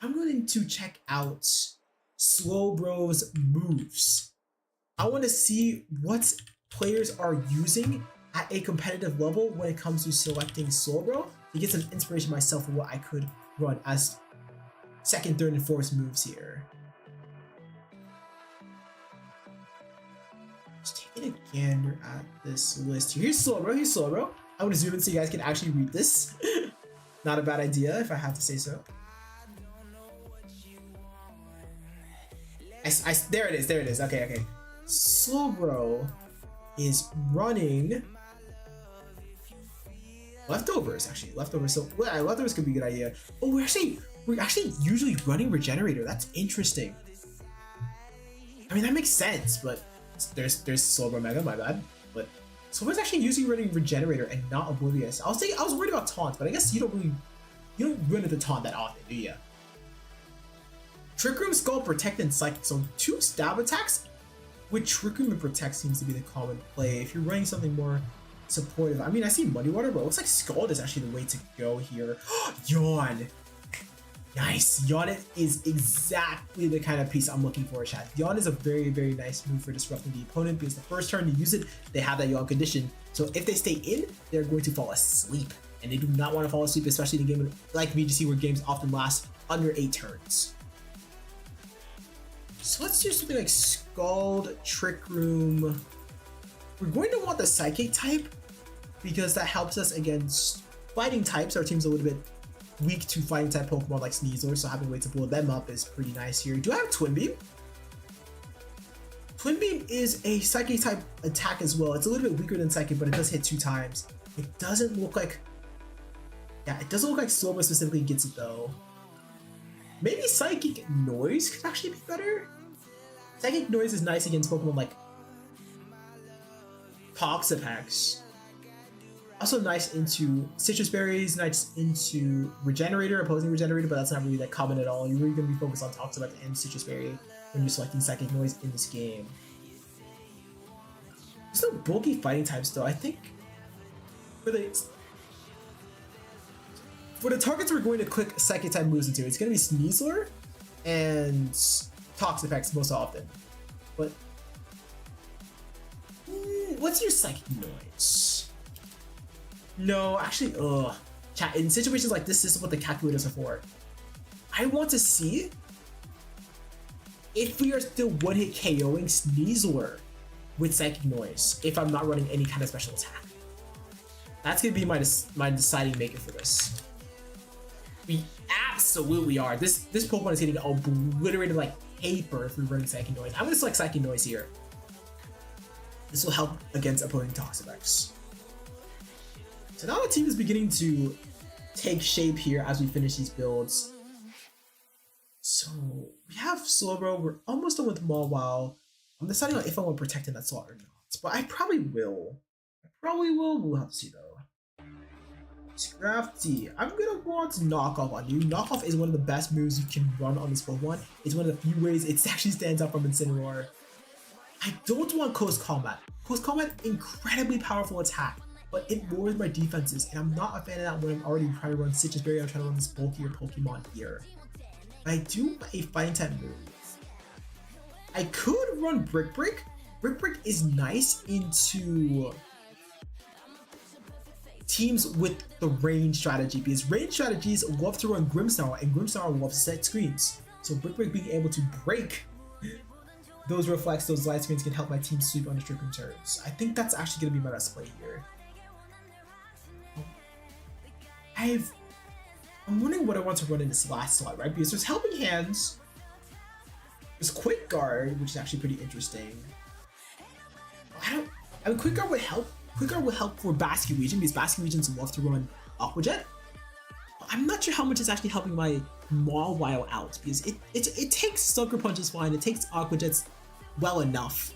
A: I'm going to check out Slowbro's moves. I want to see what players are using at a competitive level when it comes to selecting Slowbro to get some inspiration myself for what I could run as second, third, and fourth moves here. Just taking a gander at this list here. Here's Slowbro. Here's Slowbro. I want to zoom in so you guys can actually read this. Not a bad idea, if I have to say so. There it is. There it is. Okay. Slowbro is running leftovers. Actually, leftovers. So yeah, leftovers could be a good idea. Oh, we're actually usually running Regenerator. That's interesting. I mean, that makes sense, but there's Slowbro Mega. My bad. But Slowbro's actually usually running Regenerator and not Oblivious. I was worried about Taunt, but I guess you don't run into Taunt that often, do you? Trick Room, Skull, Protect, and Psychic. So 2 stab attacks with Trick Room and Protect seems to be the common play. If you're running something more supportive, I mean, I see Muddy Water, but it looks like Scald is actually the way to go here. Yawn. Nice. Yawn is exactly the kind of piece I'm looking for, chat. Yawn is a very, very nice move for disrupting the opponent because the first turn you use it, they have that Yawn condition. So if they stay in, they're going to fall asleep. And they do not want to fall asleep, especially in a game like VGC where games often last under 8 turns. So let's do something like Scald, Trick Room. We're going to want the Psychic type because that helps us against fighting types. Our team's a little bit weak to fighting type Pokemon like Sneasler, so having a way to blow them up is pretty nice here. Do I have Twin Beam? Twin Beam is a Psychic type attack as well. It's a little bit weaker than Psychic, but it does hit 2 times. It doesn't look like... Yeah, it doesn't look like Slowbro specifically gets it though. Maybe Psychic Noise could actually be better? Psychic Noise is nice against Pokemon like Toxapex. Also nice into citrus berries, nice into regenerator, opposing regenerator, but that's not really that common at all. You're really gonna be focused on Toxic and citrus berry when you're selecting psychic noise in this game. There's no bulky fighting types though. I think for the targets we're going to click psychic type moves into, it's gonna be Sneasler and Tox effects most often. But what's your psychic noise? No, actually, chat, in situations like this is what the calculators are for. I want to see if we are still one-hit KOing Sneasler with Psychic Noise if I'm not running any kind of special attack. That's gonna be my deciding maker for this. We absolutely are. This Pokemon is getting obliterated like paper if we're running Psychic Noise. I'm gonna select Psychic Noise here. This will help against opposing Toxapex. So now the team is beginning to take shape here as we finish these builds. So we have Slowbro, we're almost done with Mawile. I'm deciding on if I want to protect in that slot or not, but I probably will. We'll have to see though. Scrafty, I'm gonna want Knockoff on you. Knockoff is one of the best moves you can run on this Pokemon. It's one of the few ways it actually stands out from Incineroar. I don't want Close Combat. Close Combat, incredibly powerful attack, but it lowers my defenses, and I'm not a fan of that when I'm already trying to run Citrus Berry. I'm trying to run this bulkier Pokemon here. But I do want a fighting type move. I could run Brick Break. Brick Break is nice into teams with the range strategy, because range strategies love to run Grimmsnarl, and Grimmsnarl loves to set screens. So Brick Break being able to break those reflects, those light screens can help my team sweep under strict turns. I think that's actually going to be my best play here. I'm wondering what I want to run in this last slot, right? Because there's Helping Hands, there's Quick Guard, which is actually pretty interesting. I mean, Quick Guard would help. Quick Guard would help for Basking Region, because Basking Regions love to run Aqua Jet. I'm not sure how much it's actually helping my Mawile out, because it takes Sucker Punches fine, it takes Aqua Jets well enough.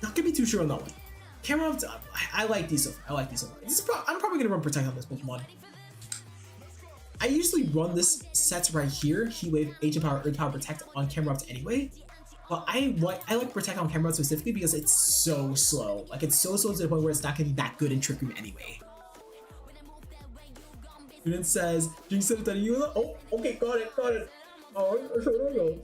A: Not gonna be too sure on that one. Camera, I like these so far. I'm probably gonna run Protect on this Pokemon. I usually run this set right here, Heat Wave, Ancient Power, Earth Power, Protect on Camera anyway. But I like Protect on Camera specifically because it's so slow. Like, it's so slow to the point where it's not gonna be that good in Trick Room anyway. Student says, Jinx said that you. Oh, okay, got it. Oh, I don't know.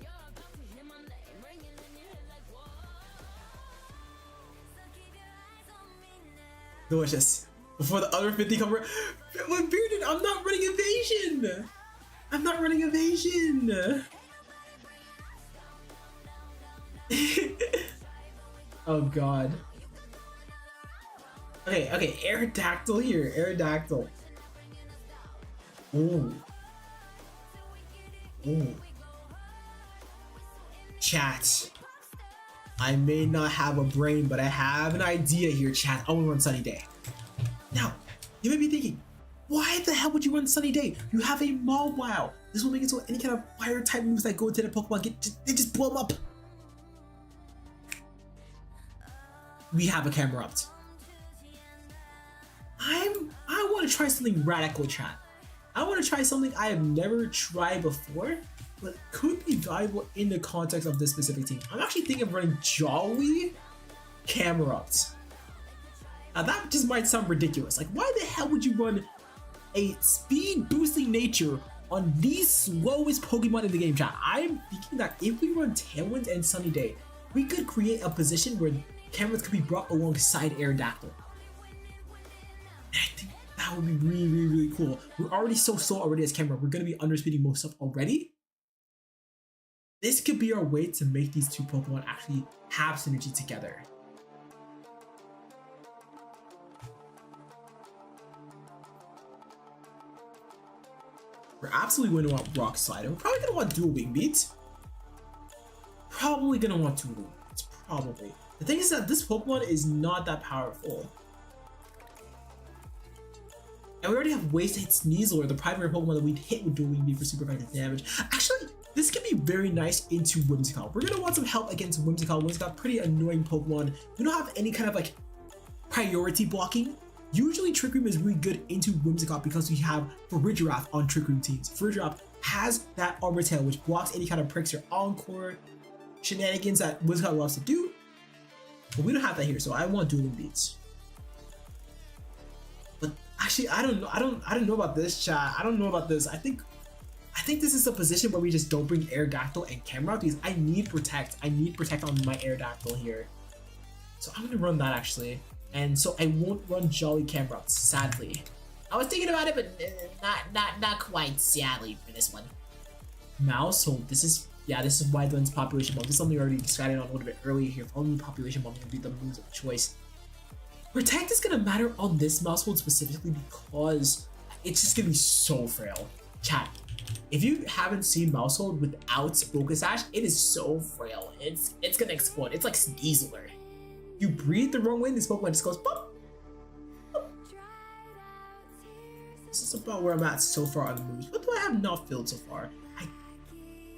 A: Delicious. Before the other 50 come around. But Bearded, I'm not running evasion! Oh god. Okay, Aerodactyl here, Aerodactyl. Ooh. Chat. I may not have a brain, but I have an idea here, chat. I want to run Sunny Day. Now, you may be thinking, why the hell would you run Sunny Day? You have a Mawile. This will make it so any kind of fire type moves that go into the Pokemon they just blow them up. We have a Camerupt. I want to try something radical, chat. I want to try something I have never tried before, but could be valuable in the context of this specific team. I'm actually thinking of running Jolly Camerupt. Now that just might sound ridiculous. Like, why the hell would you run a speed boosting nature on the slowest Pokemon in the game, chat? I'm thinking that if we run Tailwind and Sunny Day, we could create a position where Camerupt could be brought alongside Aerodactyl. And I think that would be really cool. We're already so slow already as Camerupt. We're going to be underspeeding most stuff already. This could be our way to make these two Pokemon actually have synergy together. We're absolutely going to want Rock Slide. We're probably going to want Dual Wing Beats. Probably going to want Dual Wing Beats. Probably. The thing is that this Pokemon is not that powerful. And we already have ways to hit Sneasler, the primary Pokemon that we'd hit with Dual Wing Beat for super effective damage. Actually, this can be very nice into Whimsicott. We're gonna want some help against Whimsicott. Whimsicott, pretty annoying Pokemon. We don't have any kind of like priority blocking. Usually Trick Room is really good into Whimsicott because we have Farigiraf on Trick Room teams. Farigiraf has that Armor Tail which blocks any kind of pricks or Encore shenanigans that Whimsicott loves to do. But we don't have that here, so I want Dueling Beats. But actually, I don't know about this, chat. I don't know about this. I think this is a position where we just don't bring Aerodactyl and Camerupt because I need Protect. I need Protect on my Aerodactyl here. So I'm gonna run that actually. And so I won't run Jolly Camerupt, sadly.
C: I was thinking about it, but not quite sadly for this one.
A: Mousehold, this is why Dylan's Population Bomb. This is something we already decided on a little bit earlier here. Only Population Bomb will be the moves of choice. Protect is gonna matter on this Mousehold specifically because it's just gonna be so frail. Chat, if you haven't seen Mousehold without Focus Sash, it is so frail. It's gonna explode. It's like Sneasler. You breathe the wrong way, and this Pokemon just goes pop. Pop. This is about where I'm at so far on the moves. What do I have not filled so far?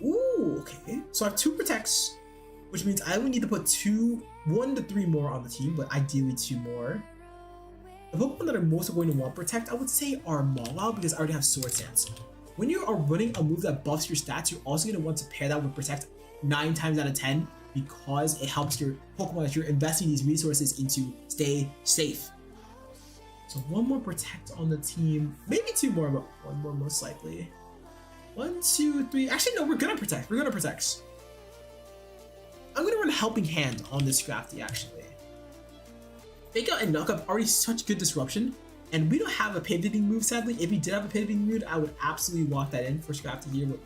A: Ooh, okay. So I have 2 Protects, which means I only need to put 1 to 3 more on the team, but ideally 2 more. The Pokemon that are most going to want Protect, I would say, are Mawile because I already have Sword Stance. When you are running a move that buffs your stats, you're also going to want to pair that with Protect 9 times out of 10 because it helps your Pokemon that you're investing these resources into stay safe. So 1 more Protect on the team, maybe 2 more, but 1 more most likely. 1, 2, 3. Actually, no, we're gonna Protect. We're gonna Protect. I'm gonna run Helping Hand on this Scrafty, actually. Fake Out and Knock Up already such good disruption, and we don't have a pivoting move, sadly. If we did have a pivoting move, I would absolutely lock that in for Scrafty here, but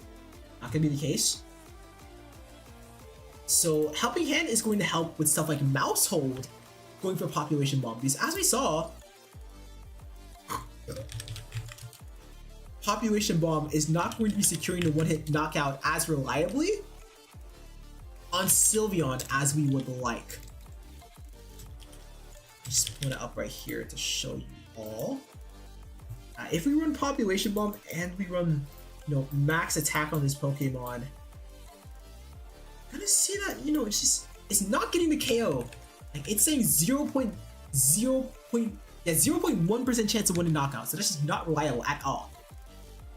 A: not gonna be the case. So Helping Hand is going to help with stuff like Mousehold going for Population Bomb, because as we saw, Population Bomb is not going to be securing the one-hit knockout as reliably on Sylveon as we would like. Just put it up right here to show you all. If we run Population Bomb and we run, max attack on this Pokemon, I'm gonna see that, it's not getting the KO. Like, it's saying 0.1% chance of winning knockout, so that's just not reliable at all.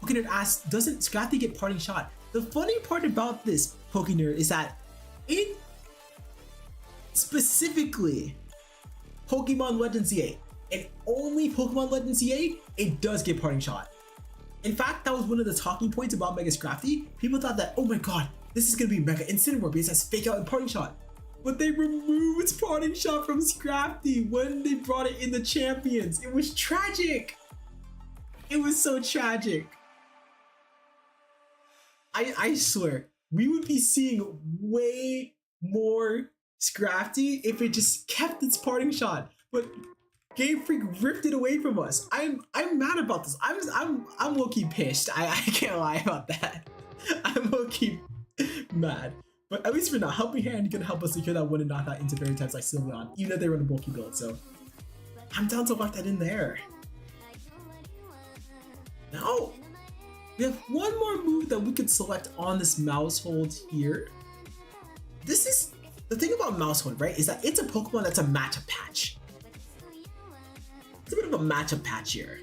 A: Pokenerd asks, doesn't Scrafty get Parting Shot? The funny part about this, Pokenerd, is that in specifically Pokemon Legends ZA, and only Pokemon Legends ZA, it does get Parting Shot. In fact, that was one of the talking points about Mega Scrafty. People thought that, oh my god, this is gonna be Mega Incineroar because it has Fake Out and Parting Shot. But they removed Parting Shot from Scrafty when they brought it in the Champions. It was tragic. It was so tragic. I swear, we would be seeing way more Scrafty if it just kept its Parting Shot. But Game Freak ripped it away from us. I'm mad about this. I'm low-key pissed. I can't lie about that. I'm low-key mad. But at least for now, Helping Hand can help us secure that one and knock that into fairy types like Sylveon, even if they run a bulky build. So I'm down to lock that in there. Now we have 1 more move that we could select on this Mousehold here. This is the thing about Mousehold, right? Is that it's a Pokemon that's a matchup patch. It's a bit of a matchup patch here.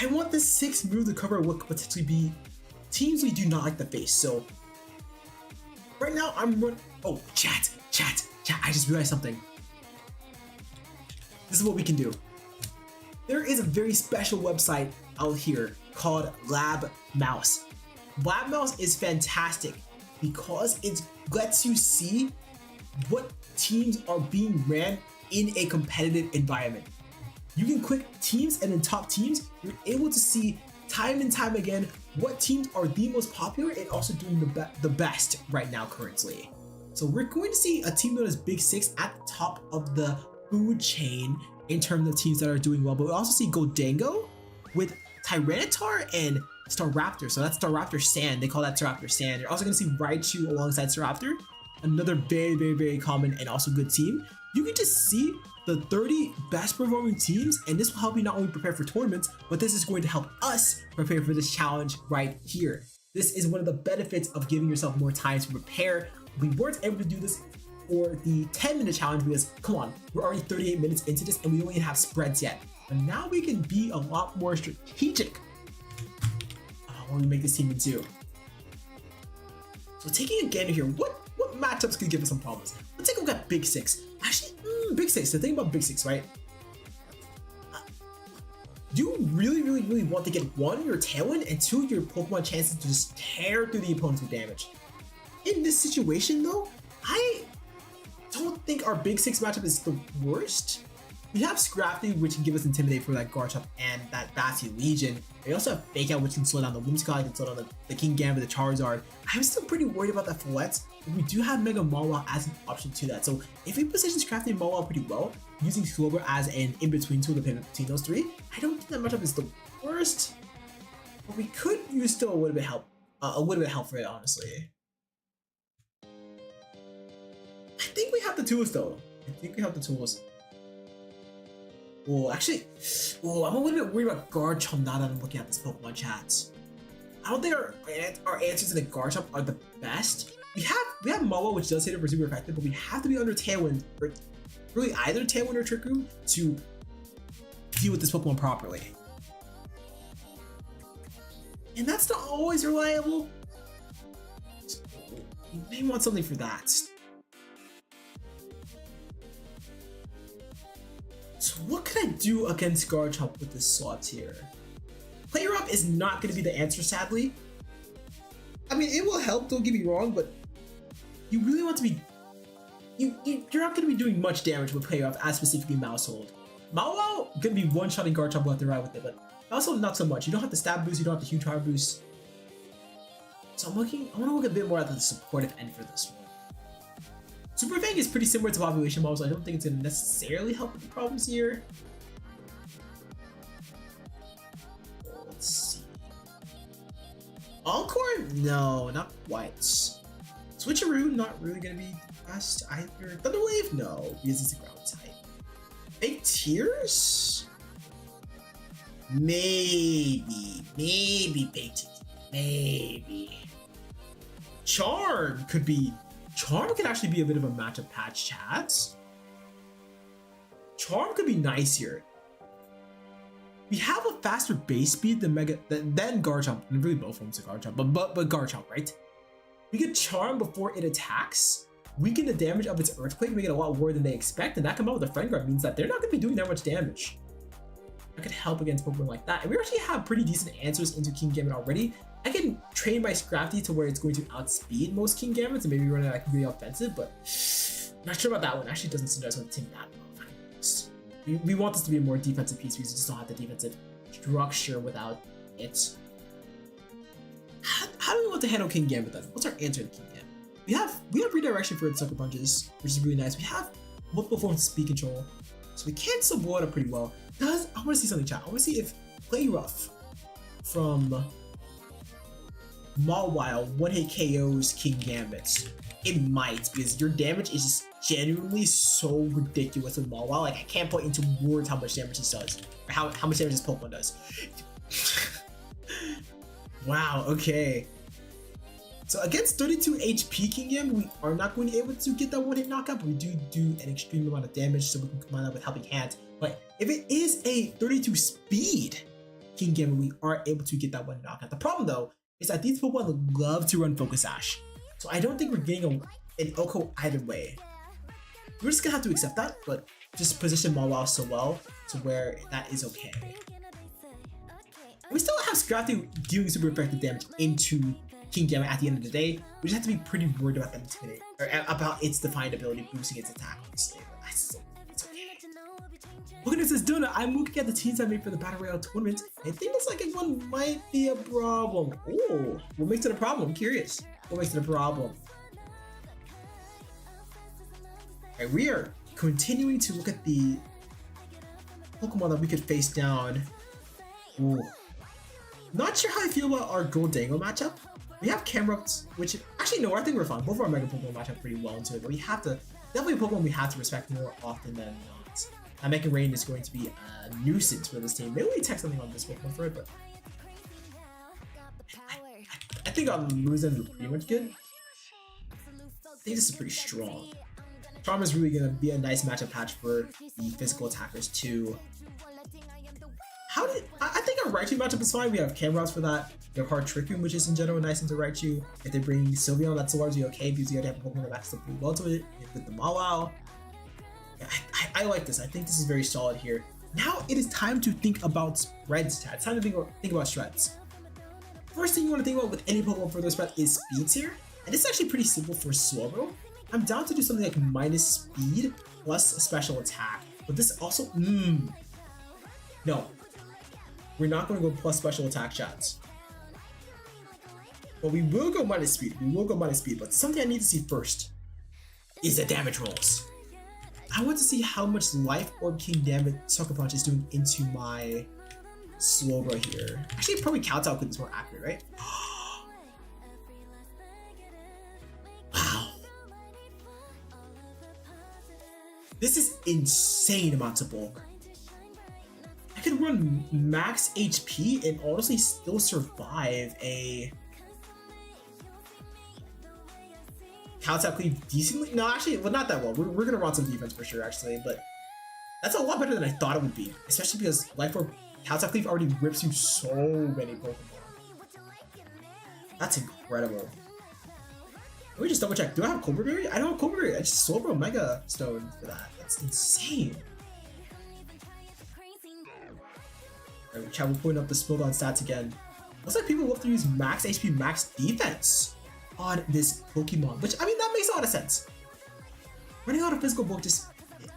A: I want this 6th move to cover what could potentially be teams we do not like to face. So right now I'm running. Oh, chat. I just realized something. This is what we can do. There is a very special website out here called Lab Mouse. Lab Mouse is fantastic because it lets you see what teams are being ran in a competitive environment. You can click teams and then top teams. You're able to see time and time again what teams are the most popular and also doing the best right now currently. So we're going to see a team known as Big Six at the top of the food chain in terms of teams that are doing well, but we also see Goldango with Tyranitar and Staraptor. So that's Staraptor Sand. They call that Staraptor Sand. You're also going to see Raichu alongside Staraptor, another very common and also good team. You can just see the 30 best performing teams, and this will help you not only prepare for tournaments, but this is going to help us prepare for this challenge right here. This is one of the benefits of giving yourself more time to prepare. We weren't able to do this for the 10-minute challenge because, come on, we're already 38 minutes into this and we don't even have spreads yet. But now we can be a lot more strategic when we make this team into. So taking again here, what matchups could give us some problems? Let's take a look at Big Six. Actually, Big Six, the thing about Big Six, right? Do you really want to get one, your Tailwind, and two, your Pokemon chances to just tear through the opponents with damage? In this situation though, I don't think our Big Six matchup is the worst. We have Scrafty, which can give us Intimidate for that Garchomp and that Bastion Legion. We also have Fake Out, which can slow down the Whimsicott, can slow down the Kingambit, the Charizard. I'm still pretty worried about that Follette, but we do have Mega Mawile as an option to that. So if we position Scrafty and Mawile pretty well, using Slowbro as an in-between tool to pivot between those three, I don't think that matchup is the worst. But we could use still a little bit of help for it, honestly. I think we have the tools though. I think we have the tools. Oh, actually, I'm a little bit worried about Garchomp now that I'm looking at this Pokemon chat. I don't think our answers in the Garchomp are the best. We have Mawile, which does hit it for super effective, but we have to be under Tailwind, or really either Tailwind or Trick Room to deal with this Pokemon properly. And that's not always reliable. You may want something for that. So what can I do against Garchomp with this slot here? Player Up is not going to be the answer, sadly. I mean, it will help, don't get me wrong, but you really want to be... You're not going to be doing much damage with Player Up, as specifically Mousehold. Mawile going to be one-shotting Garchomp left and right with it, but Mousehold not so much. You don't have the stab boost, you don't have the huge power boost. So I want to look a bit more at the supportive end for this one. Super Fang is pretty similar to Population Bomb, so I don't think it's going to necessarily help with the problems here. Let's see. Encore? No, not quite. Switcheroo, not really going to be the best either. Thunderwave? No, because it's a ground type. Fake Tears? Maybe Fake Tears. Maybe. Charm could be... Charm could actually be a bit of a matchup patch, chats. Charm could be nice here. We have a faster base speed than Garchomp, and really both forms of Garchomp, but Garchomp, right? We get Charm before it attacks, weaken the damage of its Earthquake, make it a lot more than they expect, and that combined with the Friend Guard means that they're not going to be doing that much damage. That could help against Pokemon like that. And we actually have pretty decent answers into Kingambit already. I can train my Scrafty to where it's going to outspeed most Kingambits and maybe run it like really offensive, but I'm not sure about that one. Actually, doesn't seem to us team that well. We want this to be a more defensive piece because we just don't have the defensive structure without it. How do we want to handle Kingambit then? What's our answer to Kingambit? We have redirection for its Sucker Punches, which is really nice. We have multiple forms of speed control, so we can still blow it up pretty well. I want to see something, chat. I want to see if Play Rough from Mawile one-hit KOs Kingambit. It might, because your damage is just genuinely so ridiculous with Mawile. Like, I can't put into words how much damage this does, or how much damage this Pokemon does. Wow, okay. So against 32 HP Kingambit, we are not going to be able to get that one-hit knockout, but we do an extreme amount of damage, so we can combine that with Helping Hand. But if it is a 32 speed Kingambit, we are able to get that one knockout. The problem though is that these Pokemon love to run Focus Sash, so I don't think we're getting an Oko either way. We're just gonna have to accept that, but just position Mawile so well to where that is okay. We still have Scrafty dealing super effective damage into Kingambit at the end of the day. We just have to be pretty worried about them today, or about its Defiant ability boosting its attack, honestly. But it's okay. Look at this, says Donut. I'm looking at the teams I made for the Battle Royale tournament. I think the second one might be a problem. Oh, what makes it a problem? I'm curious. What makes it a problem? Alright, we are continuing to look at the Pokemon that we could face down. Ooh. Not sure how I feel about our Goldango matchup. We have Camerupt, which actually no, I think we're fine. Both of our Mega Pokemon match up pretty well into it, but we have to definitely a Pokemon we have to respect more often than not. Mega Rain is going to be a nuisance for this team. Maybe we tech something on this Pokemon for it, but I I think on losing are pretty much good. I think this is pretty strong. Trauma is really gonna be a nice matchup patch for the physical attackers too. I think our Raichu matchup is fine. We have Cameras for that. We have Hard Trick Room, which is in general nice into Raichu. If they bring Sylveon, that's largely okay because you already have a Pokemon that backs up pretty well to it with the Mawile. Yeah, I like this. I think this is very solid here. Now it is time to think about spreads, chat. It's time to think about spreads. First thing you want to think about with any Pokemon for the spread is speed tier. And this is actually pretty simple for Slowbro. I'm down to do something like minus speed plus a special attack. But this also, no. We're not going to go plus special attack, chats. But we will go minus speed. But something I need to see first is the damage rolls. I want to see how much Life Orb King damage Sucker Punch is doing into my Slowbro here. Actually, probably Kowtow Clip is more accurate, right? Wow. This is insane amounts of bulk. I could run max HP and honestly still survive a Kowtow Cleave decently. No, actually, well, not that well. We're gonna run some defense for sure, actually, but that's a lot better than I thought it would be, especially because Life Orb Kowtow Cleave already rips you so many Pokemon. That's incredible. Let me just double check. Do I have Cobra Berry? I don't have Cobra Berry. I just Slowbro Mega Stone for that. That's insane. Alright, chat, we're putting up the Spilled on stats again. Looks like people love to use max HP, max defense on this Pokemon, which, I mean, that makes a lot of sense. Running out of physical bulk just...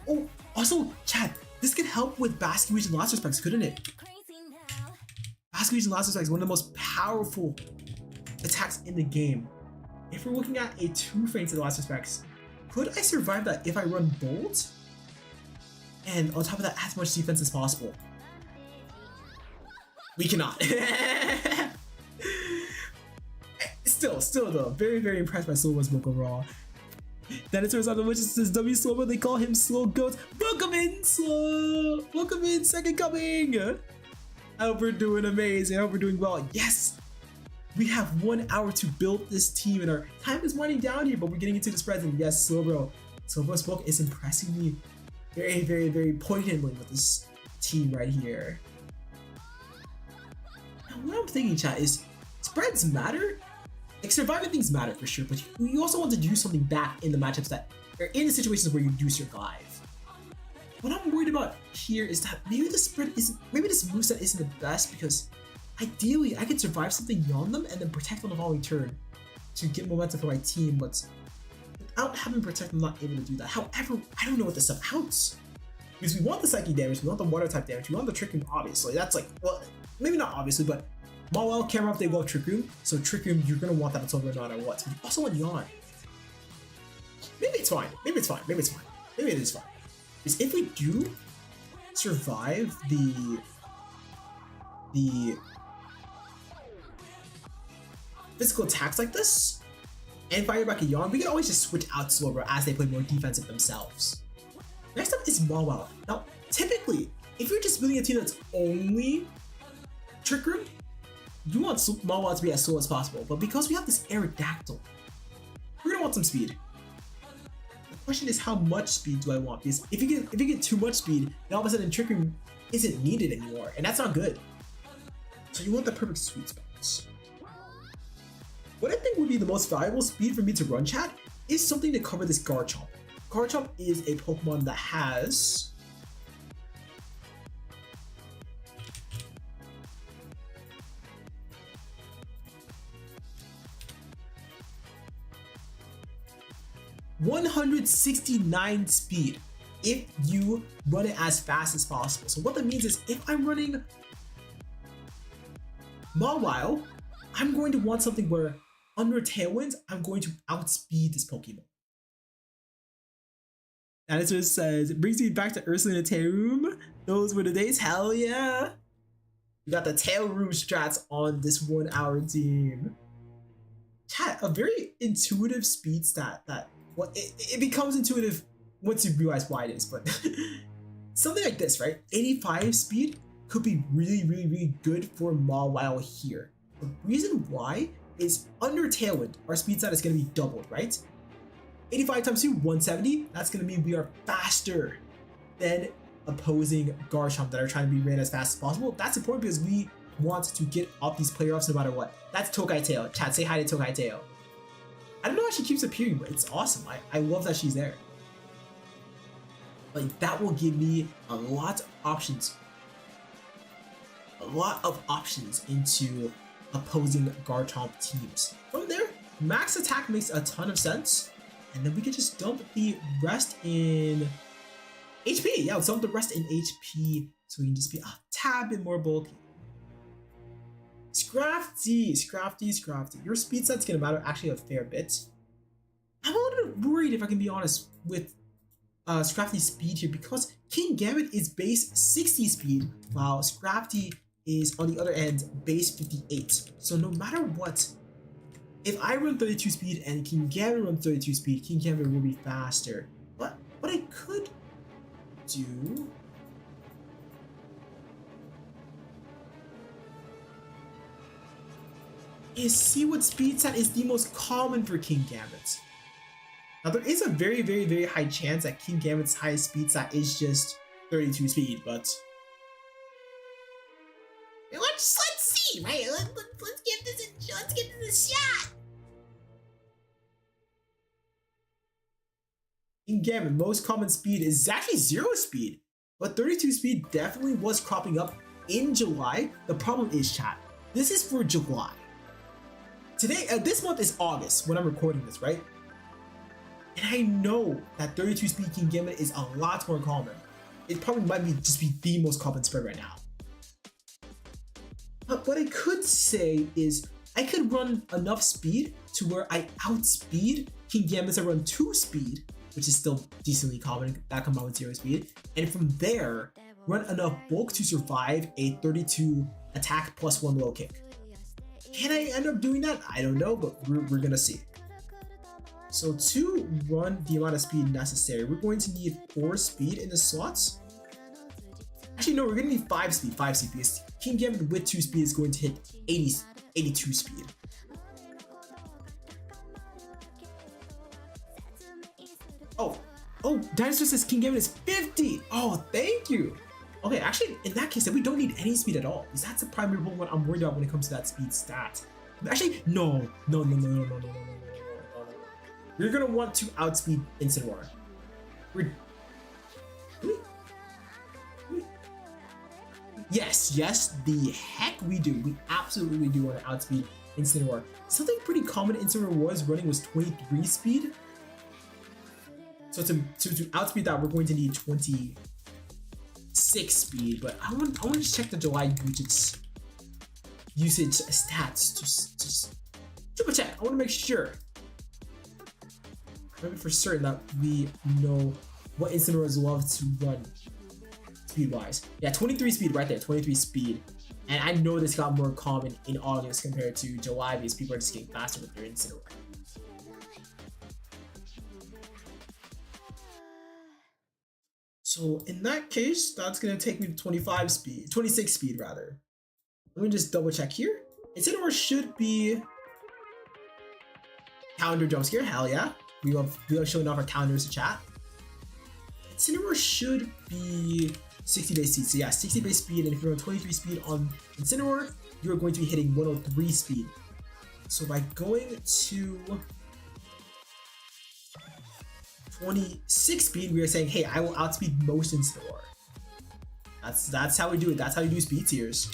A: Oh, also, chat, this could help with Basculegion in lots of respects, couldn't it? Basculegion in lots of respects is one of the most powerful attacks in the game. If we're looking at a 2-frame in lots of respects, could I survive that if I run Bolt? And on top of that, as much defense as possible. We cannot. Still though, very, very impressed by Slowbro's book overall. Then it turns out which is W Slowbro, they call him Slow Goat. Welcome in, Slow! Welcome in, second coming! I hope we're doing amazing, I hope we're doing well. Yes! We have 1 hour to build this team and our time is winding down here, but we're getting into the spreads and yes, Slowbro's book is impressing me very, very, very poignantly with this team right here. Now what I'm thinking, chat, is spreads matter? Like, surviving things matter for sure, but you also want to do something back in the matchups that are in the situations where you do survive. What I'm worried about here is that maybe the spread isn't, maybe this moveset isn't the best because ideally I could survive something on them and then protect on the following turn to get momentum for my team, but without having protect, I'm not able to do that. However, I don't know what the sub outs. Because we want the psychic damage, we want the water type damage, we want the Trick Room, obviously. That's like, well, maybe not obviously, but Mawile, Camera, they love Trick Room, so Trick Room, you're gonna want that until no matter what. So you also want Yawn. Maybe it's fine. Maybe it's fine. Maybe it's fine. Maybe it is fine. Because if we do survive the physical attacks like this and fire back a Yawn, we can always just switch out Slowbro as they play more defensive themselves. Next up is Mawile. Now, typically, if you're just building a team that's only Trick Room, you want Mawile to be as slow as possible, but because we have this Aerodactyl, we're gonna want some speed. The question is, how much speed do I want? Because if you get too much speed, then all of a sudden Trick Room isn't needed anymore, and that's not good. So you want the perfect sweet spots. What I think would be the most valuable speed for me to run, chat, is something to cover this Garchomp. Garchomp is a Pokemon that has 169 speed if you run it as fast as possible. So what that means is if I'm running Mawile, I'm going to want something where under Tailwinds, I'm going to outspeed this Pokemon. That is what it says. It brings me back to Ursula in the Tail Room. Those were the days. Hell yeah. We got the Tail Room strats on this 1 hour team. Chat, a very intuitive speed stat that, well, it becomes intuitive once you realize why it is, but something like this, right? 85 speed could be really, really, really good for Mawile here. The reason why is under Tailwind, our speed stat is going to be doubled, right? 85 times 2, 170. That's going to mean we are faster than opposing Garchomp that are trying to be ran as fast as possible. That's important because we want to get off these playoffs no matter what. That's Tokai Tail. Chat, say hi to Tokai Tail. I don't know how she keeps appearing, but it's awesome. I love that she's there. Like, that will give me a lot of options. A lot of options into opposing Garchomp teams. From there, max attack makes a ton of sense. And then we can just dump the rest in HP. Yeah, let's dump the rest in HP so we can just be a tad bit more bulky. Scrafty. Your speed set's gonna matter actually a fair bit. I'm a little bit worried, if I can be honest, with Scrafty's speed here because King Gambit is base 60 speed while Scrafty is on the other end base 58. So no matter what, if I run 32 speed and King Gambit runs 32 speed, King Gambit will be faster. But what I could do is see what speed set is the most common for King Gambit. Now there is a very, very, very high chance that King Gambit's highest speed stat is just 32 speed, but
C: let's see, right? Let's give this a shot.
A: King Gambit most common speed is actually 0 speed, but 32 speed definitely was cropping up in July. The problem is, chat, this is for July. Today, this month is August when I'm recording this, right? And I know that 32 speed King Gambit is a lot more common. It probably might just be the most common spread right now. But what I could say is I could run enough speed to where I outspeed King Gambits that run 2 speed, which is still decently common, that combined with 0 speed. And from there, run enough bulk to survive a 32 attack plus 1 low kick. Can I end up doing that? I don't know, but we're gonna see. So to run the amount of speed necessary, we're going to need 4 speed in the slots. Actually, no, we're gonna need 5 speed because King Gambit with 2 speed is going to hit 82 speed. Oh, Dinosaur says King Gambit is 50. Oh, thank you. Okay, actually, in that case, then we don't need any speed at all, because that's the primary one I'm worried about when it comes to that speed stat. Actually, no. We're gonna want to outspeed Incineroar. Yes, the heck we do. We absolutely do want to outspeed Incineroar. Something pretty common Incineroar was running was 23 speed. So to outspeed that, we're going to need 26 speed. But I want to just check the July usage stats. Just triple check. I want to make sure. Maybe for certain that we know what Incineroars love to run speed-wise. Yeah, 23 speed right there, 23 speed. And I know this got more common in August compared to July because people are just getting faster with their Incineroar. So in that case, that's gonna take me to 26 speed rather. Let me just double check here. Incineroar should be calendar jump scare, hell yeah. We love showing off our calendars to chat. Incineroar should be 60 base speed. So yeah, 60 base speed, and if you're on 23 speed on Incineroar, you're going to be hitting 103 speed. So by going to 26 speed, we are saying, hey, I will outspeed most Incineroar. That's how we do it. That's how you do speed tiers.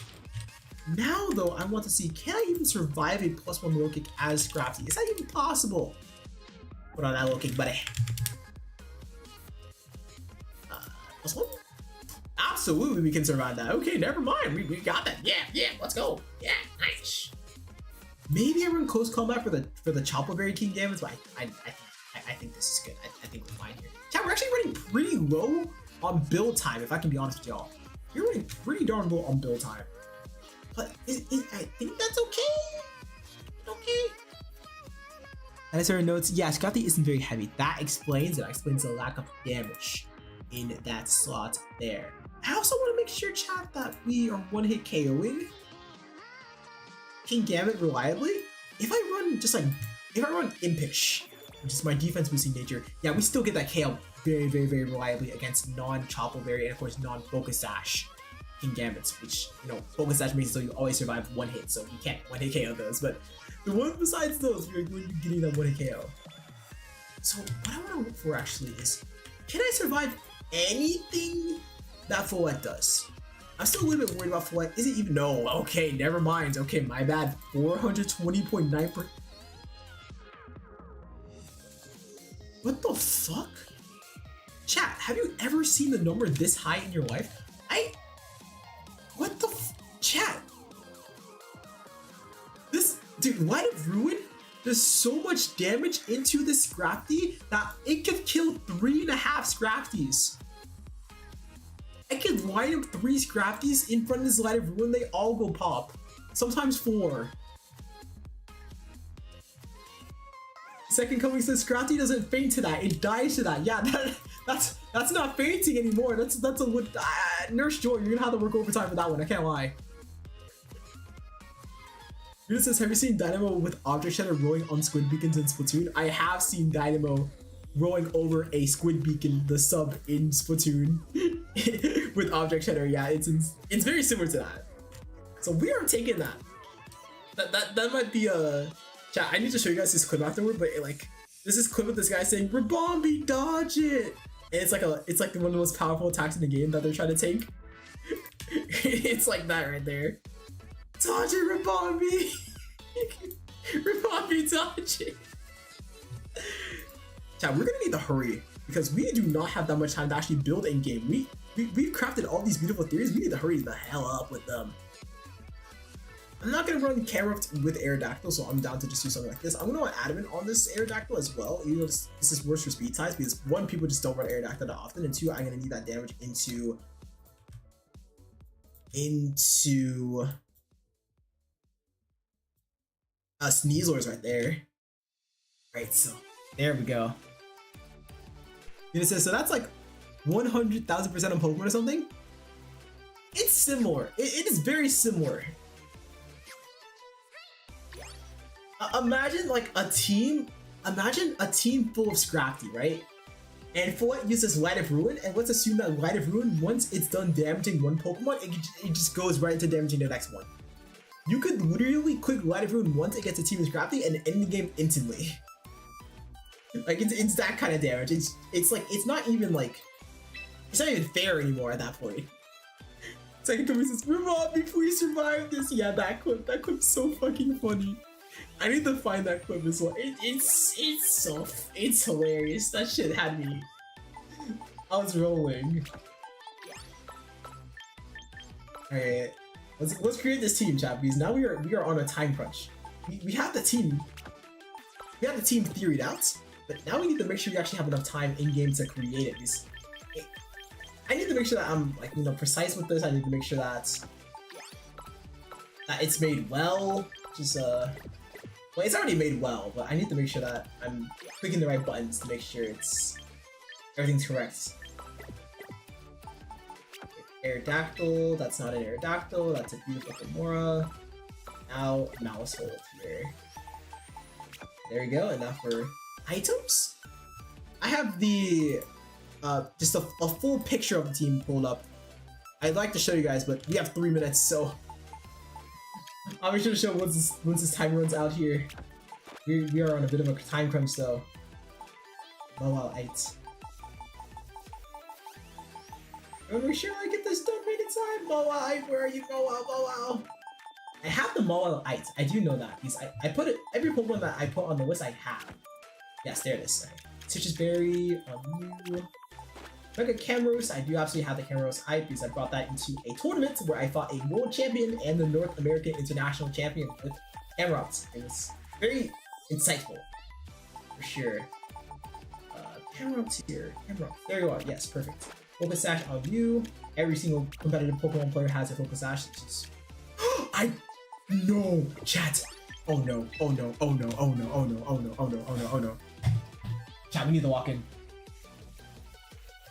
A: Now though, I want to see, can I even survive a +1 low kick as Scrafty? Is that even possible? Put on that low kick, buddy. +1? Absolutely, we can survive that. Okay, never mind. We got that. Yeah, let's go. Yeah, nice. Maybe I run close combat for the Chople Berry King Gambits, but I think this is good. I think we're fine here. Yeah, we're actually running pretty low on build time, if I can be honest with y'all. We're running pretty darn low on build time. But I think that's okay. Okay. Necessary notes. Yeah, Scotty isn't very heavy. That explains it. That explains the lack of damage in that slot there. I also want to make sure, chat, that we are one-hit KOing King Gambit reliably. if I run just like, if I run Impish, which is my defense boosting nature, yeah, we still get that KO very, very, very reliably against non-Chopple Berry and of course non-Focus Sash King Gambits, which, you know, Focus Sash makes it so you always survive one hit, so you can't one hit KO those, but the ones besides those, you're going to be getting that one hit KO. So what I want to look for actually is, can I survive anything that Follette does? I'm still a little bit worried about Follette. Is it even? No, okay, never mind. Okay, my bad. 420.9%. What the fuck? Chat, have you ever seen the number this high in your life? What the chat? This, dude, Light of Ruin does so much damage into this Scrafty that it could kill 3.5 Scrafties. I could line up 3 Scrafties in front of this Light of Ruin, they all go pop. Sometimes 4. Second Coming says Scrafty doesn't faint to that, it dies to that. Yeah, that's not fainting anymore. That's a Nurse Joy, you're gonna have to work overtime for that one, I can't lie. It says, have you seen Dynamo with Object Shatter rolling on Squid Beacons in Splatoon? I have seen Dynamo rolling over a Squid Beacon, the sub in Splatoon with Object Shatter. Yeah, it's very similar to that. So we are taking that. That might be a chat. I need to show you guys this clip afterward, but this is clip of this guy saying Rabombi, dodge it, and it's like one of the most powerful attacks in the game that they're trying to take. It's like that right there. Dodge it, Rabombi! Rabombi, dodge it! Chat, we're gonna need to hurry because we do not have that much time to actually build in game. We've crafted all these beautiful theories. We need to hurry the hell up with them. I'm not gonna run Camerupt with Aerodactyl, so I'm down to just do something like this. I'm gonna want Adamant on this Aerodactyl as well, even though this is worse for speed size because 1, people just don't run Aerodactyl that often, and 2, I'm gonna need that damage into Sneasler's right there. Right, so there we go. It says, so that's like 100,000% on Pokemon or something? It's similar. It is very similar. Imagine like a team full of Scrafty, right? And Follette uses Light of Ruin, and let's assume that Light of Ruin, once it's done damaging one Pokemon, it just goes right into damaging the next one. You could literally click Light of Ruin once it gets a team of Scrafty and end the game instantly. Like it's that kind of damage. It's like it's not even fair anymore at that point. Second Coming says, Rabombi, please survive this. Yeah, that clip's so fucking funny. I need to find that clip as well. It's hilarious. That shit had me. I was rolling. Alright. Let's create this team, chat, because now we are on a time crunch. We have the team. We have the team theoried out, but now we need to make sure we actually have enough time in game to create it. Because I need to make sure that I'm precise with this. I need to make sure that it's made well. Well, it's already made well, but I need to make sure that I'm clicking the right buttons to make sure everything's correct. Aerodactyl, that's not an Aerodactyl, that's a beautiful Gamora. Now, mouse hold here. There we go, and now for items? I have the, just a full picture of the team pulled up. I'd like to show you guys, but we have 3 minutes, so I'll make sure to show once this time runs out here. We are on a bit of a time crunch, though. Oh wow, 8. I'm make sure I get this done right in time. Moa, where are you, Moa? Moa. I have the Moa-ite. I do know that because I put it. Every Pokemon that I put on the list, I have. Yes, there it is. Right. Citrus Berry on you. Mega Cameros. I do absolutely have the Cameros hype because I brought that into a tournament where I fought a world champion and the North American international champion with Cameros. It was very insightful, for sure. Cameros here. Cameros. There you are. Yes, perfect. Focus Sash on you. Every single competitive Pokemon player has a Focus Sash. No, chat. Oh no, oh no, oh no, oh no, oh no, oh no, oh no, oh no, oh no. Chat, we need to walk in.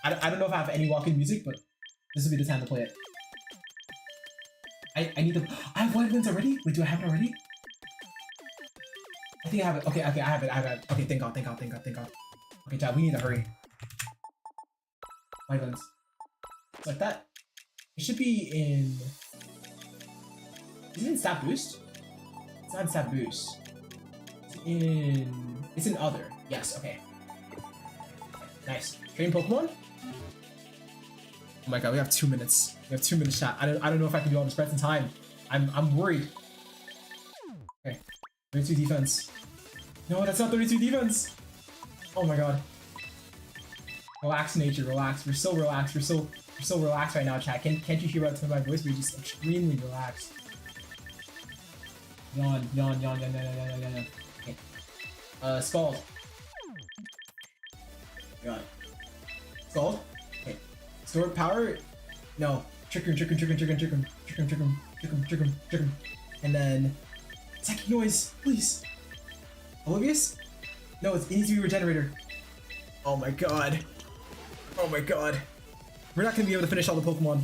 A: I don't know if I have any walk-in music, but this will be the time to play it. I need to. I have 1 minute already? Wait, do I have it already? I think I have it. Okay, okay, I have it. I have it. Okay, thank God, thank God, thank God, thank God. Okay, chat, we need to hurry. My guns. Like that. It should be in. Is it in stat boost? It's not in stat boost. It's in other. Yes, okay. Nice. Train Pokemon? Oh my god, we have 2 minutes. We have 2 minutes, chat. I don't know if I can do all this spreads in time. I'm worried. Okay. 32 defense. No, that's not 32 defense! Oh my god. Relax, nature, relax. We're so relaxed. We're so relaxed right now, chat. Can't you hear out my voice? We're just extremely relaxed. Yawn, yawn, yawn, yawn, yawn, yawn, yawn, yawn. Okay. Scald. God. Scald? Okay. Stored power? No. Trick him, trick him, trick him, trick him, trick him, trick him, trick him, trick him, trick him, trick him. And then psychic noise, please. Oblivious? No, it needs to be regenerator. Oh my god. Oh my god. We're not gonna be able to finish all the Pokemon.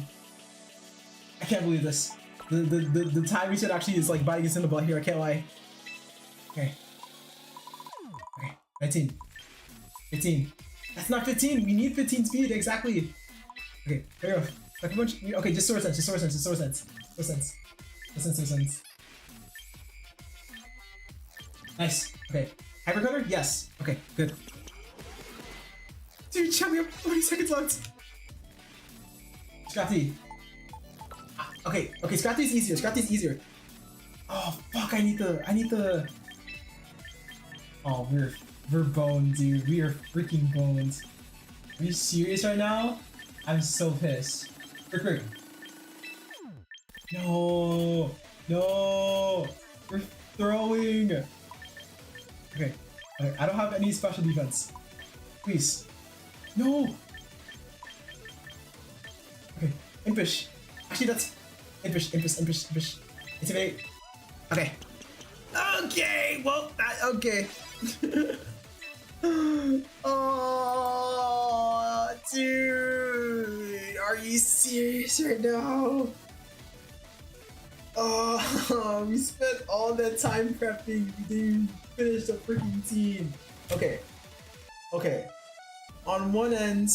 A: I can't believe this. The time reset actually is like biting us in the butt here, I can't lie. Okay. Okay, 19. 15. That's not 15! We need 15 speed, exactly! Okay, there we go. Like a bunch. Okay, just Sword Sense, just Sword Sense, just Sword Sense. Sword Sense. Sword Sense, Sword Sense. Nice. Okay. Hyper Cutter? Yes. Okay, good. Dude, chat, we have 40 seconds left. Scrafty. Okay, okay, Scrafty's easier. Scrafty's easier. Oh fuck! I need the. Oh, we're boned, dude. We are freaking boned. Are you serious right now? I'm so pissed. Rick. No, no, we're throwing. Okay, I don't have any special defense. Please, no. Okay, Impish. Actually, that's Impish. Intimidate. Okay. Okay. Well, okay. Oh, dude, are you serious right now? Oh, we spent all that time prepping. We didn't finish the freaking team. Okay. Okay. On one end,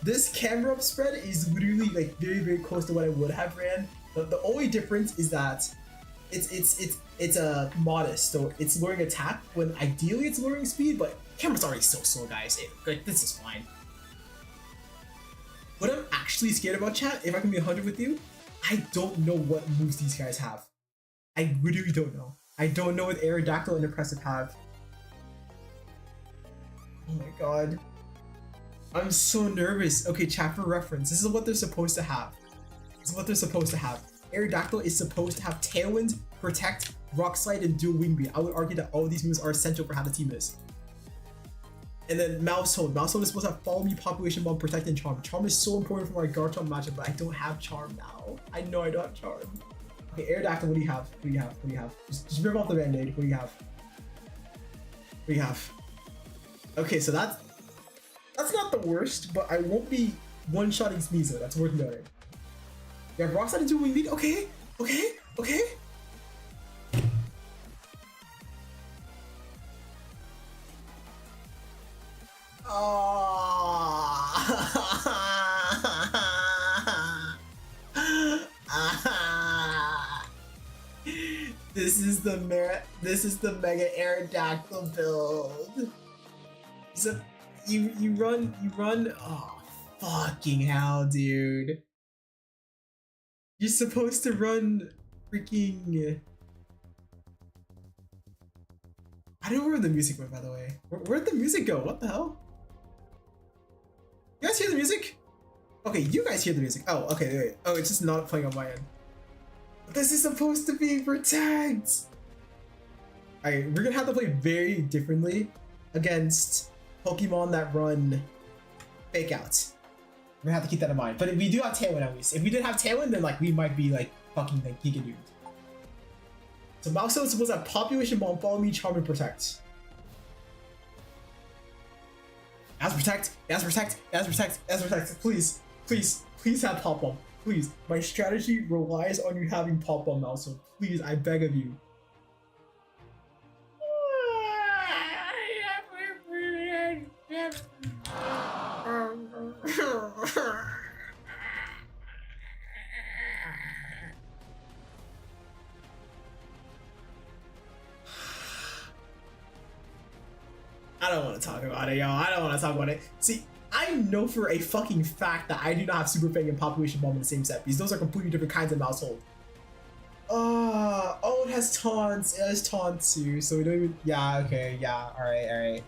A: this camera up spread is literally like very close to what I would have ran. But the only difference is that it's a modest, so it's lowering attack when ideally it's lowering speed, but camera's already so slow, guys. Like, this is fine. What I'm actually scared about, chat, if I can be 100 with you, I don't know what moves these guys have. I literally don't know. I don't know what Aerodactyl and Impressive have. Oh my god. I'm so nervous. Okay, chat, for reference, this is what they're supposed to have. This is what they're supposed to have. Aerodactyl is supposed to have Tailwind, Protect, Rock Slide, and Dual Wing Beat. I would argue that all of these moves are essential for how the team is. And then Mousehold. Mousehold is supposed to have Follow Me, Population Bomb, Protect, and Charm. Charm is so important for my Garchomp matchup, but I don't have Charm now. I know I don't have Charm. Okay, Aerodactyl, what do you have? What do you have? What do you have? Just rip off the Band-Aid. What do you have? What do you have? Okay, so that's not the worst, but I won't be one-shotting Sneasel. That's worth noting. You have Rock Slide and Dual Wing Beat? Okay, okay, okay. This is the Mega Aerodactyl build. So you run. Oh fucking hell, dude! You're supposed to run freaking. I don't know where the music went, by the way. Where'd the music go? What the hell? You guys hear the music? Okay, you guys hear the music. Oh, okay, wait. Oh, it's just not playing on my end. This is supposed to be Protect! Alright, we're gonna have to play very differently against Pokemon that run Fake Out. We're gonna have to keep that in mind. But we do have Tailwind at least. If we didn't have Tailwind, then like we might be like fucking like Giga Doomed. So Mousehold is supposed to have Population Bomb, Follow Me, Charm, and Protect. As Protect, as Protect, as Protect, as Protect. Please, please, please have Pop Bomb. Please. My strategy relies on you having Pop Bomb, Mousehold. Please, I beg of you. I don't want to talk about it, y'all. I don't want to talk about it. See, I know for a fucking fact that I do not have Super Fang and Population Bomb in the same set because those are completely different kinds of mouse hold. Oh, it has taunts. It has taunts too, so we don't even. Yeah, okay, yeah, alright.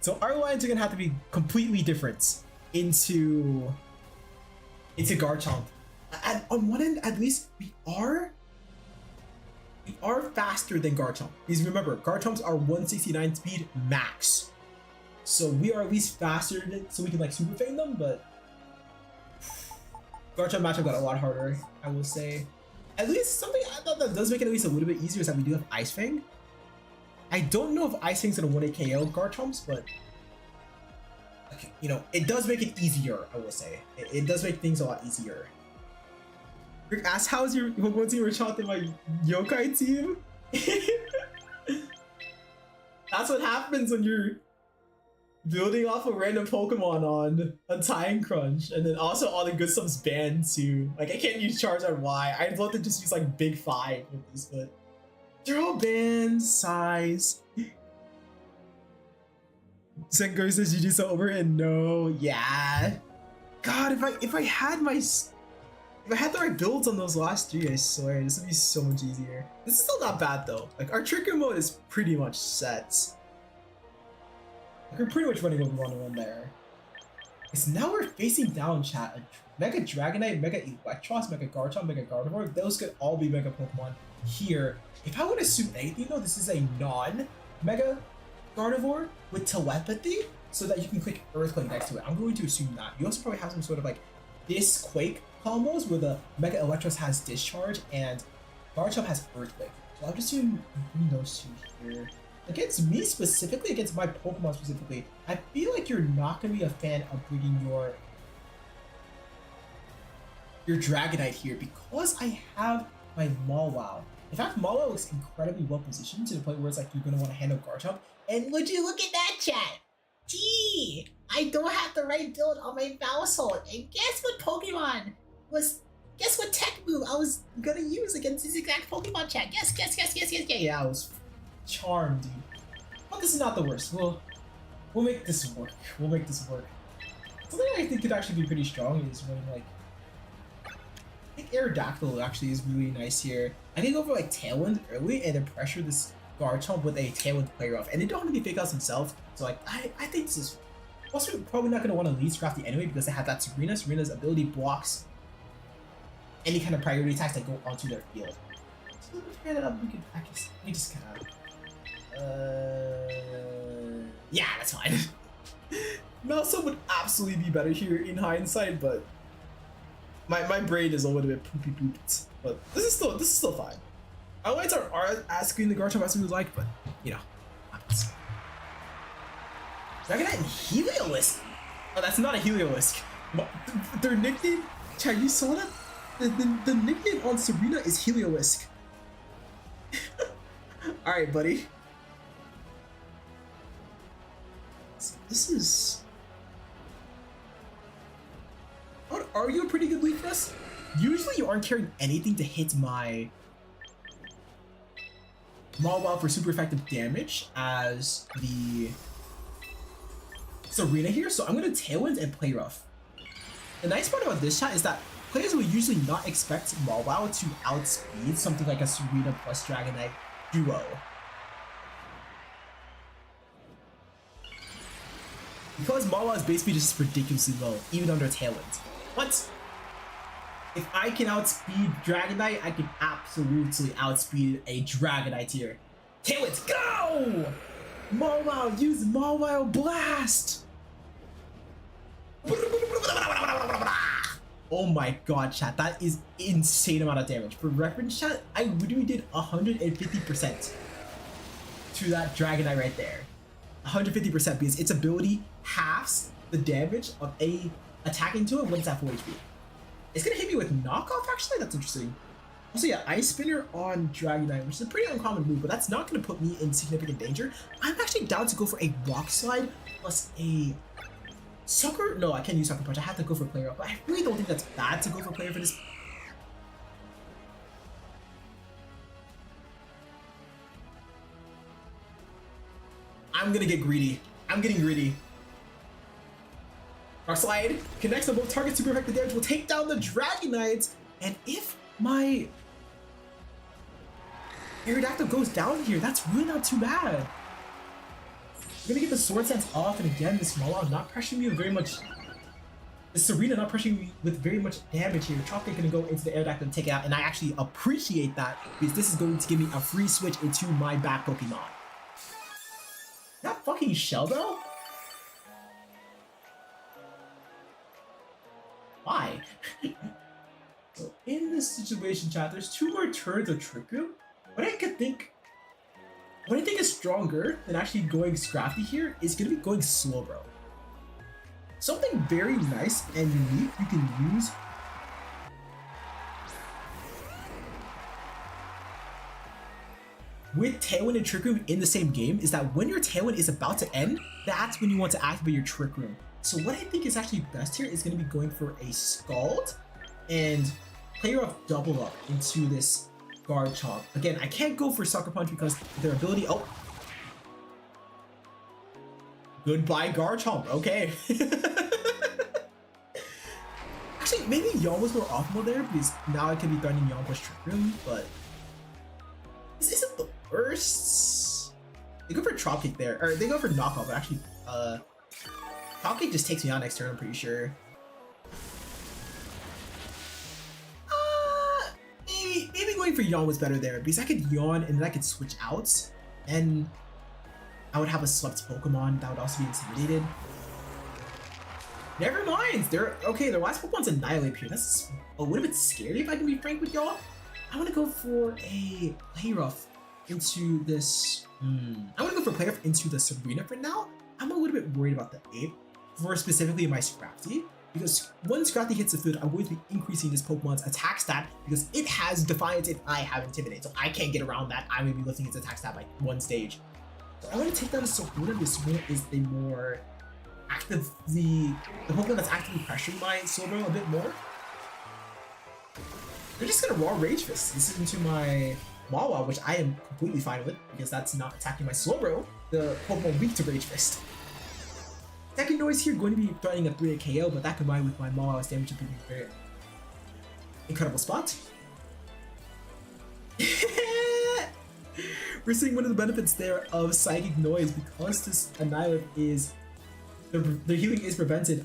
A: So our lines are gonna have to be completely different into Garchomp. On one end, at least, we are faster than Garchomp. Because remember, Garchomps are 169 speed max. So we are at least faster than, so we can like Super Fang them, but Garchomp matchup got a lot harder, I will say. At least something I thought that does make it at least a little bit easier is that we do have Ice Fang. I don't know if Ice Fang's gonna 1-hit KO Garchomps, but okay, you know, it does make it easier, I will say. It does make things a lot easier. Rick asked, how's your Pokemon team rechanted in my Yokai team? That's what happens when you're building off a random Pokemon on Time Crunch, and then also all the good stuff's banned too. Like, I can't use Charizard Y. I'd love to just use like Big 5 with this, but they're all banned. Size. Sengoku says GG's over, and no, yeah. God, if I had the right builds on those last three, I swear this would be so much easier. This is still not bad though. Like, our Trick Room mode is pretty much set. Like, we're pretty much running what we want to run there. Because now we're facing down, chat. Mega Dragonite, Mega Electros, Mega Garchomp, Mega Gardevoir, those could all be Mega Pokemon here. If I would assume anything though, this is a non-Mega Gardevoir with telepathy, so that you can click Earthquake next to it. I'm going to assume that. You also probably have some sort of like this Quake combos where the Mega Electros has Discharge and Garchomp has Earthquake. So I'll just assume those two here. Against me specifically, against my Pokemon specifically, I feel like you're not going to be a fan of bringing your Dragonite here because I have my Mawile. In fact, Mawile looks incredibly well positioned to the point where it's like you're going to want to handle Garchomp. And would you look at that, chat? Gee, I don't have the right build on my Mousehold. And guess what Pokemon guess what tech move I was going to use against this exact Pokemon, chat? Guess. Yeah, I was Charmed, dude. But this is not the worst. We'll make this work. Something I think could actually be pretty strong is running like, I think Aerodactyl actually is really nice here. I can go for like Tailwind early and then pressure this Garchomp with a Tailwind player off, and they don't have any fake outs themselves. So like, I think this is. Also, we're probably not going to want to lead Scrafty anyway because they have that Serena. Serena's ability blocks any kind of priority attacks that go onto their field. So let's figure that out. We just kind of. Yeah, that's fine. Malsa would absolutely be better here in hindsight, but my brain is a little bit poopy pooped. But this is still fine. Our lights are as green the Garchomp as we would like, but you know. Dragonite and Heliolisk. Oh, that's not a Heliolisk. Their nickname, Chad, you saw that? The nickname on Serena is Heliolisk. Alright, buddy. This is... I would argue a pretty good lead for us. Usually you aren't carrying anything to hit my Mawile for super effective damage as the Serena here, so I'm going to Tailwind and Play Rough. The nice part about this chat is that players will usually not expect Mawile to outspeed something like a Serena plus Dragonite duo. Because Mawile's base speed is just ridiculously low, even under Tailwind. What? If I can outspeed Dragonite, I can absolutely outspeed a Dragonite here. Tailwind, go! Mawile, use Mawile Blast! Oh my god, chat, that is insane amount of damage. For reference, chat, I literally did 150% to that Dragonite right there. 150% because its ability halves the damage of a attack into it when it's at full HP. It's gonna hit me with knockoff, actually? That's interesting. Also, yeah, Ice Spinner on Dragonite, which is a pretty uncommon move, but that's not going to put me in significant danger. I'm actually down to go for a Rock Slide plus a Sucker. No, I can't use Sucker Punch. I have to go for Player Up, but I really don't think that's bad to go for Player for this. I'm gonna get greedy. I'm getting greedy. Rock Slide connects on both targets. Super effective damage will take down the Dragonite, and if my Aerodactyl goes down here, that's really not too bad. I'm gonna get the Sword Stance off, and again, this Mawile not pressuring me with very much. The Serena not pressuring me with very much damage here. Chopkick gonna go into the Aerodactyl and take it out, and I actually appreciate that because this is going to give me a free switch into my back Pokemon. That fucking Shell Bell? Why? So in this situation, chat, there's 2 more turns of Trick Room. What I think is stronger than actually going Scrafty here is gonna be going Slowbro. Something very nice and unique you can use with Tailwind and Trick Room in the same game is that when your Tailwind is about to end, that's when you want to activate your Trick Room. So what I think is actually best here is going to be going for a Scald and Player Up Double Up into this Garchomp. Again, I can't go for Sucker Punch because their ability. Oh, goodbye Garchomp. Okay. Actually, maybe Yawn was more optimal there because now I could be threatening Yawn plus Trick Room, but this isn't the worst. They go for Drop Kick there, or they go for Knockoff, but actually, Drop Kick just takes me out next turn, I'm pretty sure. Maybe going for Yawn was better there because I could Yawn and then I could switch out, and I would have a slept Pokemon that would also be intimidated. Never mind. Their last Pokemon's Annihilate here. That's a little bit scary if I can be frank with y'all. I want to go for a Play Rough into this. I want to go for Play Rough into the Sabrina for now. I'm a little bit worried about the Ape, for specifically my Scrafty, because when Scrafty hits the field, I'm going to be increasing this Pokemon's attack stat because it has Defiance and I have Intimidate, so I can't get around that. I'm going to be lifting its attack stat by 1 stage. So I want to take down the Sabrina because Sabrina is the more active, the Pokemon that's actively pressuring my Slowbro a bit more. They're just gonna raw Rage Fist. This is into my Mawile, which I am completely fine with because that's not attacking my Slowbro, the Pokemon weak to Rage Fist. Second Noise here going to be threatening a 3-hit KO, but that combined with my Mawile's damage would be a very incredible spot. We're seeing one of the benefits there of Psychic Noise because this Annihilate is the healing is prevented.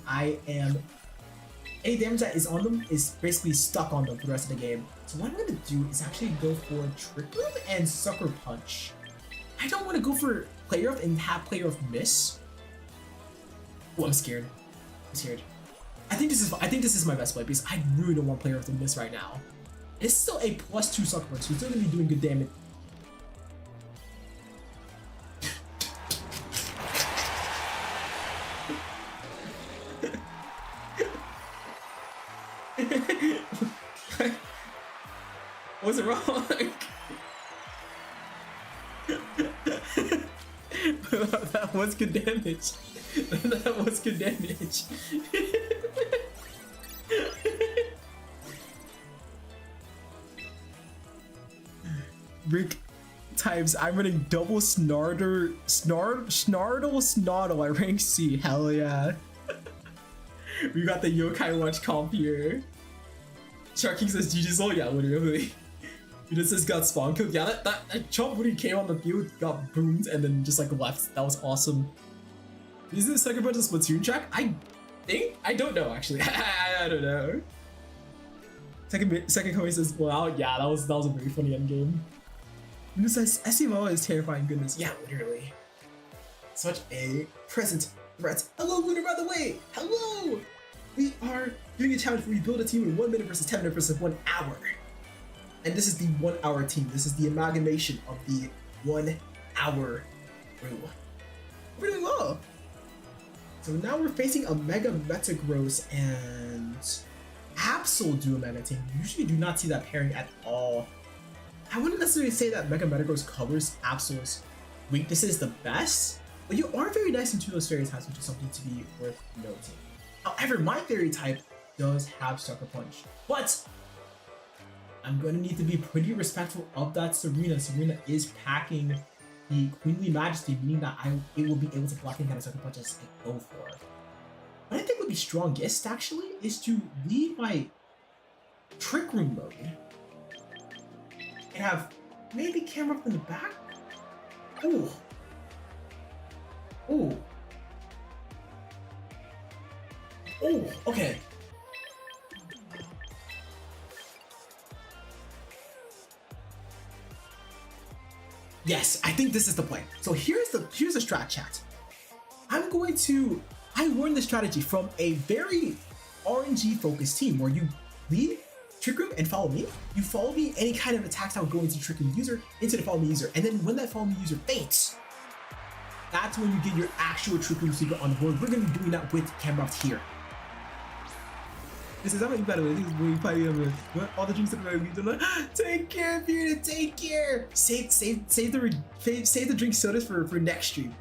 A: Any damage that is on them is basically stuck on them for the rest of the game. So what I'm going to do is actually go for Trick Room and Sucker Punch. I don't want to go for Player Up and have Player Up miss. Oh, I'm scared. I think this is my best play because I really don't want Player Up to miss right now. It's still a +2 Sucker Punch, so it's still going to be doing good damage. What's wrong? That was good damage. That was good damage. Rick times I'm running double Snartle at rank C. Hell yeah. We got the Yokai Watch comp here. Shark King says GG's all, yeah, literally. This has got spawn killed. Yeah, that Chomp when he came on the field got boomed and then just like left. That was awesome. Is this the second part of Splatoon track? I think? I don't know actually. I don't know. Second comment says, wow, yeah, that was a very funny endgame. Who says SMO is terrifying goodness. Yeah, literally. Such a present threat. Hello, Lunar, by the way! Hello! We are doing a challenge where we build a team in 1 minute versus 10 minutes versus 1 hour. And this is the 1 hour team. This is the amalgamation of the 1 hour crew. We're doing well. So now we're facing a Mega Metagross and Absol Duo Mega team. You usually do not see that pairing at all. I wouldn't necessarily say that Mega Metagross covers Absol's weaknesses the best, but you are very nice into those fairy types, which is something to be worth noting. However, my fairy type does have Sucker Punch, but I'm gonna need to be pretty respectful of that Serena. Serena is packing the Queenly Majesty, meaning that it will be able to block any kind of Sucker Punches I go for. What I think would be strongest, actually, is to leave my Trick Room mode and have maybe camera up in the back. Ooh. Ooh. Ooh, okay. Yes, I think this is the play. So here's the strat, chat. I learned the strategy from a very RNG focused team where you lead Trick Room and follow me. You follow me, any kind of attacks that would go into Trick Room user, into the follow me user. And then when that follow me user faints, that's when you get your actual Trick Room secret on the board. We're gonna be doing that with Camroft here. This is how many by the way, this is where you probably all the drinks that we're doing. Take care, Bearded, take care. Save the drink sodas for next stream.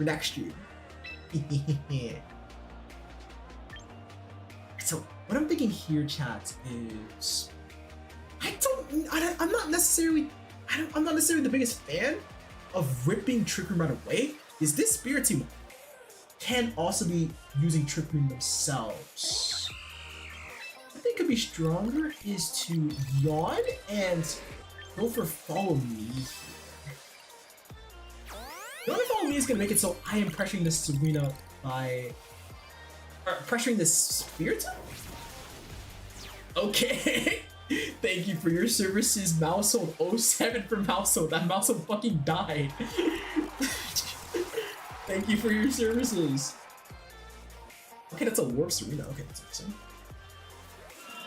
A: So what I'm thinking here, chat, is I'm not necessarily the biggest fan of ripping Trick Room right away. Is this Spirit team can also be using Trick Room themselves. What they could be stronger is to yawn and go for follow me. The only follow me is gonna make it so I am pressuring this Serena by pressuring this Spirit team? Okay. Thank you for your services, Mousehold07 from Mousehold. That Mousehold fucking died. Thank you for your services. Okay, that's a Warp Serena. Okay, that's awesome.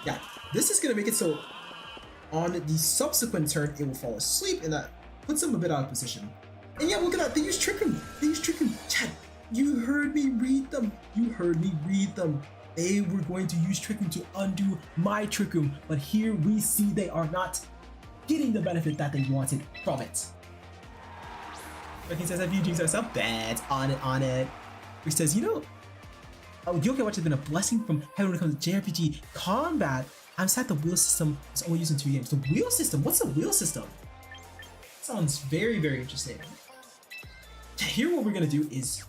A: Yeah, this is gonna make it so on the subsequent turn it will fall asleep, and that puts them a bit out of position. And yeah, look at that. They use Trick Room. Chat, you heard me read them. They were going to use Trick Room to undo my Trick Room, but here we see they are not getting the benefit that they wanted from it. But he says, "Have you jinxed ourselves?" Bad. On it. Which says, Yokai Watch has been a blessing from heaven when it comes to JRPG combat. I'm sad the wheel system is only used in 2 games. The wheel system? What's the wheel system? Sounds very, very interesting. Here, what we're gonna do is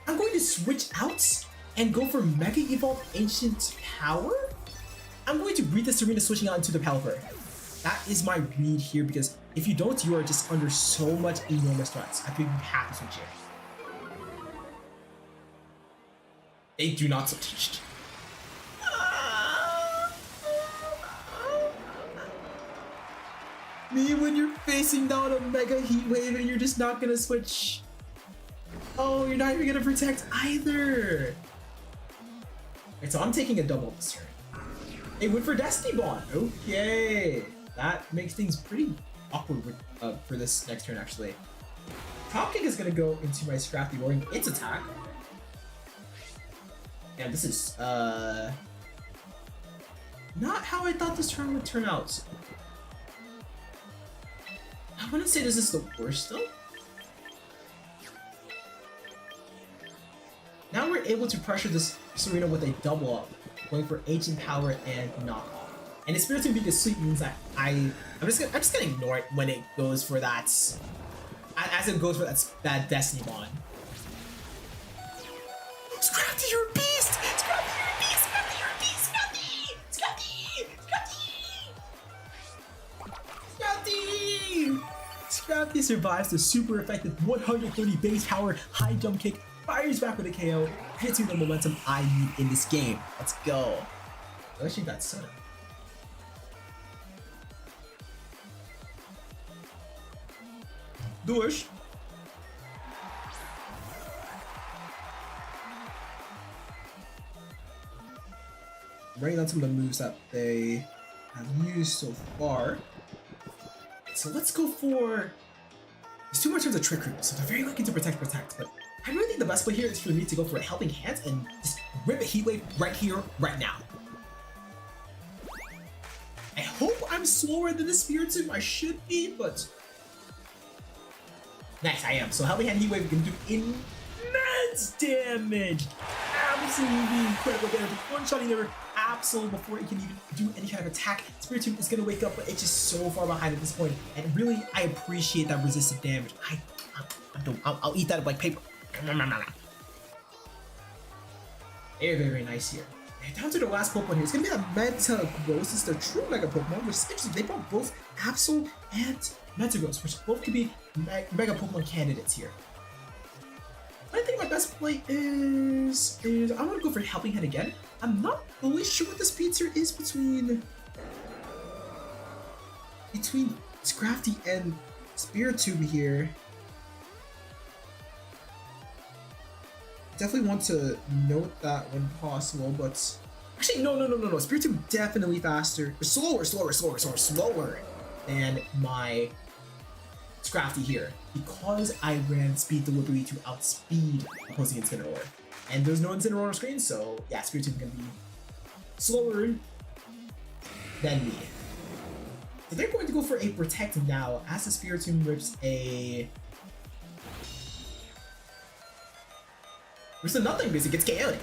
A: I'm going to switch out and go for Mega Evolve Ancient Power. I'm going to read the Serena switching out into the Pelipper. That is my read here, because if you don't, you are just under so much enormous threats. I think you have to switch here. They do not switch. Me when you're facing down a Mega Heat Wave and you're just not gonna switch. Oh, you're not even gonna protect either. Okay, so I'm taking a double this turn. They went for Destiny Bond. Okay, that makes things pretty awkward for this next turn, actually. Top Kick is gonna go into my Scrafty Roaring its attack. And this is not how I thought this turn would turn out. I wouldn't say this is the worst though. Now we're able to pressure this Serena with a double up, going for Ancient Power and Knockoff. And the Spirit Team being asleep means that I'm just gonna ignore it when it goes for that, as it goes for that Destiny Bond. Scrafty, you're a beast! Scrafty, you're a beast! Scrafty, you're a beast! Scrafty! Scrafty! Scrafty survives the super effective 130 base power high jump kick, fires back with a KO, hits me the momentum I need in this game. Let's go. Let's see that Soda. Dush. writing down some of the moves that they have used so far. So let's go for... There's two more turns of Trick Room, so they're very lucky to protect, but I really think the best play here is for me to go for a Helping Hand and just rip a Heat Wave right here, right now. I hope I'm slower than the Spiritomb. I should be, but... Nice, I am. So Helping Hand Heat Wave can do immense damage. Absolutely incredible damage. One-shotting never absolute before it can even do any kind of attack. Spiritomb is gonna wake up, but it's just so far behind at this point. And really, I appreciate that resistant damage. I'll eat that like paper. Very nice here. And down to the last Pokemon here. It's gonna be a Metagross. It's the true Mega Pokemon, which is interesting. They brought both Absol and Metagross, which both could be Mega Pokemon candidates here. I think my best play is I want to go for Helping Hand again. I'm not fully sure what the speed tier is between Scrafty and Spiritomb here. Definitely want to note that when possible, but actually no. Spiritomb definitely faster, slower than my Scrafty here, because I ran speed deliberately to outspeed opposing Incineroar. And there's no Incineroar on the screen, so yeah, Spiritomb can be slower than me. So they're going to go for a Protect now, as the Spiritomb rips a... Rips a nothing because it gets KO'd.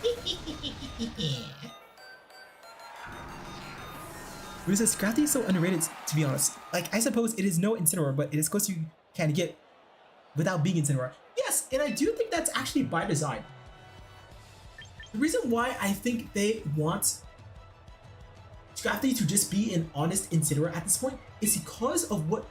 A: Because Scrafty is so underrated, to be honest. Like, I suppose it is no Incineroar, but it is close you can get without being Incineroar. Yes, and I do think that's actually by design. The reason why I think they want Scrafty to just be an honest Incineroar at this point is because of what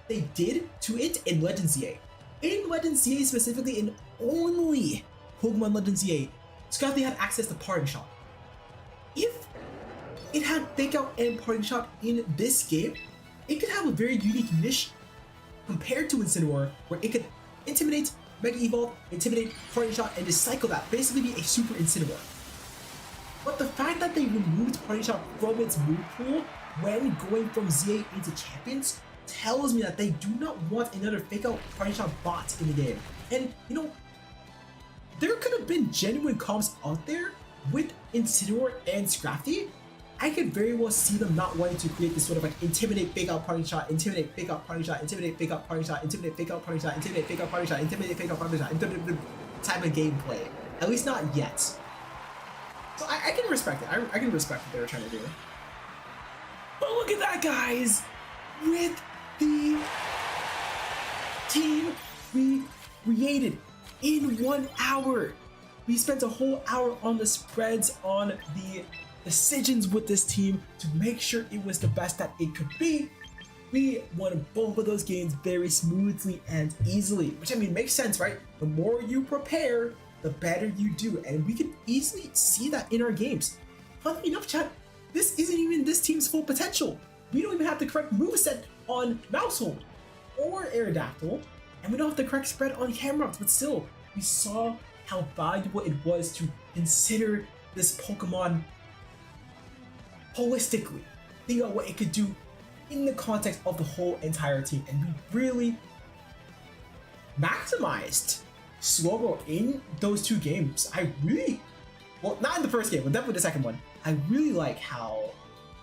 A: they did to it in Legends ZA. In Legends ZA specifically, in only Pokemon Legends ZA, Scrafty had access to Parting Shot. If it had Fake Out and Parting Shot in this game, it could have a very unique niche compared to Incineroar, where it could Intimidate, Mega Evolve, Intimidate, Parting Shot, and just cycle that, basically be a Super Incineroar. But the fact that they removed Parting Shot from its move pool when going from ZA into Champions tells me that they do not want another Fake Out Parting Shot bot in the game. And, you know, there could have been genuine comps out there with Incineroar and Scrafty. I could very well see them not wanting to create this sort of like Intimidate, Fake Out, Parting Shot, Intimidate, Fake Out, Parting Shot, Intimidate, Fake Out, Parting Shot, Intimidate, Fake Out, Parting Shot, Intimidate, Fake Out, Parting Shot, Intimidate, Fake Out, Parting Shot, Intimidate type of gameplay. At least not yet. So I can respect it. I can respect what they were trying to do. But look at that, guys! With the team we created in 1 hour. We spent a whole hour on the spreads, on the decisions with this team to make sure it was the best that it could be. We won both of those games very smoothly and easily, which I mean makes sense, right? The more you prepare, the better you do, and we can easily see that in our games. Funnily enough, chat, this isn't even this team's full potential. We don't even have the correct moveset on Mousehold or Aerodactyl, and we don't have the correct spread on Camerupt, but still, we saw how valuable it was to consider this Pokemon holistically. Think about what it could do in the context of the whole entire team, and we really maximized Slowbro in those two games. I really, well, not in the first game, but definitely the second one. I really like how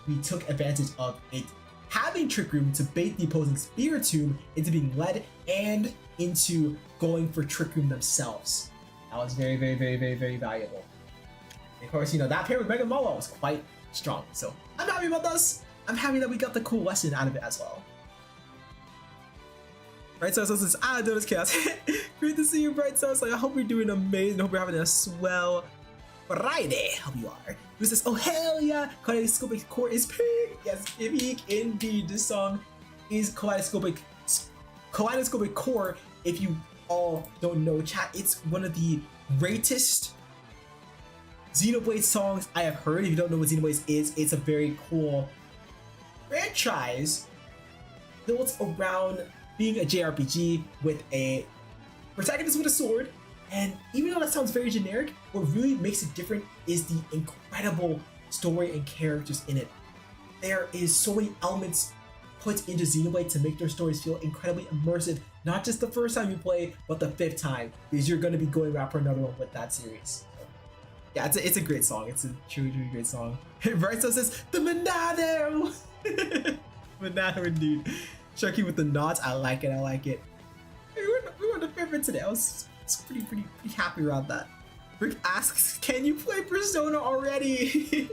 A: we took advantage of it having Trick Room to bait the opposing Spiritomb into being led and into going for Trick Room themselves. That was very valuable. And of course, you know, that pair with Mega Molo was quite strong. So I'm happy about this. I'm happy that we got the cool lesson out of it as well. Bright Stars says, Donuts Chaos. Great to see you, Bright Stars. Like, I hope you're doing amazing. I hope you're having a swell Friday. Hope you are. Who says, oh hell yeah, Kaleidoscopic Core is peak. Yes, peak indeed. This song is Kaleidoscopic Core. If you all don't know, chat, it's one of the greatest Xenoblade songs I have heard. If you don't know what Xenoblade is, it's a very cool franchise built around being a JRPG with a protagonist with a sword. And even though that sounds very generic, what really makes it different is the incredible story and characters in it. There is so many elements put into Xenoblade to make their stories feel incredibly immersive, not just the first time you play, but the 5th time, because you're going to be going back for another one with that series. So, yeah, it's a great song. It's a truly, truly great song. Bryce says, the Monado! Monado indeed. Chucky with the nods. I like it, I like it. Hey, we were the favorite today. I was pretty happy around that. Rick asks, can you play Persona already?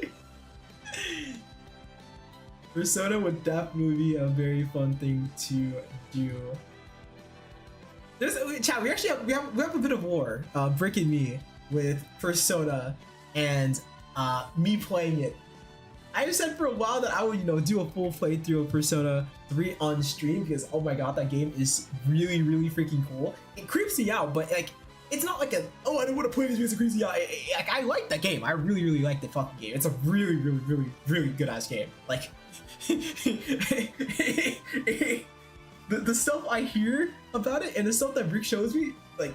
A: Persona would definitely be a very fun thing to do. Chat, we actually have a bit of war, Brick and me, with Persona and me playing it. I said for a while that I would, do a full playthrough of Persona 3 on stream because, oh my god, that game is really, really freaking cool. It creeps me out, but like, it's not like I don't want to play this because it creeps me out. I like that game. I really, really like the fucking game. It's a really, really, really, really good ass game. Like, the stuff I hear about it and the stuff that Brick shows me, like,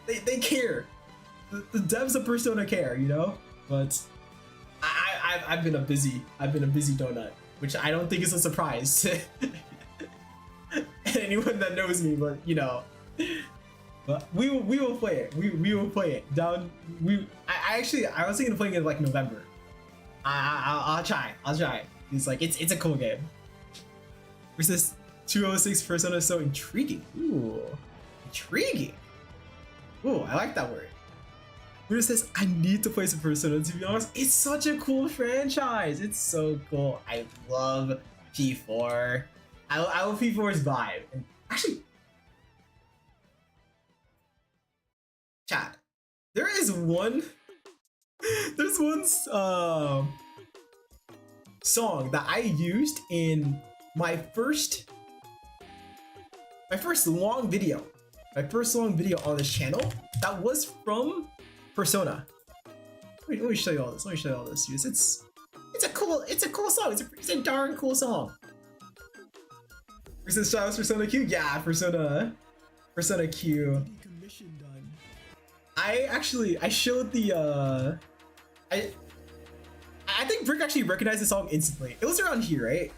A: they care. The devs of Persona care, But I've been a busy donut, which I don't think is a surprise to anyone that knows me, but But we will play it. We will play it. I was thinking of playing it like November. I'll try. It's like it's a cool game. Versus 206 Persona is so intriguing. Ooh, intriguing. Ooh, I like that word. Who says I need to play some Persona? To be honest, it's such a cool franchise. It's so cool. I love P4. I love P4's vibe. And actually, chat. There's one song that I used in my first long video. My first long video on this channel that was from Persona. Let me show you all this. It's a cool song. It's a darn cool song. Versus Shadows Persona Q? Yeah, Persona Q. I showed the I think Brick actually recognized the song instantly. It was around here, right?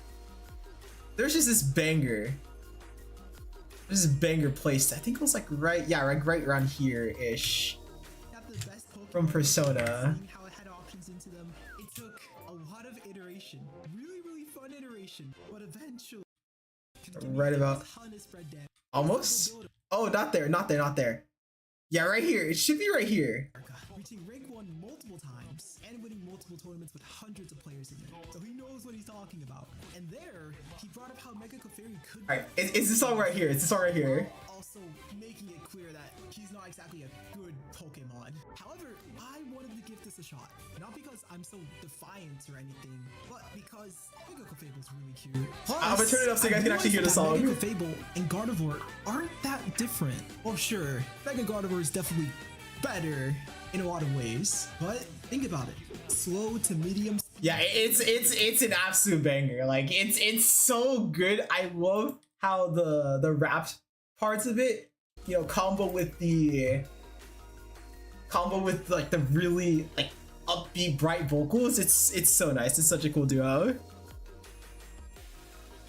A: There's just this banger. There's this banger placed. I think it was like right around here-ish. From Persona.
D: How it had options into them. It took a lot of iteration. Really fun iteration. But eventually
A: right about almost? Oh, not there. Yeah, right here. It should be right here.
D: Reaching rank 1 multiple times and winning multiple tournaments with hundreds of players in it. So he knows what he's talking about. And there, he brought up how Mega Clefairy could
A: Alright, it's this song right here.
D: Also making it clear that he's not exactly a good Pokemon. However, I wanted to give this a shot. Not because I'm so defiant or anything, but because Mega Clefable is really cute. Plus,
A: I'm gonna turn it up so you guys can actually hear the song.
D: Mega Clefable and Gardevoir aren't that different. Well, sure, Mega Gardevoir is definitely better in a lot of ways, but think about it. Slow to medium.
A: Yeah, it's an absolute banger. Like it's so good. I love how the rap parts of it, combo with like the really like upbeat bright vocals. It's so nice. It's such a cool duo.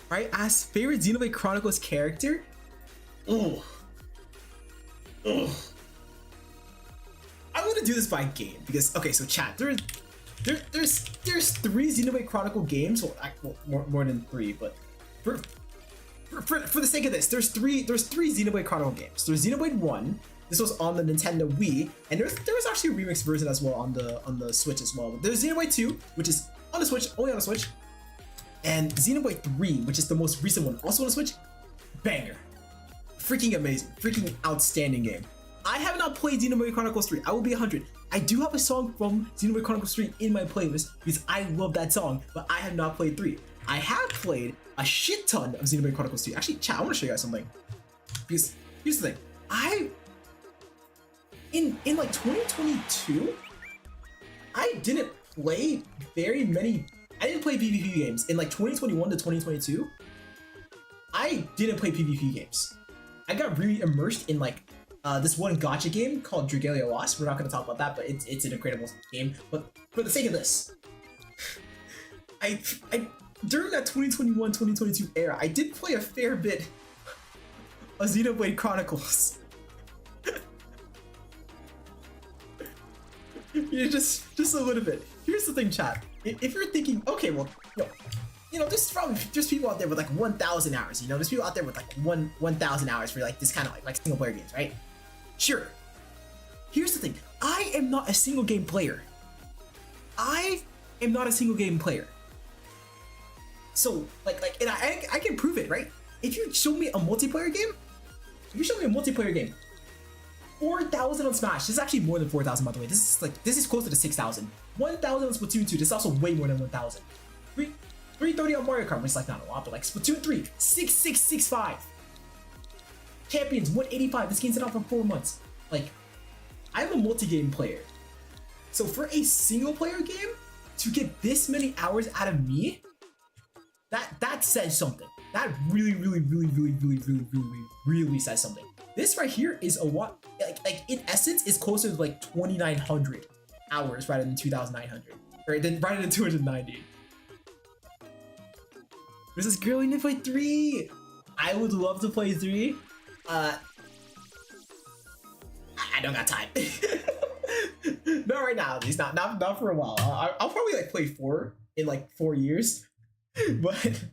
A: Right, as favorite Xenoblade Chronicles character? Ooh. I'm gonna do this by game because so chat, there's 3 Xenoblade Chronicle games. Well, more than 3, but for the sake of this, there's three Xenoblade Chronicle games. There's Xenoblade 1. This was on the Nintendo Wii, and there was actually a remix version as well on the Switch as well. But there's Xenoblade 2, which is on the Switch, only on the Switch, and Xenoblade 3, which is the most recent one, also on the Switch. Banger, freaking amazing, freaking outstanding game. I have not played Xenoblade Chronicles 3. I will be 100. I do have a song from Xenoblade Chronicles 3 in my playlist because I love that song, but I have not played 3. I have played a shit ton of Xenoblade Chronicles 3. Actually, chat, I want to show you guys something. Because here's the thing. In like 2022, I didn't play very many. I didn't play PvP games. In like 2021 to 2022, I didn't play PvP games. I got really immersed in like this one gacha game called Dragalia Lost. We're not going to talk about that, but it's an incredible game. But for the sake of this, I during that 2021-2022 era, I did play a fair bit of Xenoblade Chronicles. Yeah, just a little bit. Here's the thing, chat. If you're thinking, okay, well, there's probably people out there with like 1,000 hours. There's people out there with like 1,000 hours for like this kind of like single player games, right? Sure. Here's the thing. I am not a single game player. I am not a single game player. So and I can prove it, right? If you show me a multiplayer game, 4,000 on Smash. This is actually more than 4,000, by the way. This is closer to 6,000. 1,000 on Splatoon 2. This is also way more than 1,000. 330 on Mario Kart, which is like not a lot, but like Splatoon 3, 6665. Champions 185. This game's been out for 4 months. Like, I'm a multi-game player. So for a single player game to get this many hours out of me, that says something. That really says something. This right here is a what? Like in essence, is closer to like 2,900 hours rather than 2,900, or then rather than 290. This is girl, we need to play 3. I would love to play 3. I don't got time. Not right now, at least not for a while. I'll probably like play 4 in like 4 years, but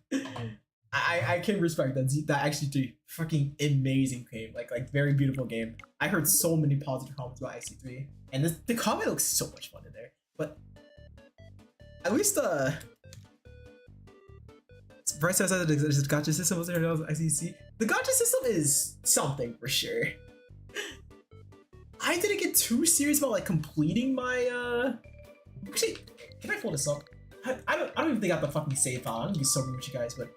A: I can respect that actually a fucking amazing game, like very beautiful game. I heard so many positive comments about IC3, and the comment looks so much fun in there. But at least Bryce says that the gacha system was there. ICC. The gacha system is something for sure. I didn't get too serious about like completing my Actually, can I pull this up? I don't even think I have the fucking save file. I'm gonna be so rude with you guys, but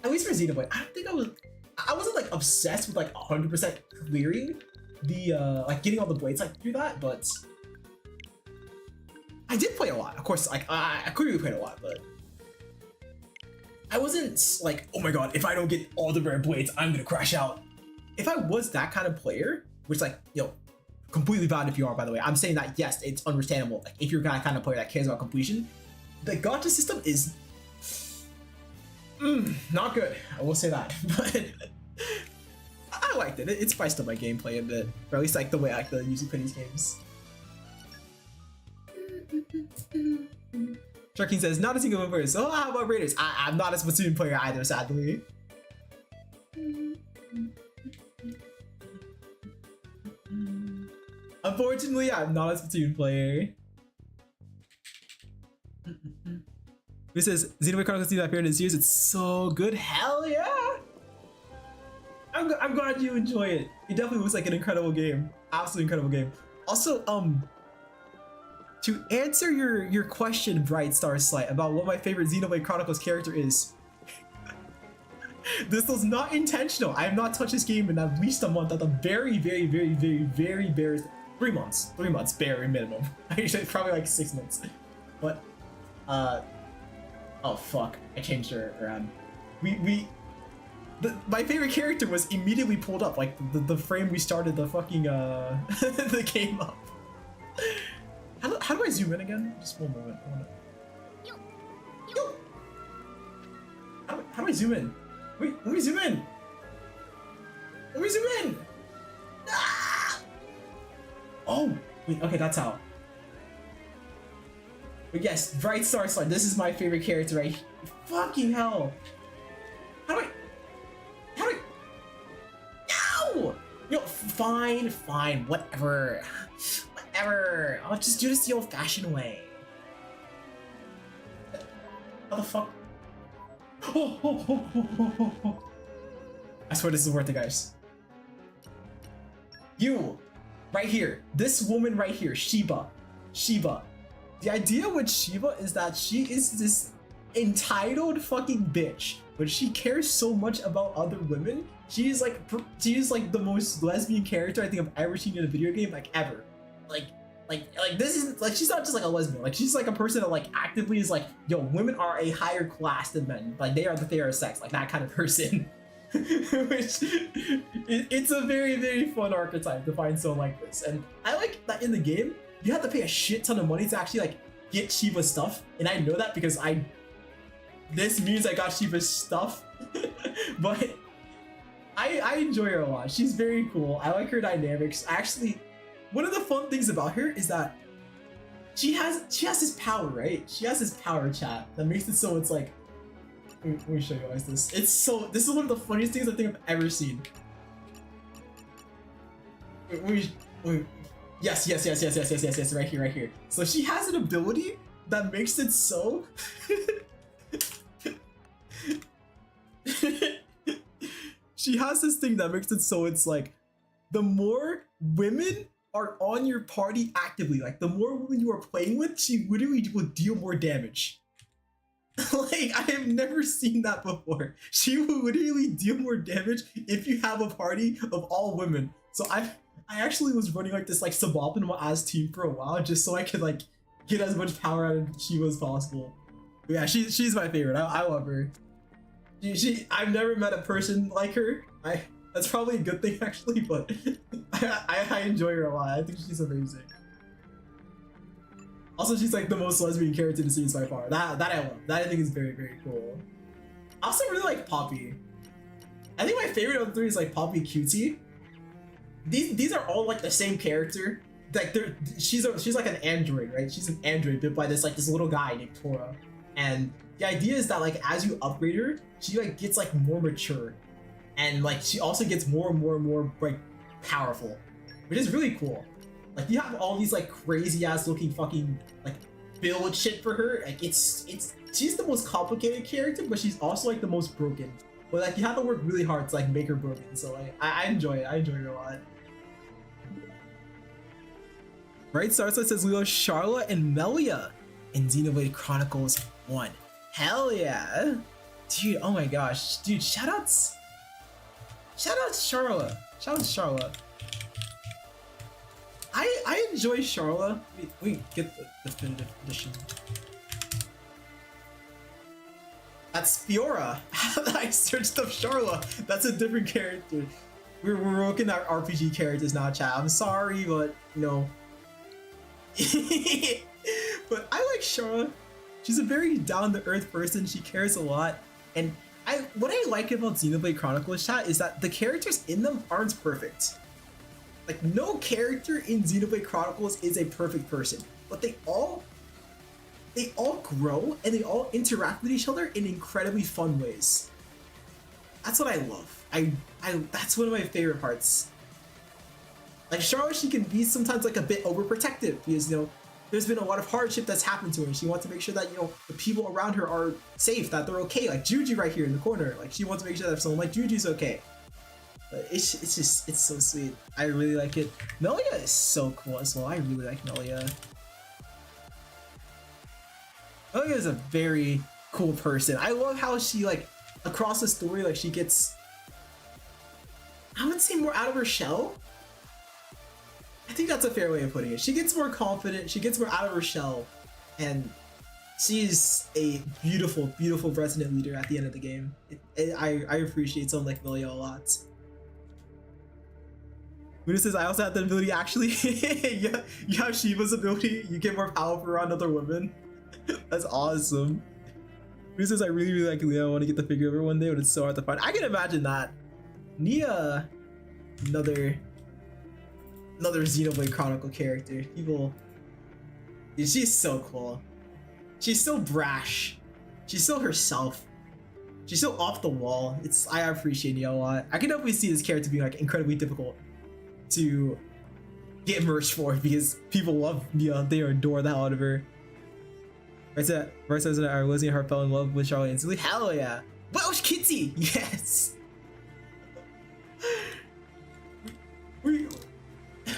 A: at least for Xenoblade, I don't think I wasn't like obsessed with like 100% clearing the like getting all the blades like through that, but I did play a lot. Of course, like I clearly played a lot, but I wasn't like, oh my god, if I don't get all the rare blades, I'm gonna crash out. If I was that kind of player, which like, completely valid if you are, by the way. I'm saying that, yes, it's understandable. Like, if you're that kind of player that cares about completion, the gacha system is not good. I will say that, but I liked it. It spiced up my gameplay a bit, or at least like the way I like to usually play these games. Sharking says, not a single player. So how about Raiders? I'm not a Splatoon player either, sadly. Unfortunately, I'm not a Splatoon player. This says, Xenoblade Chronicles 3 appeared in this years. It's so good. Hell yeah! I'm glad you enjoy it. It definitely looks like an incredible game. Absolutely incredible game. Also, to answer your question, Bright Star Slight, about what my favorite Xenoblade Chronicles character is, this was not intentional. I have not touched this game in at least a month, at the very bare 3 months. 3 months, bare minimum. Actually, probably like 6 months. But, oh fuck, I changed her around. My favorite character was immediately pulled up, like the frame we started the fucking the game up. How do I zoom in again? Just one moment. Yo. How do I zoom in? Wait, let me zoom in. Let me zoom in. Ah! Oh, wait, okay, that's how. But yes, Bright Star Slide. This is my favorite character, right? Fucking hell. How do I? No! Fine, whatever. Whatever. I'll just do this the old-fashioned way. How the fuck? Oh. I swear this is worth it, guys. You, right here. This woman right here, Shiba. The idea with Shiba is that she is this entitled fucking bitch, but she cares so much about other women. She is like the most lesbian character I think I've ever seen in a video game, like ever. Like this is like, she's not just like a lesbian, like she's like a person that like actively is like, yo, women are a higher class than men, like they are the fairer sex, like that kind of person. Which it's a very fun archetype to find someone like this, and I like that in the game you have to pay a shit ton of money to actually like get Shiva's stuff, and I know that because this means I got Shiva's stuff. But I enjoy her a lot. She's very cool. I like her dynamics. Actually, one of the fun things about her is that she has this power, right? She has this power, chat, that makes it so it's like, let me show you guys this. This is one of the funniest things I think I've ever seen. Yes, right here. So she has an ability that makes it so she has this thing that makes it so it's like the more women are on your party actively, like the more women you are playing with, she literally will deal more damage. Like, I have never seen that before. She will literally deal more damage if you have a party of all women. So I actually was running like this like suboptimal ass team for a while just so I could like get as much power out of Shiva as possible. But yeah, she's my favorite. I love her. I've never met a person like her. That's probably a good thing actually, but I enjoy her a lot. I think she's amazing. Also, she's like the most lesbian character in the series by far. That I love. That I think is very, very cool. I also really like Poppy. I think my favorite of the three is like Poppy, Cutie. These are all like the same character. Like she's like an android, right? She's an android built by this little guy named Tora. And the idea is that like as you upgrade her, she like gets like more mature, and like she also gets more and more like powerful, which is really cool. Like you have all these like crazy ass looking fucking like build shit for her. Like she's the most complicated character, but she's also like the most broken. But like you have to work really hard to like make her broken. So like I enjoy it. I enjoy her a lot. Right, Starside says we love Charlotte and Melia in Xenoblade Chronicles 1. Hell yeah! Dude, oh my gosh. Dude, shoutouts Charlotte. Shoutouts Charlotte. I enjoy Charlotte. Wait, get the definitive edition. That's Fiora. I searched up Charlotte. That's a different character. We're looking at RPG characters now, chat. I'm sorry, but you know. But I like Charlotte. She's a very down-to-earth person. She cares a lot. And what I like about Xenoblade Chronicles, chat, is that the characters in them aren't perfect. Like, no character in Xenoblade Chronicles is a perfect person, but they all grow and they all interact with each other in incredibly fun ways. That's what I love. That's one of my favorite parts. Like Charlotte, she can be sometimes like a bit overprotective because, you know, there's been a lot of hardship that's happened to her. She wants to make sure that, you know, the people around her are safe, that they're okay. Like Juji right here in the corner. Like she wants to make sure that if someone like Juji's okay. But it's so sweet. I really like it. Melia is so cool as well. I really like Melia. Melia is a very cool person. I love how she, like, across the story, like, she gets, I would say, more out of her shell. I think that's a fair way of putting it. She gets more confident, she gets more out of her shell, and she's a beautiful, beautiful resident leader at the end of the game. I appreciate someone like Melia a lot. Luna says, I also have the ability, actually. Yeah, you have Shiva's ability, you get more power around other women. That's awesome. Luna says, I really, really like Leah. I want to get the figure of her one day, but it's so hard to find. I can imagine that. Nia, another Xenoblade Chronicle character. People, dude, she's so cool. She's so brash. She's so herself. She's so off the wall. I appreciate Nia a lot. I can definitely see this character being like incredibly difficult to get merged for because people love Nia. They adore the hell out of her. Right says that our Lizzie Heart fell in love with Charlotte instantly. Hell yeah. Welsh Kitty! Yes!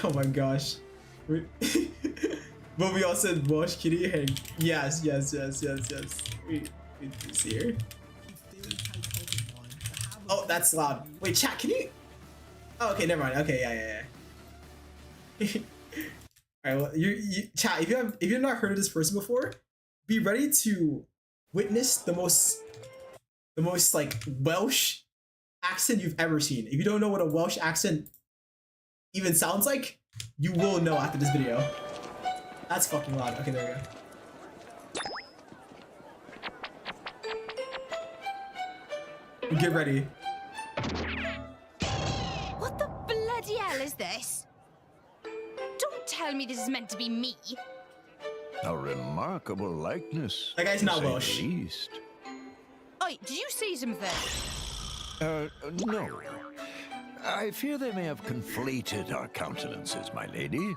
A: Oh my gosh. But we all said Welsh Kitty. Hey, yes. Wait, see here. Oh, that's loud. Wait, chat, can you? Oh, okay, never mind. Okay, yeah. All right, well, you chat. If you've not heard of this person before, be ready to witness the most like Welsh accent you've ever seen. If you don't know what a Welsh accent even sounds like, you will know after this video. That's fucking loud. Okay, there we go. Get ready.
E: What the bloody hell is this? Don't tell me this is meant to be me.
F: A remarkable likeness.
A: That guy's
F: to
A: not
F: say the
A: Welsh.
F: least.
E: Oi, did you see something?
F: No. I fear they may have conflated our countenances, my lady.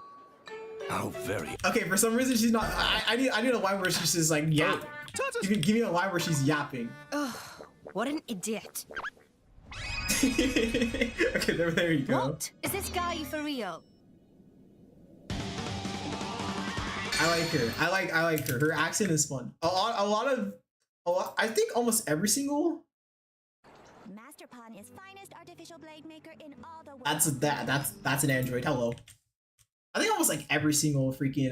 F: How very...
A: Okay, for some reason she's not. I need a line where she's just like yap. Give me a line where she's yapping.
E: Ugh, what an idiot.
A: Okay, there you go.
E: What? Is this guy for real?
A: I like her. I like her. Her accent is fun. A lot. I think almost every single.
G: Masterpon is finest artificial blade maker in all the world.
A: That's an android. Hello. I think almost like every single freaking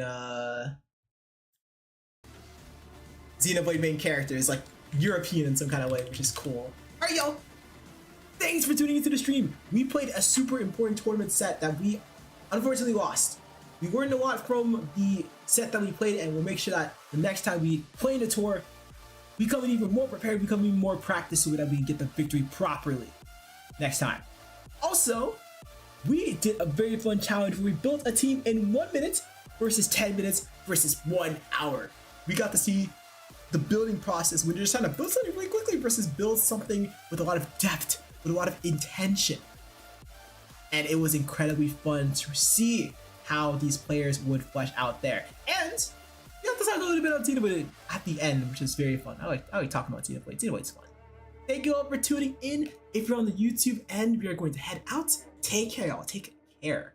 A: Xenoblade main character is like European in some kind of way, which is cool. All right, yo. Thanks for tuning into the stream. We played a super important tournament set that we unfortunately lost. We learned a lot from the set that we played, and we'll make sure that the next time we play in the tour, we come in even more prepared, we come in more practiced so that we can get the victory properly next time. Also, we did a very fun challenge where we built a team in 1 minute versus 10 minutes versus 1 hour. We got to see the building process when you're just trying to build something really quickly versus build something with a lot of depth, with a lot of intention. And it was incredibly fun to see how these players would flesh out there. And we got to talk a little bit on Xenoblade at the end, which is very fun. I like talking about Xenoblade. Xenoblade's fun. Thank you all for tuning in. If you're on the YouTube end, we are going to head out. Take care, y'all. Take care.